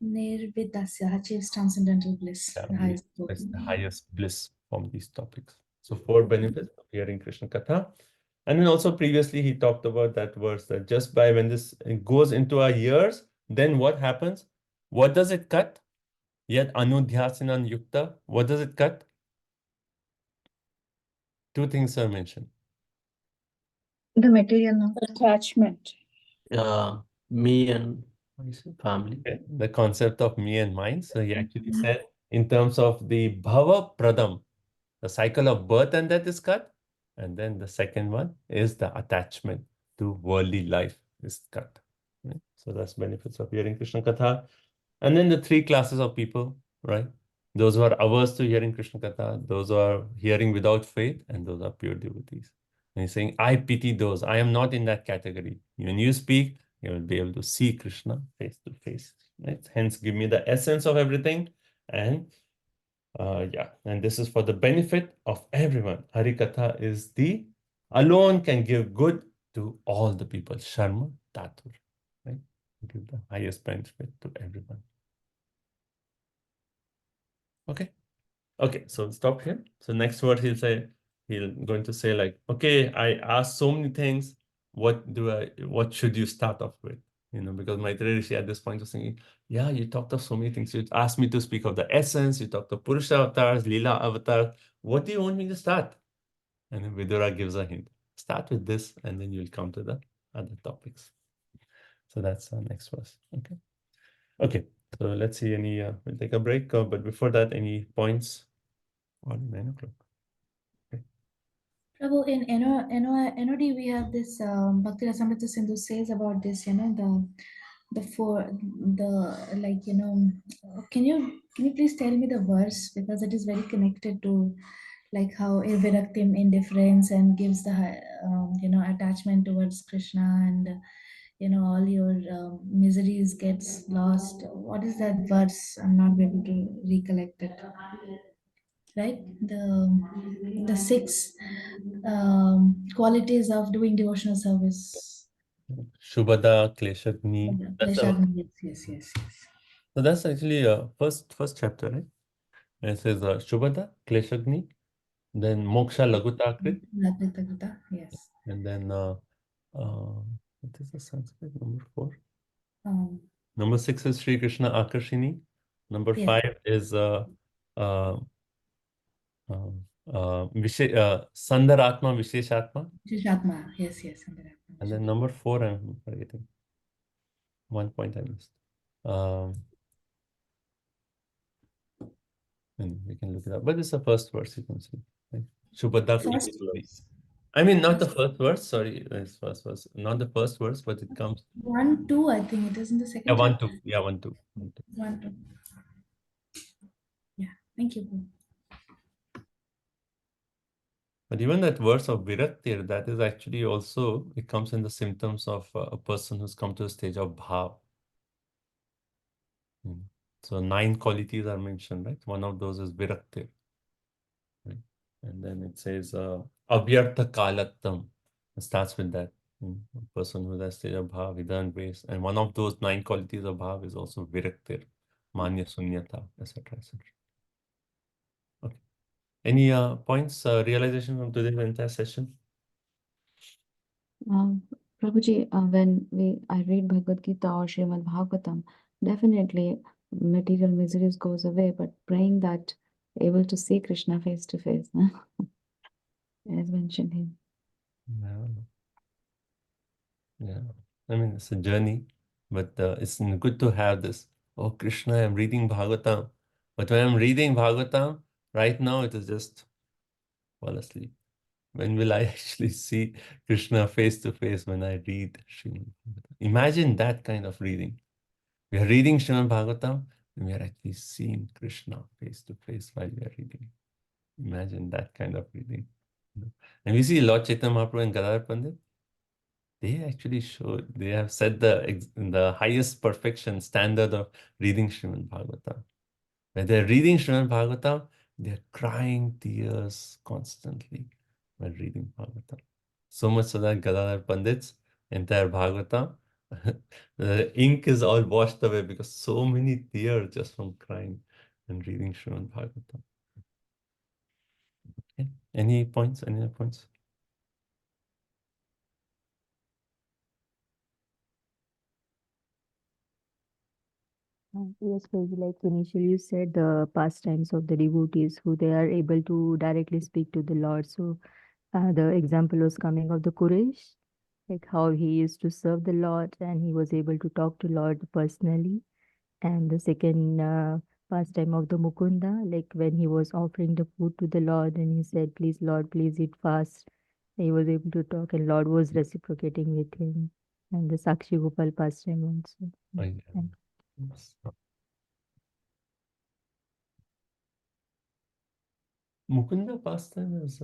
Nirvidasya achieves transcendental bliss. Yeah, The highest it's the goal. highest bliss from these topics. So 4 benefits of hearing Krishna Katha. And then also previously he talked about that verse that just by when this goes into our ears, then what happens? What does it cut? Yet anudhyasinan yukta. What does it cut? 2 things are mentioned. The material now. Attachment. Me and family. Okay. The concept of me and mine. So he actually said in terms of the bhava pradam, the cycle of birth and death is cut. And then the second one is the attachment to worldly life is cut. Right? So that's benefits of hearing Krishna Katha. And then the three classes of people, right? Those who are averse to hearing Krishna Katha, those who are hearing without faith, and those are pure devotees. And he's saying, I pity those. I am not in that category. When you speak, you will be able to see Krishna face to face. Right? Hence, give me the essence of everything. And and this is for the benefit of everyone. Harikatha is the alone can give good to all the people. Sharma Tatur, right? Give the highest benefit to everyone. Okay. Okay, so stop here. So next word he'll going to say like, okay, I asked so many things. What should you start off with? Because Maitreya Rishi at this point was saying, yeah, you talked of so many things. You asked me to speak of the essence. You talked of Purusha avatars, Leela avatar. What do you want me to start? And then Vidura gives a hint. Start with this, and then you'll come to the other topics. So that's our next verse. Okay. Okay. So let's see we'll take a break. But before that, any points? On 9 o'clock. Prabhu, in NOD we have this Bhakti Rasamrita Sindhu says about this, can you please tell me the verse, because it is very connected to like how Viraktim indifference and gives the attachment towards Krishna, and all your miseries gets lost. What is that verse? I'm not able to recollect it. Right, the six qualities of doing devotional service. Shubhada, Kleshagni. Yes. So that's actually first chapter, right? And it says Shubhada, Kleshagni, then Moksha Lagutakrit. Yes. And then what is the Sanskrit? Number 4. Number 6 is Sri Krishna Akarshini. Number 5 is Sandaratma Visheshatma. Visheshatma, yes. And then number 4, I'm forgetting. One point I missed. And we can look it up. But it's the first verse you can see. Right? Shubhada. I mean, not the first verse. Sorry, it's first verse. Not the first verse, but it comes. 1, 2, I think it is in the second. 1, 2. Yeah, 1, 2. 1, 2. Yeah, thank you. But even that verse of Viraktir, that is actually also, it comes in the symptoms of a person who's come to a stage of Bhav. So 9 qualities are mentioned, right? One of those is Viraktir. Right? And then it says Avyartha Kalattam. It starts with that. A person who has stage of Bhav, Vidhan base. And one of those 9 qualities of Bhav is also Viraktir, Manya Sunyata, etc. Okay. Any points, realization from today's entire session? Prabhuji, when I read Bhagavad Gita or Srimad Bhagavatam, definitely material miseries goes away, but praying that able to see Krishna face to face, as mentioned here. Yeah. I mean, it's a journey, but it's good to have this. Oh, Krishna, I'm reading Bhagavatam. But when I'm reading Bhagavatam, right now it is just fall asleep. When will I actually see Krishna face to face when I read Srimad Bhagavatam? Imagine that kind of reading. We are reading Srimad Bhagavatam and we are actually seeing Krishna face to face while we are reading. Imagine that kind of reading. And we see Lord Chaitanya Mahaprabhu and Gadadhar Pandit. They actually showed, they have set the highest perfection standard of reading Srimad Bhagavatam. When they're reading Srimad Bhagavatam, they're crying tears constantly while reading Bhagavatam. So much so that Gadadhar Pandit's entire Bhagavatam, the ink is all washed away because so many tears just from crying and reading Srimad Bhagavatam. Okay. Any points? Any other points? Yes, Prabhuji, like initially you said the pastimes of the devotees who they are able to directly speak to the Lord. So the example was coming of the Quraysh, like how he used to serve the Lord and he was able to talk to Lord personally. And the second pastime of the Mukunda, like when he was offering the food to the Lord and he said, please, Lord, please eat fast. he was able to talk, and Lord was reciprocating with him. And the Sakshi Gopal pastime also. And Yes. Mukunda pastime is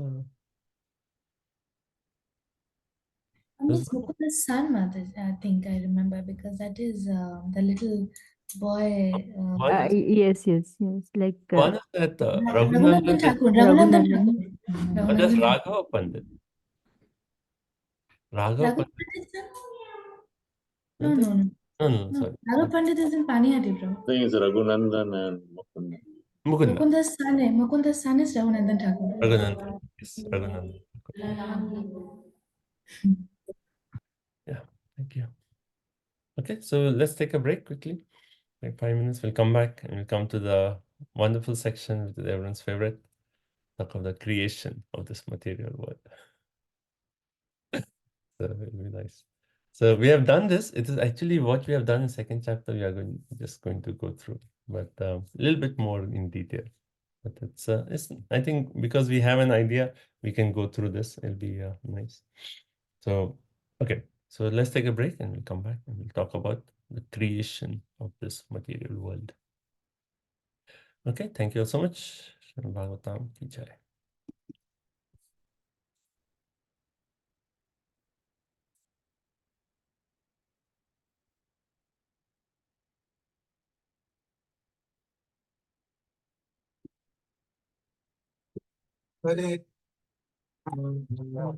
And is it's Mukunda's son, Mataji, I think I remember, because that is the little boy. one is yes. Like one is that Raghunandan Raghunandan is Thakur. Raghunandan Raghunandan. Thakur. that's Raghunandan Raghava Pandit. Raghava Raghu Pandit. Pandit, sir? No, No, no, no. no, No, sorry. Raghu Pandit is in Panihati, bro. I think it's Raghunandan and Mukunda. Mukunda. Mukunda's son is Raghunandan Thakur. Raghunandan. Yes, Raghunandan. Yeah, thank you. Okay, so let's take a break quickly. Like 5 minutes, we'll come back and we'll come to the wonderful section, which is everyone's favorite, talk of the creation of this material world. So it will be nice. So we have done this. It is actually what we have done in second chapter. We are just going to go through, but a little bit more in detail. But it's I think because we have an idea, we can go through this. It'll be nice. So okay, so let's take a break and we'll come back and we'll talk about the creation of this material world. Okay, thank you all so much. Srimad Bhagavatam ki jai. Hare Hare Ram,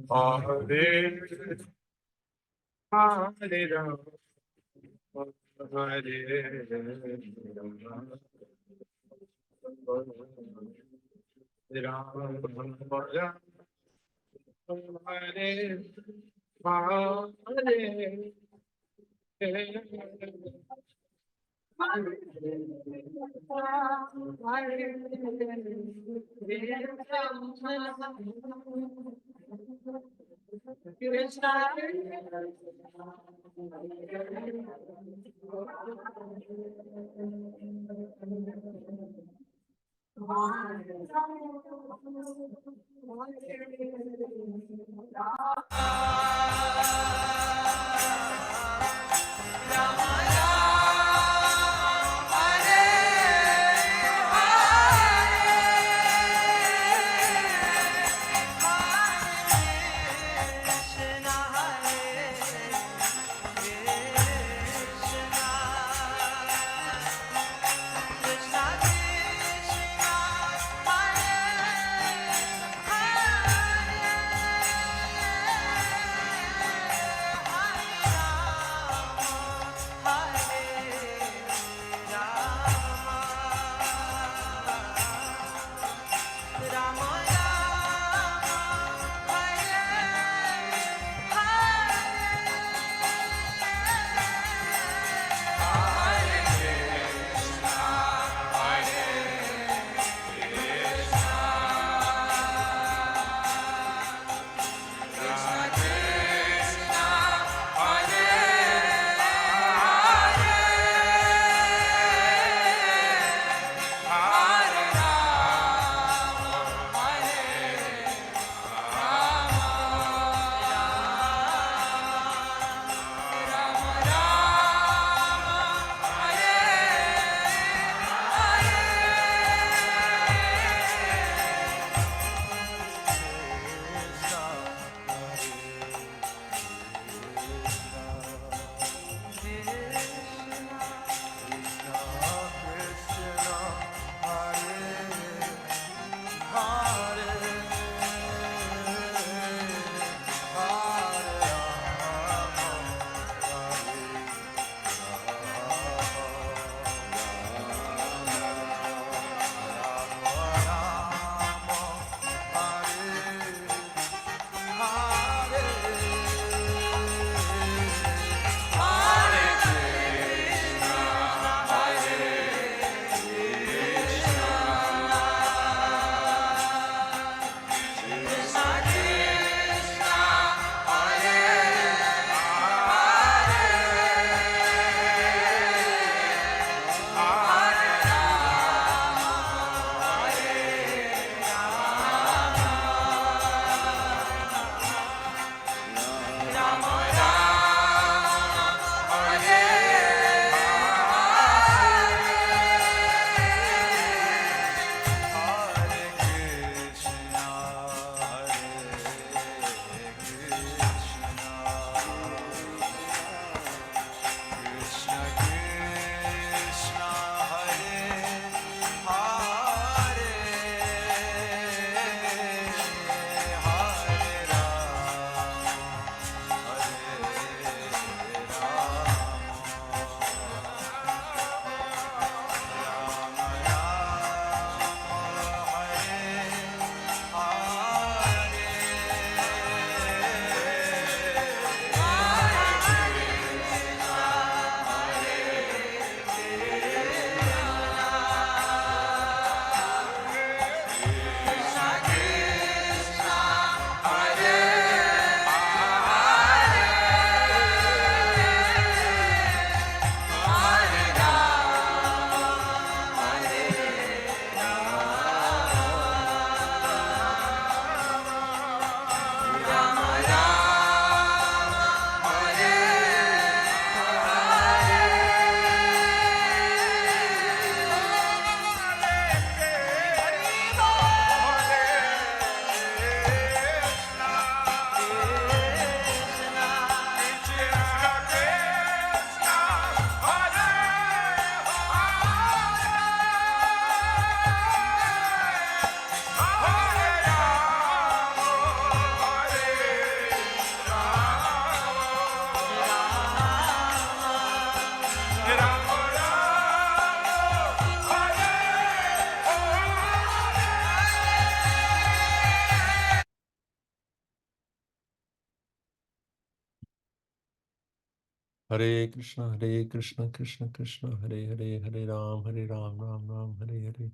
Hare Krishna, Krishna Krishna, Hare Hare, Hare Ram, Ram Ram, Hare Hare.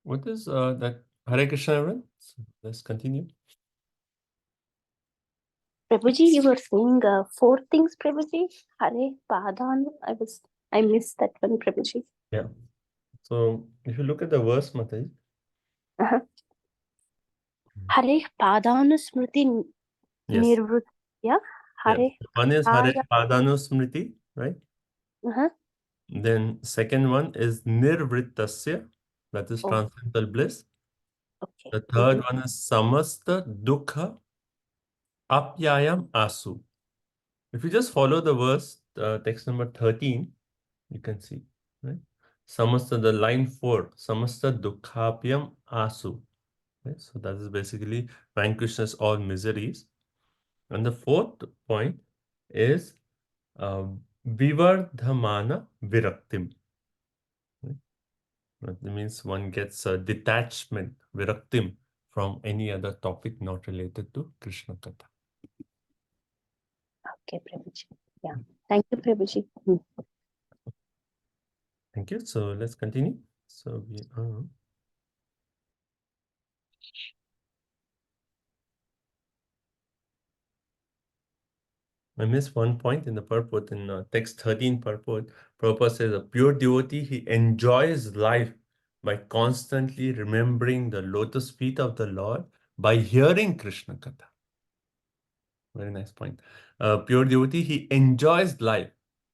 What is that? Hare Krishna, everyone. So let's continue. Prabhuji, you were saying four things, Prabhuji. Hare Padan. I missed that one, Prabhuji. Yeah. So if you look at the verse, Mataji. Uh-huh. Hare Padanu Smriti Yes. Nirvrut. Yeah. Hare. Yeah. One is Hare Aya- Padanu Smriti, right? Uh-huh. Then second one is Nirvrittasya, that is Oh. transcendental bliss. Okay. The third one is Samasta Dukha Apyayam Asu. If you just follow the verse, text number 13, you can see, right? Samasta, the line 4, Samasta Dukhapyam Asu. Right? So that is basically vanquishes all miseries. And the fourth point is Vivardhamana Viraktim. Right? That means one gets a detachment, Viraktim, from any other topic not related to Krishna Katha. Okay, Prabhuji. Yeah. Thank you, Prabhuji. Thank you. So let's continue. So we are. I missed one point in the purport in text 13 purport. Prabhupada says a pure devotee, he enjoys life by constantly remembering the lotus feet of the Lord by hearing Krishna Katha. Very nice point. Pure devotee, he enjoys life.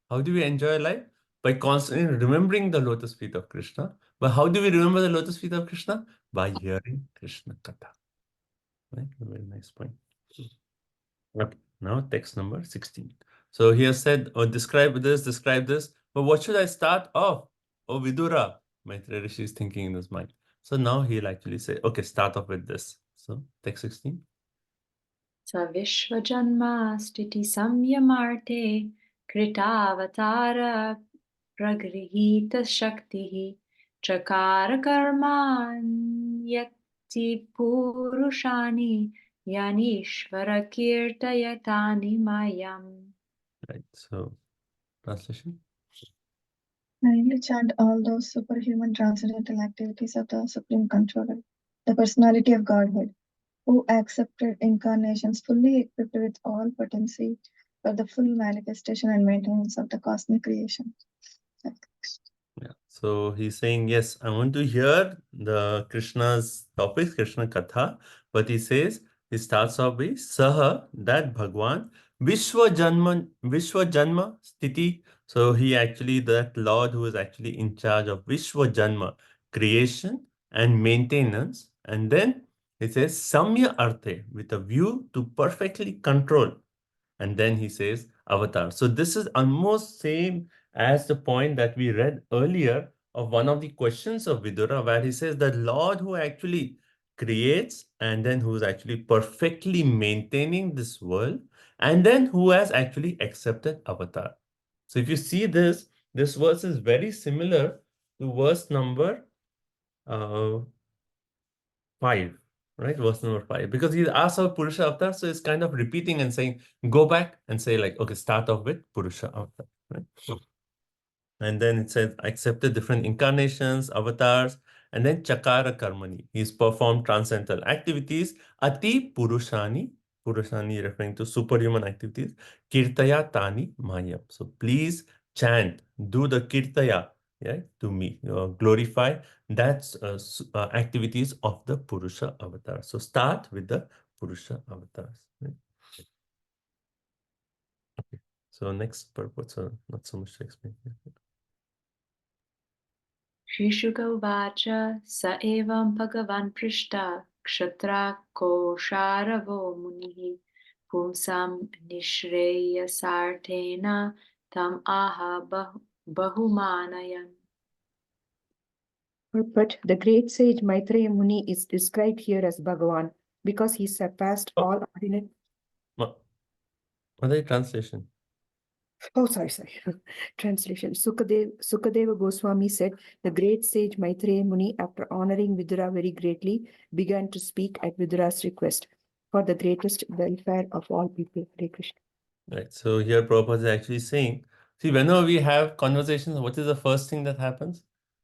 How do we enjoy life? By constantly remembering the lotus feet of Krishna. But how do we remember the lotus feet of Krishna? By hearing Krishna Katha. Right? A very nice point. Okay, now text number 16. So he has said, oh, describe this. But what should I start off? Oh, Vidura. Maitreya Rishi is thinking in his mind. So now he'll actually say, okay, start off with this. So text 16. Sa Vishwajanma Stiti Samyamarte Kritavatara Pragrihita Shakti Chakara Karmanyati Purushani Yanishvara Kirtayatani Mayam. Right. So translation. Kindly chant all those superhuman transcendental activities of the Supreme Controller, the personality of Godhead, who accepted incarnations fully equipped with all potency for the full manifestation and maintenance of the cosmic creation. Yeah. So he's saying, yes, I want to hear the Krishna's topics, Krishna Katha. But he says, he starts off with Saha, that Bhagwan, Vishwajanma Sthiti. So he actually, that Lord who is actually in charge of Vishwajanma, creation and maintenance. And then he says, Samya Arte, with a view to perfectly control. And then he says, Avatar. So this is almost same as the point that we read earlier of one of the questions of Vidura, where he says the Lord who actually creates and then who is actually perfectly maintaining this world and then who has actually accepted Avatar. So if you see this verse is very similar to verse number 5, right? Verse number 5, because he asked about Purusha Avatar, so it's kind of repeating and saying, go back and say like, okay, start off with Purusha Avatar, right? And then it says accepted different incarnations, avatars, and then Chakara Karmani. He's performed transcendental activities. Ati Purushani, Purushani referring to superhuman activities. Kirtaya Tani Mayam. So please chant, do the Kirtaya, yeah, to me, glorify that's activities of the Purusha avatar. So start with the Purusha avatars. Right? Okay. So next purpose, not so much to explain. Shrishugovacha sa evam bhagavan prishta kshatra kosharavo munihi pumsam nishreyasartena tam aha bahumanayan. But the great sage Maitreya Muni is described here as Bhagavan because he surpassed all ordinary. What are the translation? Oh, sorry. Translation. Sukadeva Goswami said, the great sage Maitreya Muni, after honoring Vidura very greatly, began to speak at Vidura's request for the greatest welfare of all people. Hare Krishna. Right. So here Prabhupada is actually saying, see, whenever we have conversations, what is the first thing that happens?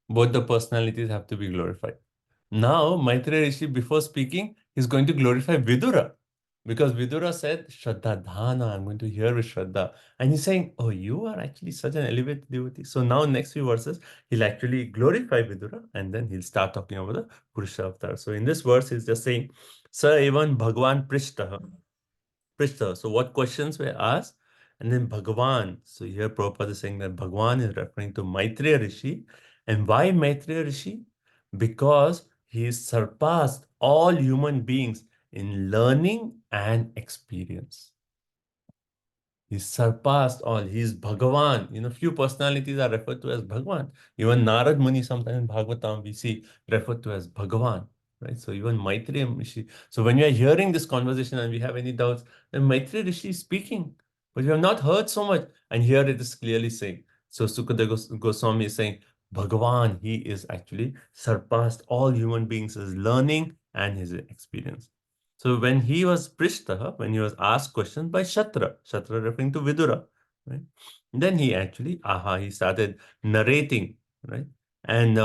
Both the personalities have to be glorified. Now, Maitreya Rishi, before speaking, he's going to glorify Vidura. Because Vidura said, Shraddha Dhana, I'm going to hear with Shraddha. And he's saying, oh, you are actually such an elevated devotee. So now, next few verses, he'll actually glorify Vidura and then he'll start talking about the Purusha Avatar. So in this verse, he's just saying, Sa evan Bhagwan Prishtaha. Prishta. So what questions were asked? And then Bhagavan. So here Prabhupada is saying that Bhagavan is referring to Maitreya Rishi. And why Maitreya Rishi? Because he surpassed all human beings in learning and experience. He surpassed all. He is Bhagavan. You know, few personalities are referred to as Bhagavan. Even Narad Muni sometimes in Bhagavatam we see referred to as Bhagavan. Right? So even Maitreya Rishi. So when we are hearing this conversation and we have any doubts, then Maitreya Rishi is speaking. But we have not heard so much. And here it is clearly saying. So Sukadeva Goswami is saying, Bhagavan, he is actually surpassed all human beings' learning and his experience. So when he was Prishtaha, when he was asked questions by Shatra referring to Vidura, right? Then he actually, he started narrating, right? And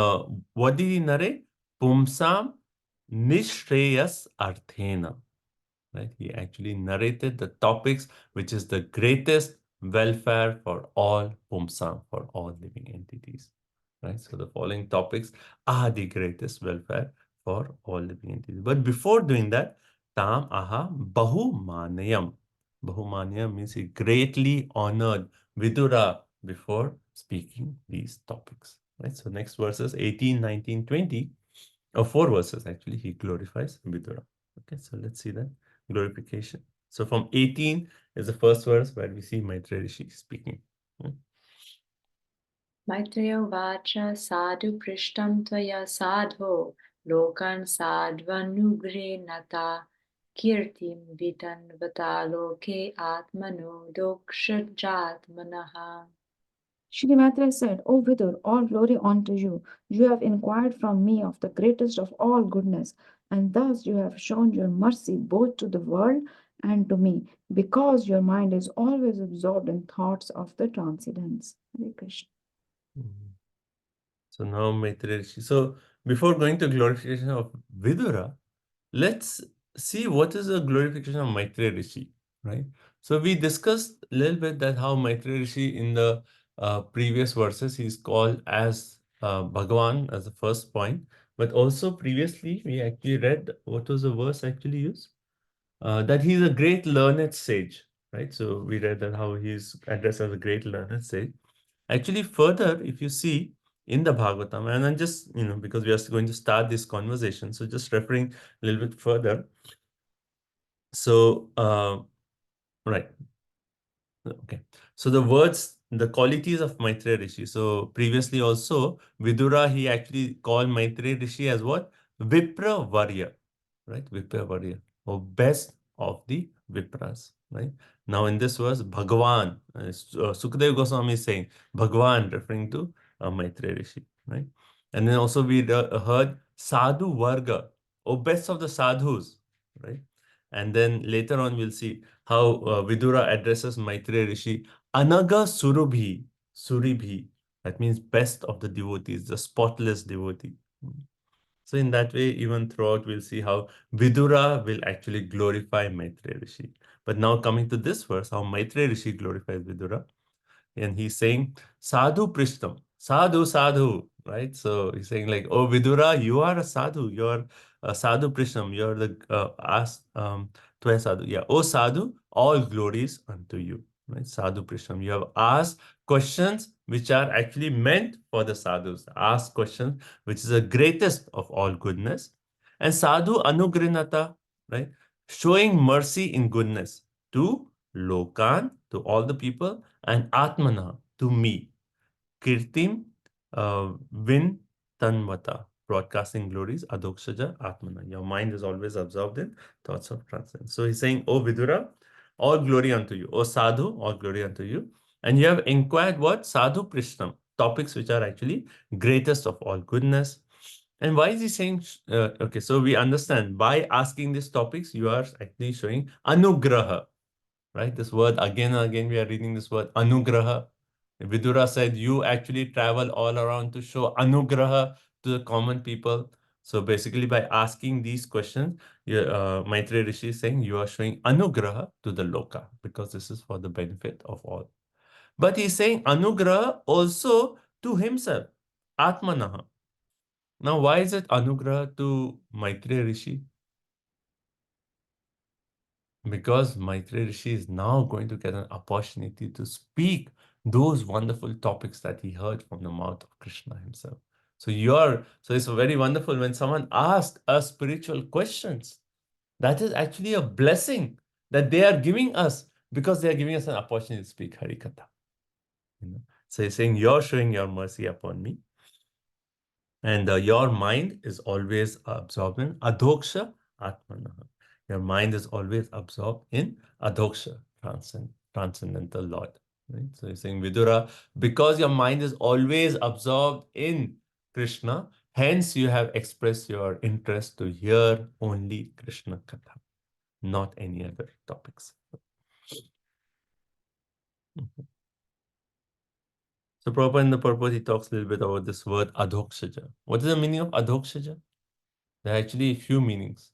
what did he narrate? Pumsam Nishreyas Arthena, right? He actually narrated the topics which is the greatest welfare for all Pumsam, for all living entities, right? So the following topics are the greatest welfare for all living entities. But before doing that, Tam aha Bahumanayam. Bahumanayam means he greatly honored Vidura before speaking these topics. Right? So next verses 18, 19, 20, or 4 verses actually, he glorifies Vidura. Okay, so let's see that glorification. So from 18 is the first verse where we see Maitreya Rishi speaking. Maitreya Vacha Sadhu Prishtam Tvaya Sadho Lokan Sadvanugre Nata Kirtim Vitan Vataloke Atmano Dokshajatmanaha. Shri Maitreya said, O Vidur, all glory unto you. You have inquired from me of the greatest of all goodness, and thus you have shown your mercy both to the world and to me, because your mind is always absorbed in thoughts of the transcendence. Hare Krishna. So now Maitreya Rishi. So before going to glorification of Vidura, let's see what is the glorification of Maitreya Rishi, right? So we discussed a little bit that how Maitreya Rishi in the previous verses, he's called as Bhagavan as the first point. But also previously, we actually read, what was the verse actually used? That he's a great learned sage, right? So we read that how he's addressed as a great learned sage. Actually, further, if you see in the Bhagavatam, and I'm just, because we are going to start this conversation, so just referring a little bit further. So, right. Okay. So the words, the qualities of Maitreya Rishi. So previously also, Vidura, he actually called Maitreya Rishi as what? Vipra Varya, right? Vipra Varya, or best of the Vipras, right? Now in this verse, Bhagavan, Sukadeva Goswami is saying, Bhagavan referring to Maitreya Rishi, right? And then also we heard Sadhu Varga, or best of the sadhus, right? And then later on, we'll see how Vidura addresses Maitreya Rishi, Anaga Surubhi, Suribhi. That means best of the devotees, the spotless devotee. So in that way, even throughout, we'll see how Vidura will actually glorify Maitreya Rishi. But now coming to this verse, how Maitreya Rishi glorifies Vidura. And he's saying, Sadhu Prishtam, Sadhu, Sadhu, right? So he's saying like, oh, Vidura, you are a Sadhu, you're a Sadhu Prishtam, you're the Tvaya Sadhu. Yeah, oh Sadhu, all glories unto you, right? Sadhu Prishtam, you have asked questions which are actually meant for the sadhus. Ask questions which is the greatest of all goodness. And Sadhu Anugrinata, right? Showing mercy in goodness to Lokan, to all the people, and Atmana, to me. Kirtim Vin Tanmata, broadcasting glories, Adokshaja Atmana. Your mind is always absorbed in thoughts of transcendence. So he's saying, O Vidura, all glory unto you. O Sadhu, all glory unto you. And you have inquired what? Sadhu Prishnam, topics which are actually greatest of all goodness. And why is he saying, okay, so we understand by asking these topics, you are actually showing anugraha, right? This word again and again, we are reading this word anugraha. Vidura said, you actually travel all around to show anugraha to the common people. So basically by asking these questions, Maitreya Rishi is saying you are showing anugraha to the loka because this is for the benefit of all. But he's saying anugraha also to himself, atmanaha. Now, why is it anugraha to Maitreya Rishi? Because Maitreya Rishi is now going to get an opportunity to speak those wonderful topics that he heard from the mouth of Krishna himself. So it's very wonderful when someone asks us spiritual questions. That is actually a blessing that they are giving us because they are giving us an opportunity to speak Harikatha. So he's saying, you're showing your mercy upon me. And your mind is always absorbed in adhoksha atmanaha. Your mind is always absorbed in adhoksha, transcendental Lord. Right? So he's saying, Vidura, because your mind is always absorbed in Krishna, hence you have expressed your interest to hear only Krishna Katha, not any other topics. So Prabhupada in the purport, he talks a little bit about this word adhokshaja. What is the meaning of adhokshaja? There are actually a few meanings.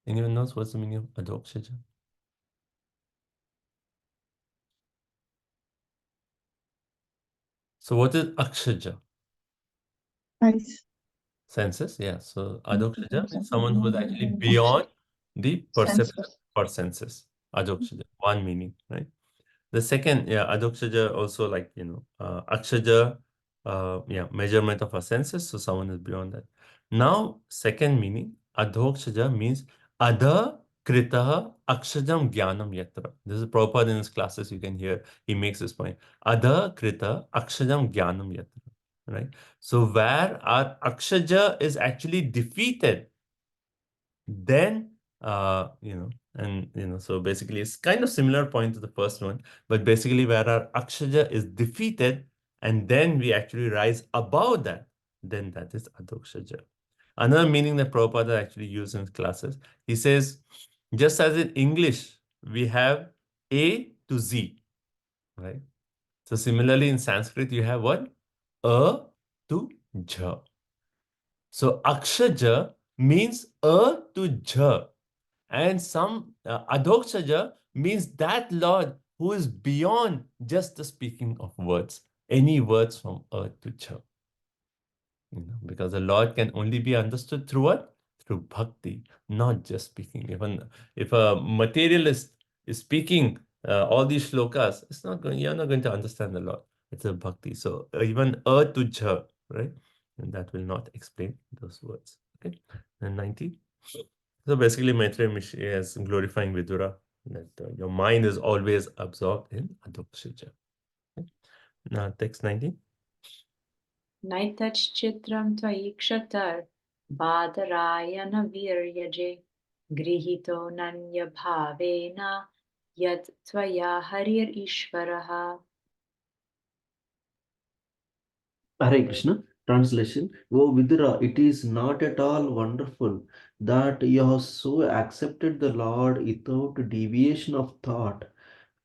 Anyone knows what's the meaning of adhokshaja? So what is akshaja? Eyes. Senses, yeah. So adhokshaja means someone who is actually beyond the perception or senses. Adhokshaja, one meaning, right? The second, yeah, adhokshaja also like, akshaja, measurement of our senses. So someone is beyond that. Now, second meaning, adhokshaja means adha kritaha akshajam jnanam yatra. This is Prabhupada in his classes, you can hear, he makes this point. Adha krita akshajam jnanam yatra, right? So where our akshaja is actually defeated, then, so basically it's kind of similar point to the first one, but basically where our akshaja is defeated and then we actually rise above that, then that is adhokshaja. Another meaning that Prabhupada actually used in his classes, he says, just as in English, we have A to Z, right? So similarly in Sanskrit, you have what? A to J. So akshaja means A to J. And some adhokshaja means that Lord who is beyond just the speaking of words, any words from earth to J. Because the Lord can only be understood through what? Through bhakti, not just speaking. Even if a materialist is speaking all these shlokas, you're not going to understand the Lord. It's a bhakti. So even earth to J, right? And that will not explain those words. Okay. And 90. So basically, Maitreya Rishi is glorifying Vidura, that your mind is always absorbed in adhokshaja. Okay. Now, text 90. Naitach chitram tvayikshatar badarayana viryaje grihito nanya bhavena yat tvaya harir ishvaraha. Hare Krishna. Translation. Oh Vidura, it is not at all wonderful that you have so accepted the Lord without deviation of thought,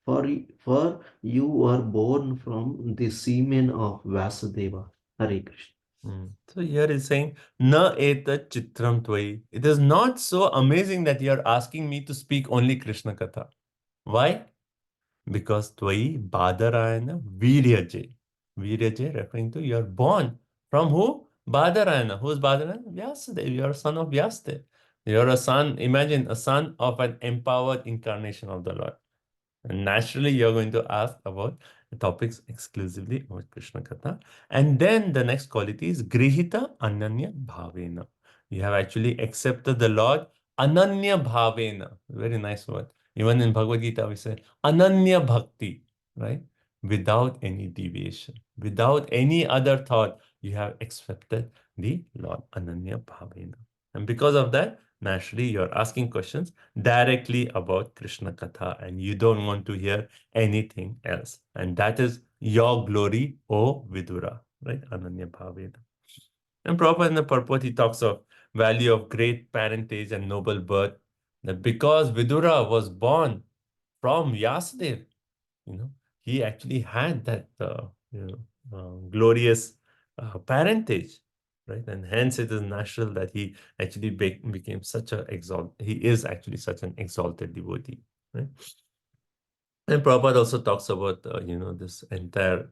for you were born from the semen of Vasudeva. Hare Krishna. So here is saying, Na eta chitram tvai. It is not so amazing that you are asking me to speak only Krishna Katha. Why? Because tvai badarayana viryaje. Viryaje referring to you are born from who? Badarayana. Who is Badarayana? Vyasadeva. You are a son of Vyasadeva. You are a son, imagine a son of an empowered incarnation of the Lord. And naturally, you're going to ask about the topics exclusively about Krishna Katha. And then the next quality is Grihita Ananya Bhavena. You have actually accepted the Lord Ananya Bhavena. Very nice word. Even in Bhagavad Gita, we say Ananya Bhakti, right? Without any deviation, without any other thought, you have accepted the Lord Ananya Bhavena. And because of that, naturally, you're asking questions directly about Krishna Katha, and you don't want to hear anything else. And that is your glory, O Vidura, right? Ananya Bhaveda. And Prabhupada in the purport, he talks of value of great parentage and noble birth, that because Vidura was born from Vyasadeva, he actually had that glorious parentage, right? And hence it is natural that he actually became such he is actually such an exalted devotee, right? And Prabhupada also talks about, this entire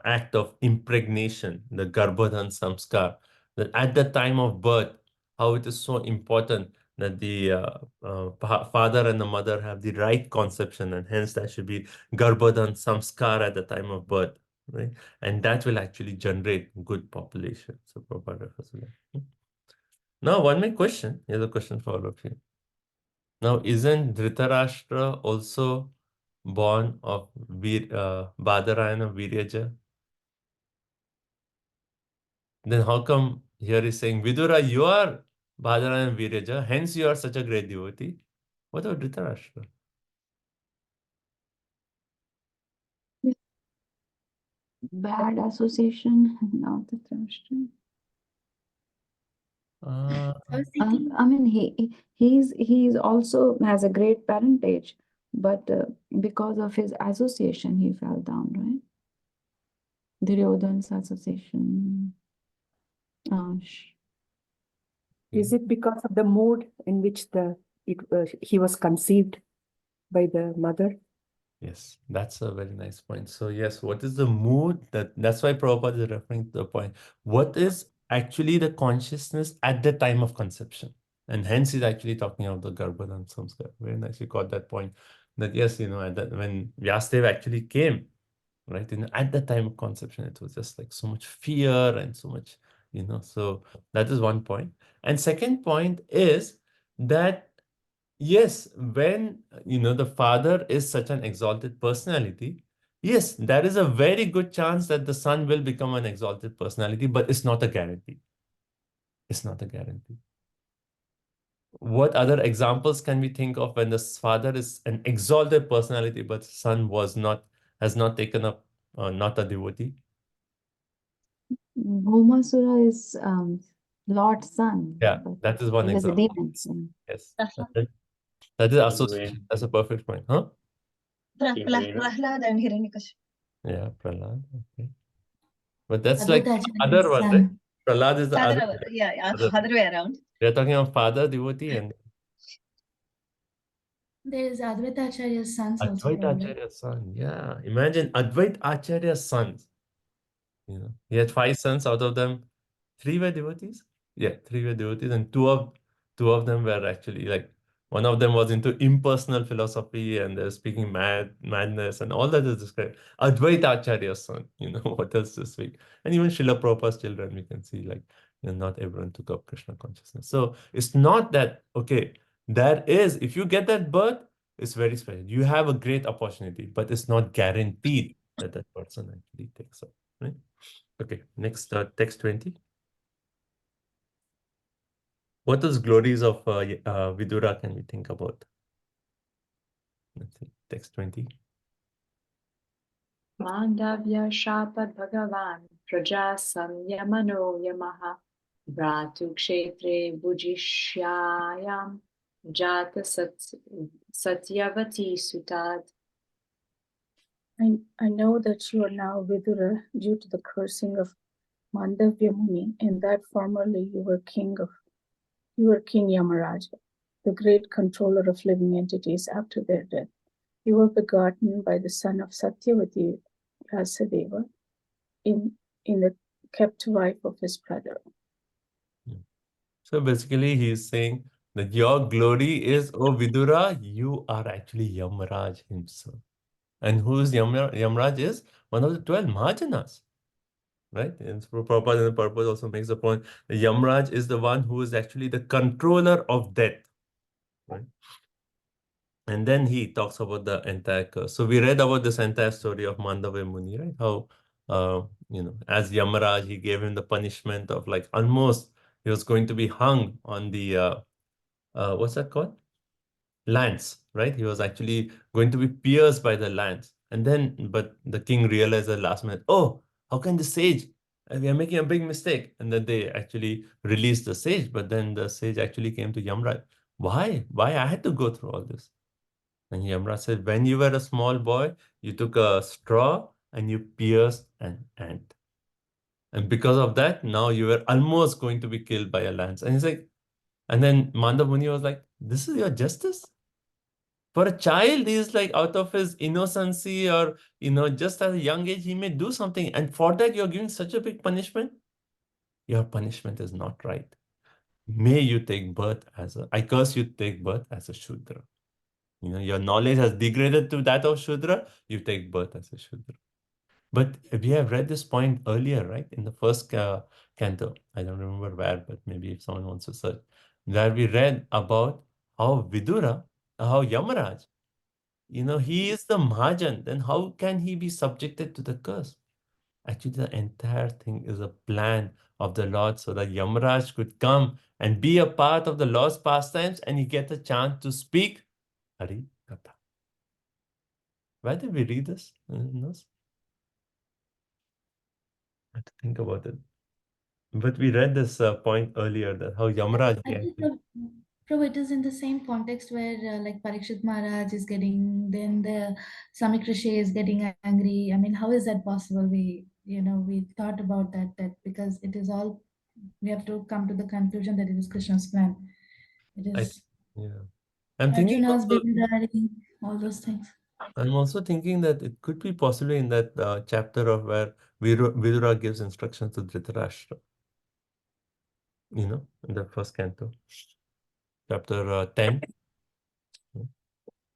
act of impregnation, the Garbhodhan Samskar, that at the time of birth, how it is so important that the father and the mother have the right conception, and hence that should be Garbhodhan Samskar at the time of birth, right? And that will actually generate good population. So Prabhupada refers to that. Now, one more question. Here's a question for all of you. Now, isn't Dhritarashtra also born of Badarayana Viryaja? Then how come here is saying, Vidura, you are Badarayana Viryaja, hence you are such a great devotee? What about Dhritarashtra? Bad association, not the question. I was thinking, I mean, he's also has a great parentage, but because of his association, he fell down, right? Duryodhan's association. Is it because of the mood in which he was conceived by the mother? Yes, that's a very nice point. So yes, what is the mood that's why Prabhupada is referring to the point. What is actually the consciousness at the time of conception? And hence he's actually talking about the Garbhodhan Samskar. Very nice, you got that point. That yes, when Vyasadeva actually came, right? At the time of conception, it was just like so much fear and so much, so that is one point. And second point is that yes, when the father is such an exalted personality, yes, there is a very good chance that the son will become an exalted personality, but it's not a guarantee. It's not a guarantee. What other examples can we think of when the father is an exalted personality, but son has not taken up, not a devotee? Bhaumasura is Lord's son. Yeah, but that is one he was a example. demon. So. Yes, that is association. That's a perfect point, huh? Prahlad and Hiranyakashipu. Yeah, Prahlad. Okay. But that's like Advaita other Acharya's one, son. right? Prahlad is the Father, other. other way around. We are talking about father devotee and There is Advaita Acharya's sons also. Advaita Prabhupada. Acharya's son. Yeah, imagine Advaita Acharya's sons. He had 5 sons, out of them 3 were devotees. Yeah, 3 were devotees, and two of them were actually like, one of them was into impersonal philosophy and they're speaking madness, and all that is described. Advaita Acharya's son, what else to speak? And even Srila Prabhupada's children, we can see like, not everyone took up Krishna consciousness. So it's not that, okay, if you get that birth, it's very special. You have a great opportunity, but it's not guaranteed that that person actually takes up, right? Okay, next, text 20. What is glories of Vidura can we think about? Let's see, text 20. Mandavya Shapad Bhagavan Praja Samyamano Yamaha Vratu Kshetre Bujishyayam Jata Satyavati Sutad. I know that you are now Vidura due to the cursing of Mandavya Muni, and that formerly you were King Yamaraja, the great controller of living entities after their death. You were begotten by the son of Satyavati Vyasadeva in the kept wife of his brother. So basically he's saying that your glory is, oh Vidura, you are actually Yamaraj himself. And who's Yamaraj is? One of the 12 Mahajanas. Right? And so Prabhupada in the purpose also makes the point that Yamaraj is the one who is actually the controller of death. Right? And then he talks about the entire curse. So we read about this entire story of Mandavya Muni, right? How, as Yamaraj, he gave him the punishment of like almost he was going to be hung on the what's that called? Lance, right? He was actually going to be pierced by the lance. And then, but the king realized at last minute, oh, how can the sage? We are making a big mistake. And then they actually released the sage, but then the sage actually came to Yamraj. Why? Why I had to go through all this? And Yamraj said, when you were a small boy, you took a straw and you pierced an ant. And because of that, now you were almost going to be killed by a lance. And he's like, and then Mandav Muni was like, this is your justice? For a child, he's like out of his innocency or, just at a young age, he may do something. And for that, you're giving such a big punishment. Your punishment is not right. May you take birth I curse you to take birth as a Shudra. Your knowledge has degraded to that of Shudra, you take birth as a Shudra. But we have read this point earlier, right? In the first canto. I don't remember where, but maybe if someone wants to search. Where we read about how Vidura, how Yamaraj, he is the Mahajan. Then how can he be subjected to the curse? Actually, the entire thing is a plan of the Lord so that Yamaraj could come and be a part of the Lord's pastimes and he get a chance to speak Hari Katha. Why did we read this? I have to think about it. But we read this point earlier that how Yamaraj. I think, Prabhu, it is in the same context where like Parikshit Maharaj is getting, then the Samikrishe is getting angry. I mean, how is that possible? We thought about that because it is all, we have to come to the conclusion that it is Krishna's plan. It is I'm thinking Arjuna's also, Bidadari, all those things. I'm also thinking that it could be possibly in that chapter of where Vidura gives instructions to Dhritarashtra. In the first canto, chapter 10.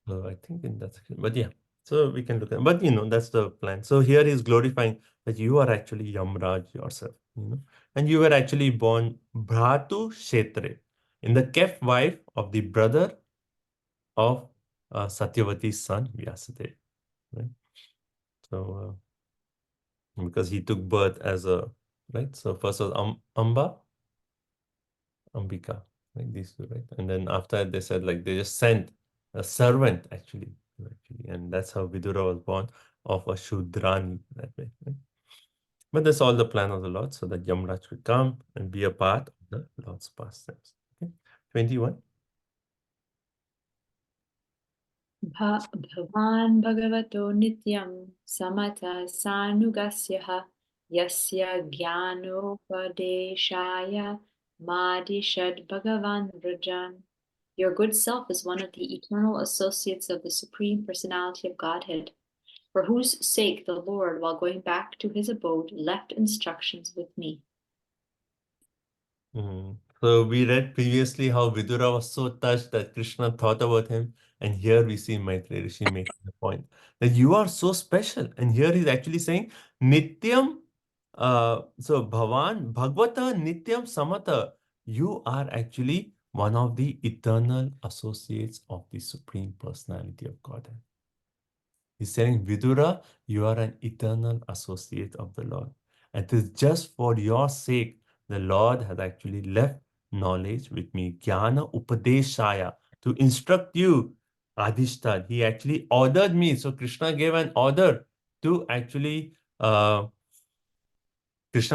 So I think in that section, but yeah, so we can look at, but that's the plan. So here he's glorifying that you are actually Yamraj yourself, and you were actually born Bhratu Kshetre, in the kept wife of the brother of Satyavati's son Vyasadeva, right? So because he took birth as a, right? So first was Ambika, like these two, right? And then after they said like they just sent a servant actually, and that's how Vidura was born, of a Shudrani that way, right? But that's all the plan of the Lord, so that Yamraj could come and be a part of the Lord's pastimes. Okay, 21. Bhavan Bhagavato Nityam Samata Sanugasyaha Yasya Gyanopadeshaya Madishad Bhagavan Vrajan. Your good self is one of the eternal associates of the Supreme Personality of Godhead, for whose sake the Lord, while going back to his abode, left instructions with me. So we read previously how Vidura was so touched that Krishna thought about him. And here we see Maitreya Rishi making the point that you are so special. And here he's actually saying, Nityam, so Bhavan, Bhagavata Nityam Samata, you are actually one of the eternal associates of the Supreme Personality of Godhead. He's saying, Vidura, you are an eternal associate of the Lord. And it is just for your sake the Lord has actually left knowledge with me. Jnana Upadeshaya, to instruct you. Adhishtan, he actually ordered me. So Krishna gave an order to actually, Krishna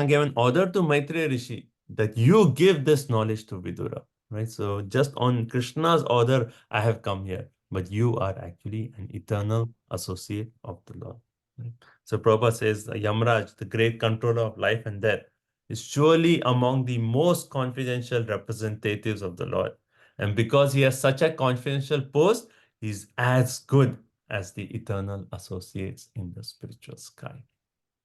gave an order to Maitreya Rishi that you give this knowledge to Vidura, right? So just on Krishna's order, I have come here, but you are actually an eternal associate of the Lord. Right? So Prabhupada says, Yamraj, the great controller of life and death, is surely among the most confidential representatives of the Lord. And because he has such a confidential post, he's as good as the eternal associates in the spiritual sky.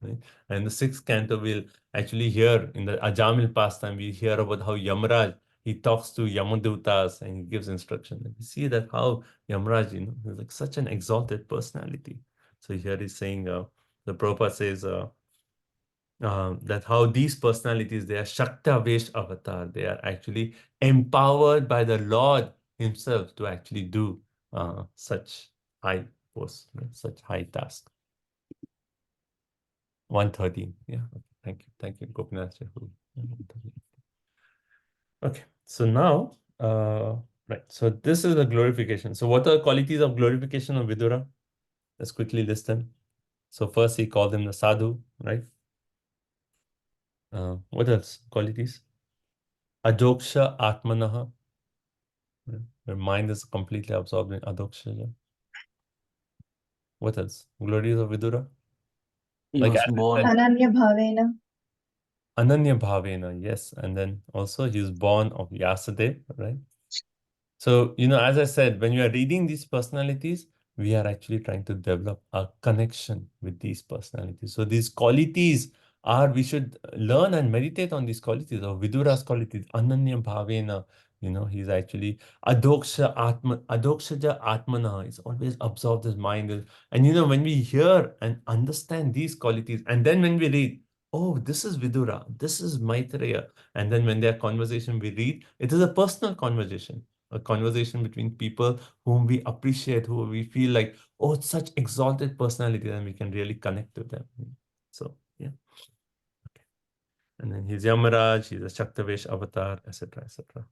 Right? And the sixth canto, we'll actually hear in the Ajamil pastime, we hear about how Yamaraj, he talks to Yamadutas and he gives instruction. And we see that how Yamaraj, is like such an exalted personality. So here he's saying, the Prabhupada says, that how these personalities, they are Shakta-Vesh avatar. They are actually empowered by the Lord himself to actually do such high posts, such high tasks. 113. Yeah. Okay. Thank you. Thank you, Gopinath. Okay, so now, right, so this is the glorification. So what are the qualities of glorification of Vidura? Let's quickly list them. So first he called him the sadhu, right? What else? Qualities? Ajoksha Atmanaha. Your mind is completely absorbed in Adoksha. What else? Glories of Vidura? He Like was as I born. said, Ananya Bhavena. Ananya Bhavena, yes. And then also he was born of Vyasadeva, right? So, as I said, when you are reading these personalities, we are actually trying to develop a connection with these personalities. So these qualities we should learn and meditate on these qualities of Vidura's qualities. Ananya Bhavena, he's actually Adokshaja Atmana. He's always absorbed his mind. And when we hear and understand these qualities, and then when we read, oh, this is Vidura, this is Maitreya, and then when their conversation we read, it is a personal conversation. A conversation between people whom we appreciate, who we feel like, oh, it's such exalted personality, and we can really connect with them. So, yeah. Okay. And then he's Yamaraj, he's a Shaktavesh avatar, etc., etc.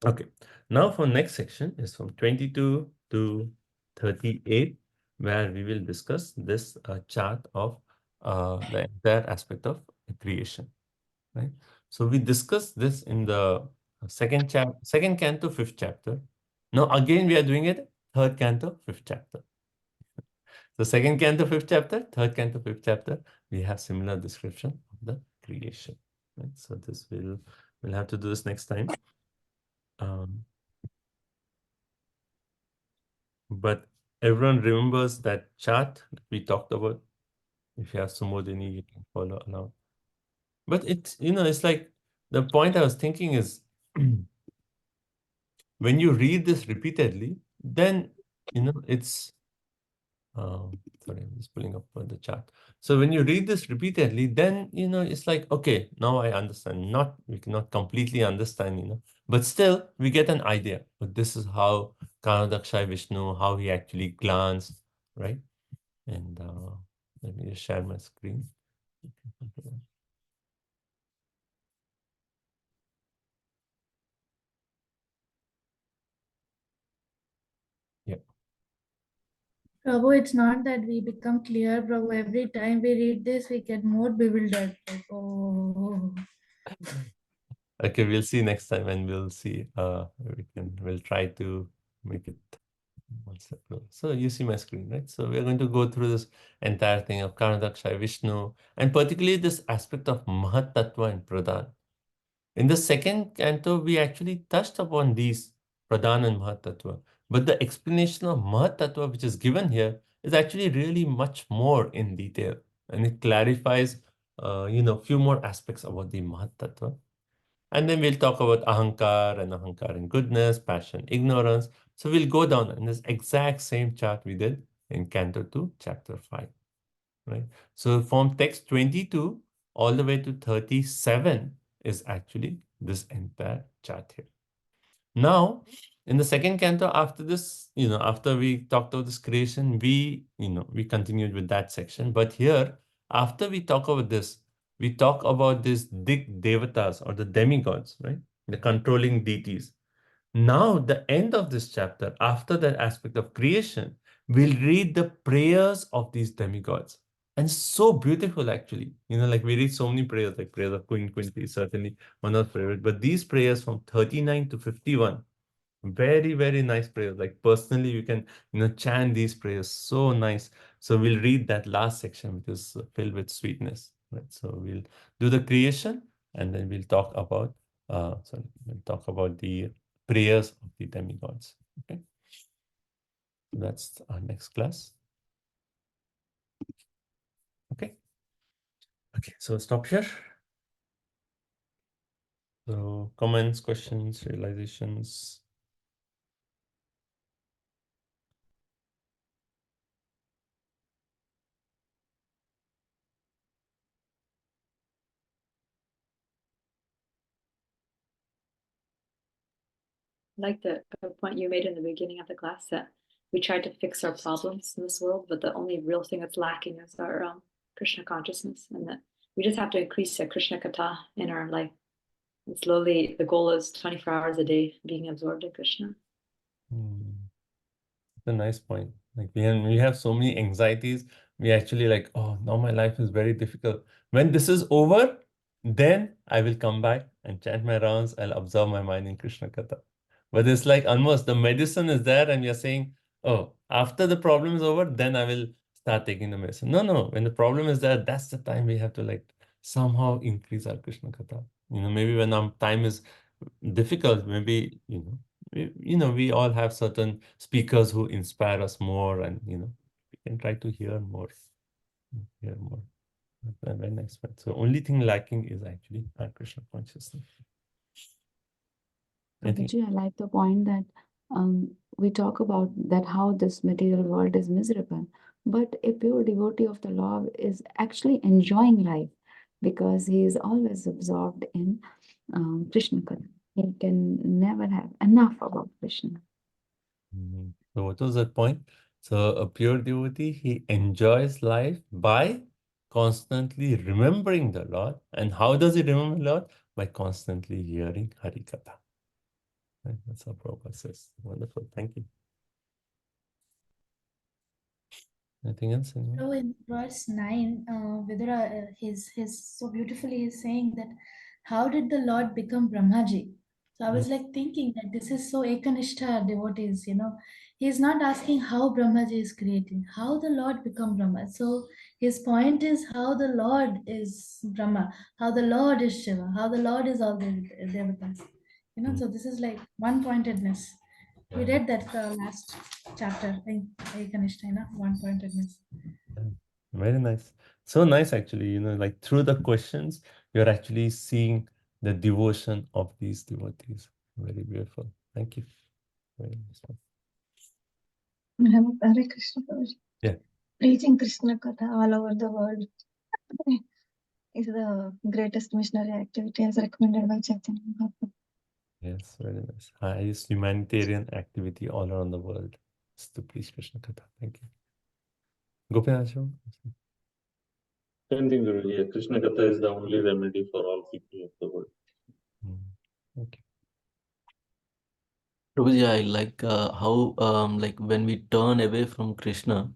Okay. Now for next section is from 22 to 38, where we will discuss this chart of the entire aspect of creation. Right? So we discussed this in the second canto, 5th chapter. Now again we are doing it, 3rd canto, 5th chapter. So 2nd canto, 5th chapter, 3rd canto, 5th chapter, we have similar description of the creation. Right? So this we'll have to do this next time. But everyone remembers that chart that we talked about. If you have Sumodini, you can follow along. But it's, it's like the point I was thinking is when you read this repeatedly, then, it's, sorry, I'm just pulling up the chart. So when you read this repeatedly, then, it's like, okay, now I understand. We cannot completely understand, but still we get an idea. But this is how Karnadaksha Vishnu, how he actually glanced, right? And let me just share my screen. Yeah. Prabhu, it's not that we become clear, Prabhu. Every time we read this, we get more bewildered. Like, oh. Okay, we'll see next time, and we'll see. We'll try to make it one step closer. So you see my screen, right? So we're going to go through this entire thing of Karnadaksha Vishnu, and particularly this aspect of Mahat Tattva and Pradhan. In the second canto, we actually touched upon these Pradhan and Mahat Tattva, but the explanation of Mahat Tattva, which is given here, is actually really much more in detail, and it clarifies, few more aspects about the Mahat Tattva. And then we'll talk about Ahankar and goodness, passion, ignorance. So we'll go down in this exact same chart we did in Canto 2, Chapter 5. Right? So from text 22 all the way to 37 is actually this entire chart here. Now, in the second canto, after this, after we talked about this creation, we continued with that section. But here, after we talk about this, we talk about these Dik Devatas or the demigods, right? The controlling deities. Now, the end of this chapter, after that aspect of creation, we'll read the prayers of these demigods. And so beautiful, actually. Like we read so many prayers, like prayers of Queen Kunti, certainly one of favorite. But these prayers from 39 to 51, very, very nice prayers. Like personally, you can, chant these prayers. So nice. So we'll read that last section, which is filled with sweetness. Right. So we'll do the creation, and then we'll talk about, the prayers of the demigods. Okay. So that's our next class. Okay. Okay. So stop here. So comments, questions, realizations. Like the point you made in the beginning of the class, that we tried to fix our problems in this world, but the only real thing that's lacking is our Krishna consciousness, and that we just have to increase the Krishna Katha in our life. Slowly, the goal is 24 hours a day being absorbed in Krishna. That's a nice point. Like we have so many anxieties, we actually like, oh, now my life is very difficult. When this is over, then I will come back and chant my rounds. I'll observe my mind in Krishna Katha. But it's like almost the medicine is there, and we are saying, oh, after the problem is over, then I will start taking the medicine. No, no. When the problem is there, that's the time we have to like somehow increase our Krishna Katha. Maybe when our time is difficult, maybe, we all have certain speakers who inspire us more, and, we can try to hear more. That's a very nice point. So only thing lacking is actually our Krishna consciousness. Anything? Prabhuji, I like the point that we talk about that how this material world is miserable, but a pure devotee of the Lord is actually enjoying life because he is always absorbed in Krishna Katha. He can never have enough about Krishna. So what was that point? So a pure devotee, he enjoys life by constantly remembering the Lord. And how does he remember the Lord? By constantly hearing Hari Katha. Right? That's how Prabhupada says. Wonderful. Thank you. Anything else? Anyone? So in verse 9, Vidura, his so beautifully is saying that how did the Lord become Brahmaji? So I was like thinking that this is so Ekanishta devotees, he's not asking how Brahmaji is created, how the Lord become Brahma. So his point is how the Lord is Brahma, how the Lord is Shiva, how the Lord is all the devatas. So this is like one pointedness. We read that last chapter in Ekanishta, one pointedness. Very nice. So nice, actually. Like through the questions, you're actually seeing the devotion of these devotees. Very beautiful. Thank you. Very nice one. Hare Krishna Prabhuji. Yeah. Preaching Krishna Katha all over the world is the greatest missionary activity as recommended by Chaitanya Mahaprabhu. Yes, very nice. Highest humanitarian activity all around the world is to preach Krishna Katha. Thank you. Gopinath. Same thing, Guruji. Yeah, Krishna Katha is the only remedy for all people of the world. Okay. Prabhuji, I like how like when we turn away from Krishna,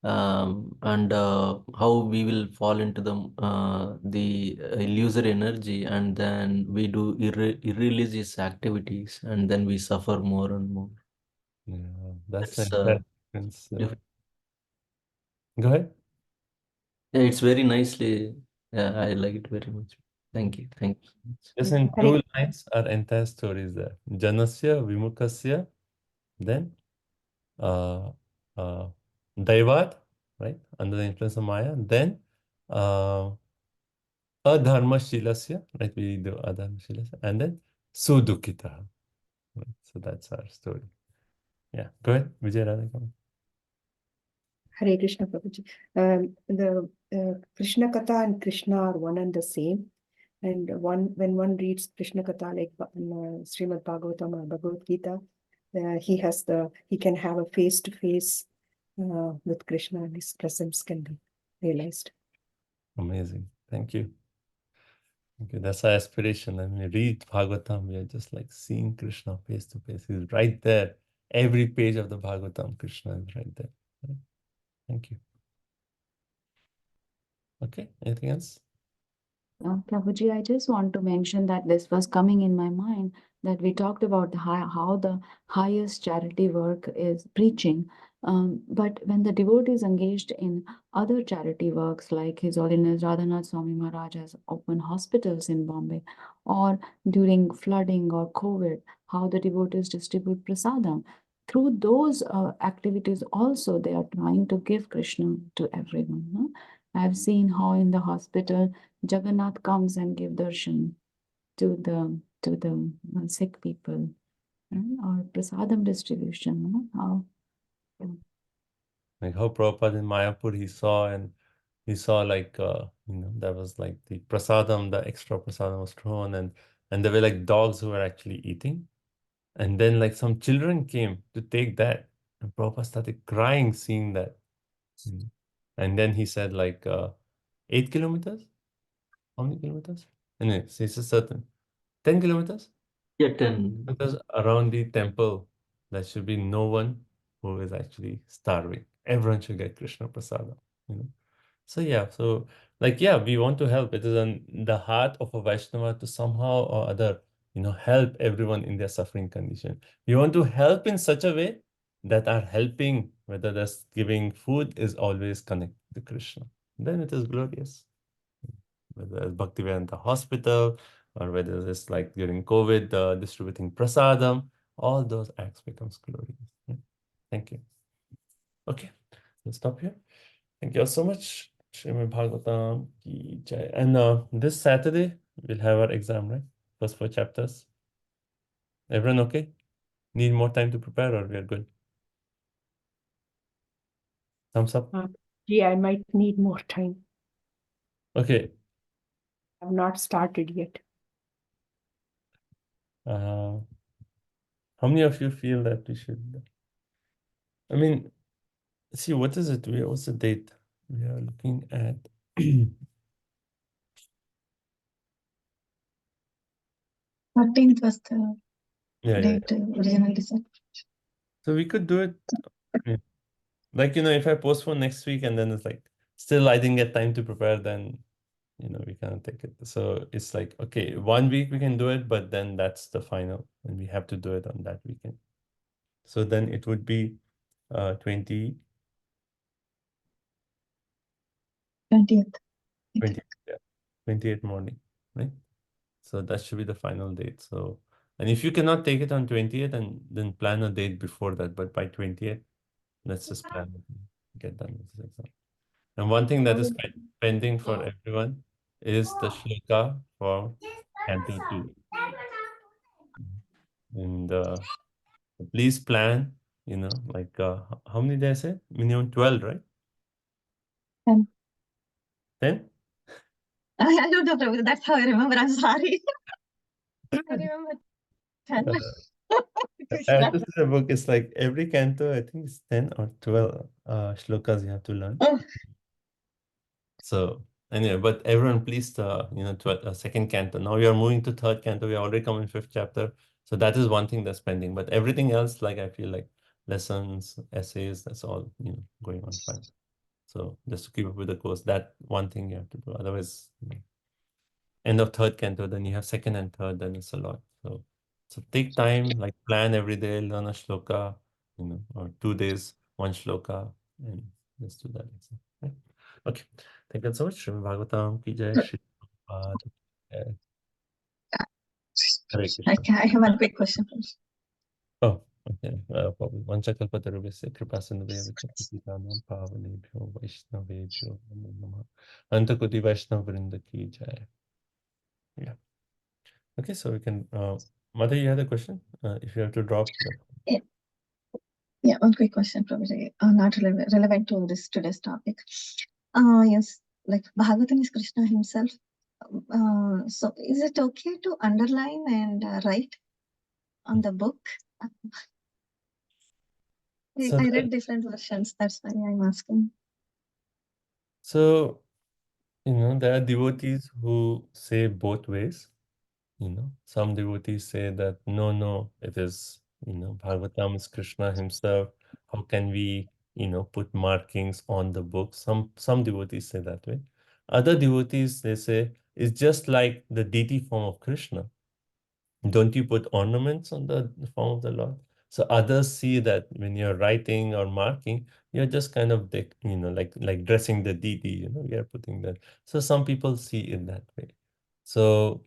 and how we will fall into the illusory energy, and then we do irreligious activities, and then we suffer more and more. Yeah, that's It's, the difference. Go ahead. Yeah, it's very nicely. I like it very much. Thank you. Thank you. Just in 2 lines, our entire story is there. Janasya, Vimukasya, then Daivat, right? Under the influence of Maya. Then Adharmashilasya, right? We do Adharmashilasya. And then Sudukita. Right? So that's our story. Yeah. Go ahead, Vijay Radhakaman. Hare Krishna Prabhuji. The Krishna Katha and Krishna are one and the same. And when one reads Krishna Katha like Srimad Bhagavatam or Bhagavad Gita, he can have a face-to-face with Krishna, and his presence can be realized. Amazing. Thank you. Okay, that's our aspiration. When we read Bhagavatam, we are just like seeing Krishna face to face. He's right there. Every page of the Bhagavatam, Krishna is right there. Right? Thank you. Okay, anything else? Prabhuji, I just want to mention that this was coming in my mind that we talked about how the highest charity work is preaching. But when the devotee is engaged in other charity works, like His Holiness Radhanath Swami Maharaj has opened hospitals in Bombay, or during flooding or COVID, how the devotees distribute prasadam. Through those activities also, they are trying to give Krishna to everyone. No? I've seen how in the hospital, Jagannath comes and give darshan to the sick people, or prasadam distribution. How Like how Prabhupada in Mayapur he saw like that was like the prasadam, the extra prasadam was thrown, and there were like dogs who were actually eating, and then like some children came to take that, and Prabhupada started crying seeing that. And then he said like 8 kilometers? How many kilometers? Anyway, so it's a certain. 10 kilometers? Yeah, 10. Because around the temple, there should be no one who is actually starving. Everyone should get Krishna Prasada, you know. So yeah, so like yeah, we want to help. It is in the heart of a Vaishnava to somehow or other, you know, help everyone in their suffering condition. We want to help in such a way that our helping, whether that's giving food, is always connected to Krishna. Then it is glorious. Whether it's Bhaktivedanta Hospital or whether it's like during COVID, distributing prasadam, all those acts becomes glorious. Yeah. Thank you. Okay, let's stop here. Thank you all so much. Srimad Bhagavatam ki jai. And this Saturday, we'll have our exam, right? First 4 chapters. Everyone okay? Need more time to prepare or we are good? Thumbs up. Yeah, I might need more time. Okay. I've not started yet. How many of you feel that we should? I mean, see, what is it? What's the date? We are looking at 13th was the yeah. date originally decided. So we could do it. Yeah. Like, you know, if I postpone next week and then it's like, still I didn't get time to prepare, then, you know, we cannot take it. So it's like, okay, 1 week we can do it, but then that's the final and we have to do it on that weekend. So then it would be 20th. 20th. 28th morning, right? So that should be the final date. So, and if you cannot take it on 20th, and then plan a date before that, but by 20th, let's just plan it and get done with this exam. And one thing that is pending for everyone is the shloka for Canto 2. And please plan, you know, like how many did I say? Minimum 12, right? 10. 10? I don't know, Prabhu. That's how I remember. I'm sorry. I remember 10. I have to see the book. It's like every canto, I think it's 10 or 12 shlokas you have to learn. Oh. So anyway, but everyone please, you know, second canto. Now we are moving to third canto. We already come in 5th chapter. So that is one thing that's pending. But everything else, like I feel like lessons, essays, that's all, you know, going on fine. So just to keep up with the course, that one thing you have to do. Otherwise, you know, end of third canto, then you have second and third, then it's a lot. So take time, like plan every day, learn a shloka, you know, or 2 days, 1 shloka, and let's do that. Right? Okay. Thank you so much. Srimad Bhagavatam ki jai, Shri Prabhupada ki jai. Hare Krishna. I have one quick question first. Oh, okay. Probably. Vanchakalpatarubhyasya kripasindhubhyavach patitanam pavanebhyo vaishnavebhyo namo namah. Antakoti Vaishnava Vrinda ki jai. Yeah. Okay, so we can, Mother, you had a question? If you have to drop. Yeah, one quick question, Prabhuji. Not relevant to today's topic. Yes, like Bhagavatam is Krishna himself. So is it okay to underline and write on the book? So I read different versions. That's why I'm asking. So, you know, there are devotees who say both ways. You know, some devotees say that no, it is, you know, Bhagavatam is Krishna himself. How can we, you know, put markings on the book? Some devotees say that way. Other devotees, they say, it's just like the deity form of Krishna. Don't you put ornaments on the form of the Lord? So others see that when you're writing or marking, you're just kind of, you know, like dressing the deity, you know, we are putting that. So some people see it that way. So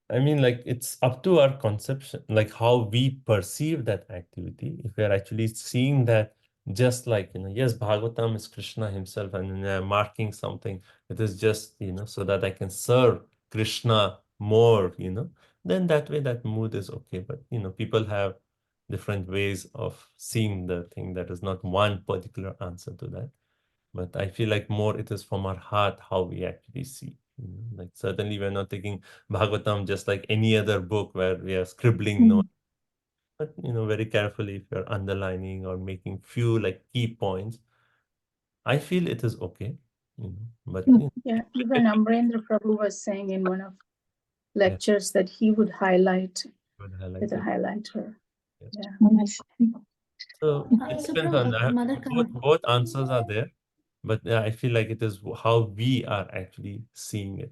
I mean, like, it's up to our conception, like how we perceive that activity. If we are actually seeing that just like, you know, yes, Bhagavatam is Krishna himself, and when I'm marking something, it is just, you know, so that I can serve Krishna more, you know, then that way that mood is okay. But, you know, people have different ways of seeing the thing. That is not one particular answer to that. But I feel like more it is from our heart how we actually see. You know, like certainly we're not taking Bhagavatam just like any other book where we are scribbling notes. But you know, very carefully if you're underlining or making few like key points, I feel it is okay. You know, but you know, Yeah, even Amrendra Prabhu was saying in one of lectures that he would highlight Good with a highlighted. highlighter. Yes. Yeah. Nice. So it So, depends on Mother both answers are there, but I feel like it is how we are actually seeing it.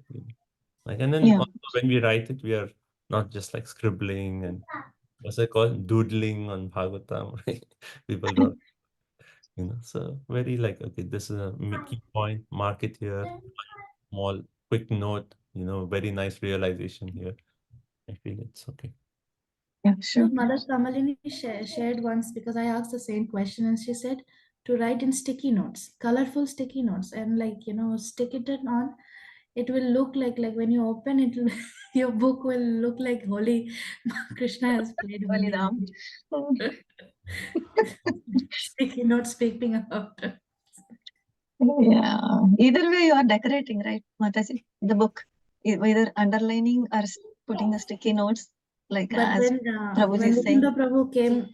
Like, and then Yeah. also when we write it, we are not just like scribbling and what's it called, doodling on Bhagavatam. Right? People don't, So very like, okay, this is a key point, mark it here, small quick note, very nice realization here. I feel it's okay. Yeah, So sure. Mother Kamalini shared once, because I asked the same question, and she said to write in sticky notes, colorful sticky notes, and stick it on. It will look like when you open it, your book will look like Holy Krishna has played Holy Ram. sticky notes speaking about. Yeah. Either way, you are decorating, right, Mataji? The book, either underlining or putting the sticky notes, like But as when Prabhuji is saying. Mukunda Prabhu came,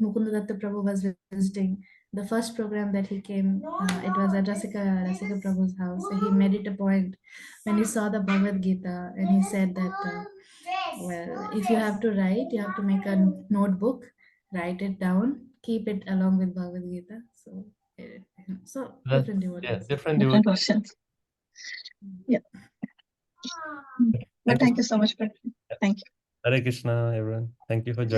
Mukunda Datta Prabhu was visiting. The first program that he came, it was at Rasika Prabhu's house. So he made it a point when he saw the Bhagavad Gita, and he said that, well, if you have to write, you have to make a notebook, write it down, keep it along with Bhagavad Gita. So different devotees. Different Different devotees. questions. Yeah. But thank you so much. Thank you. Hare Krishna, everyone. Thank you for joining.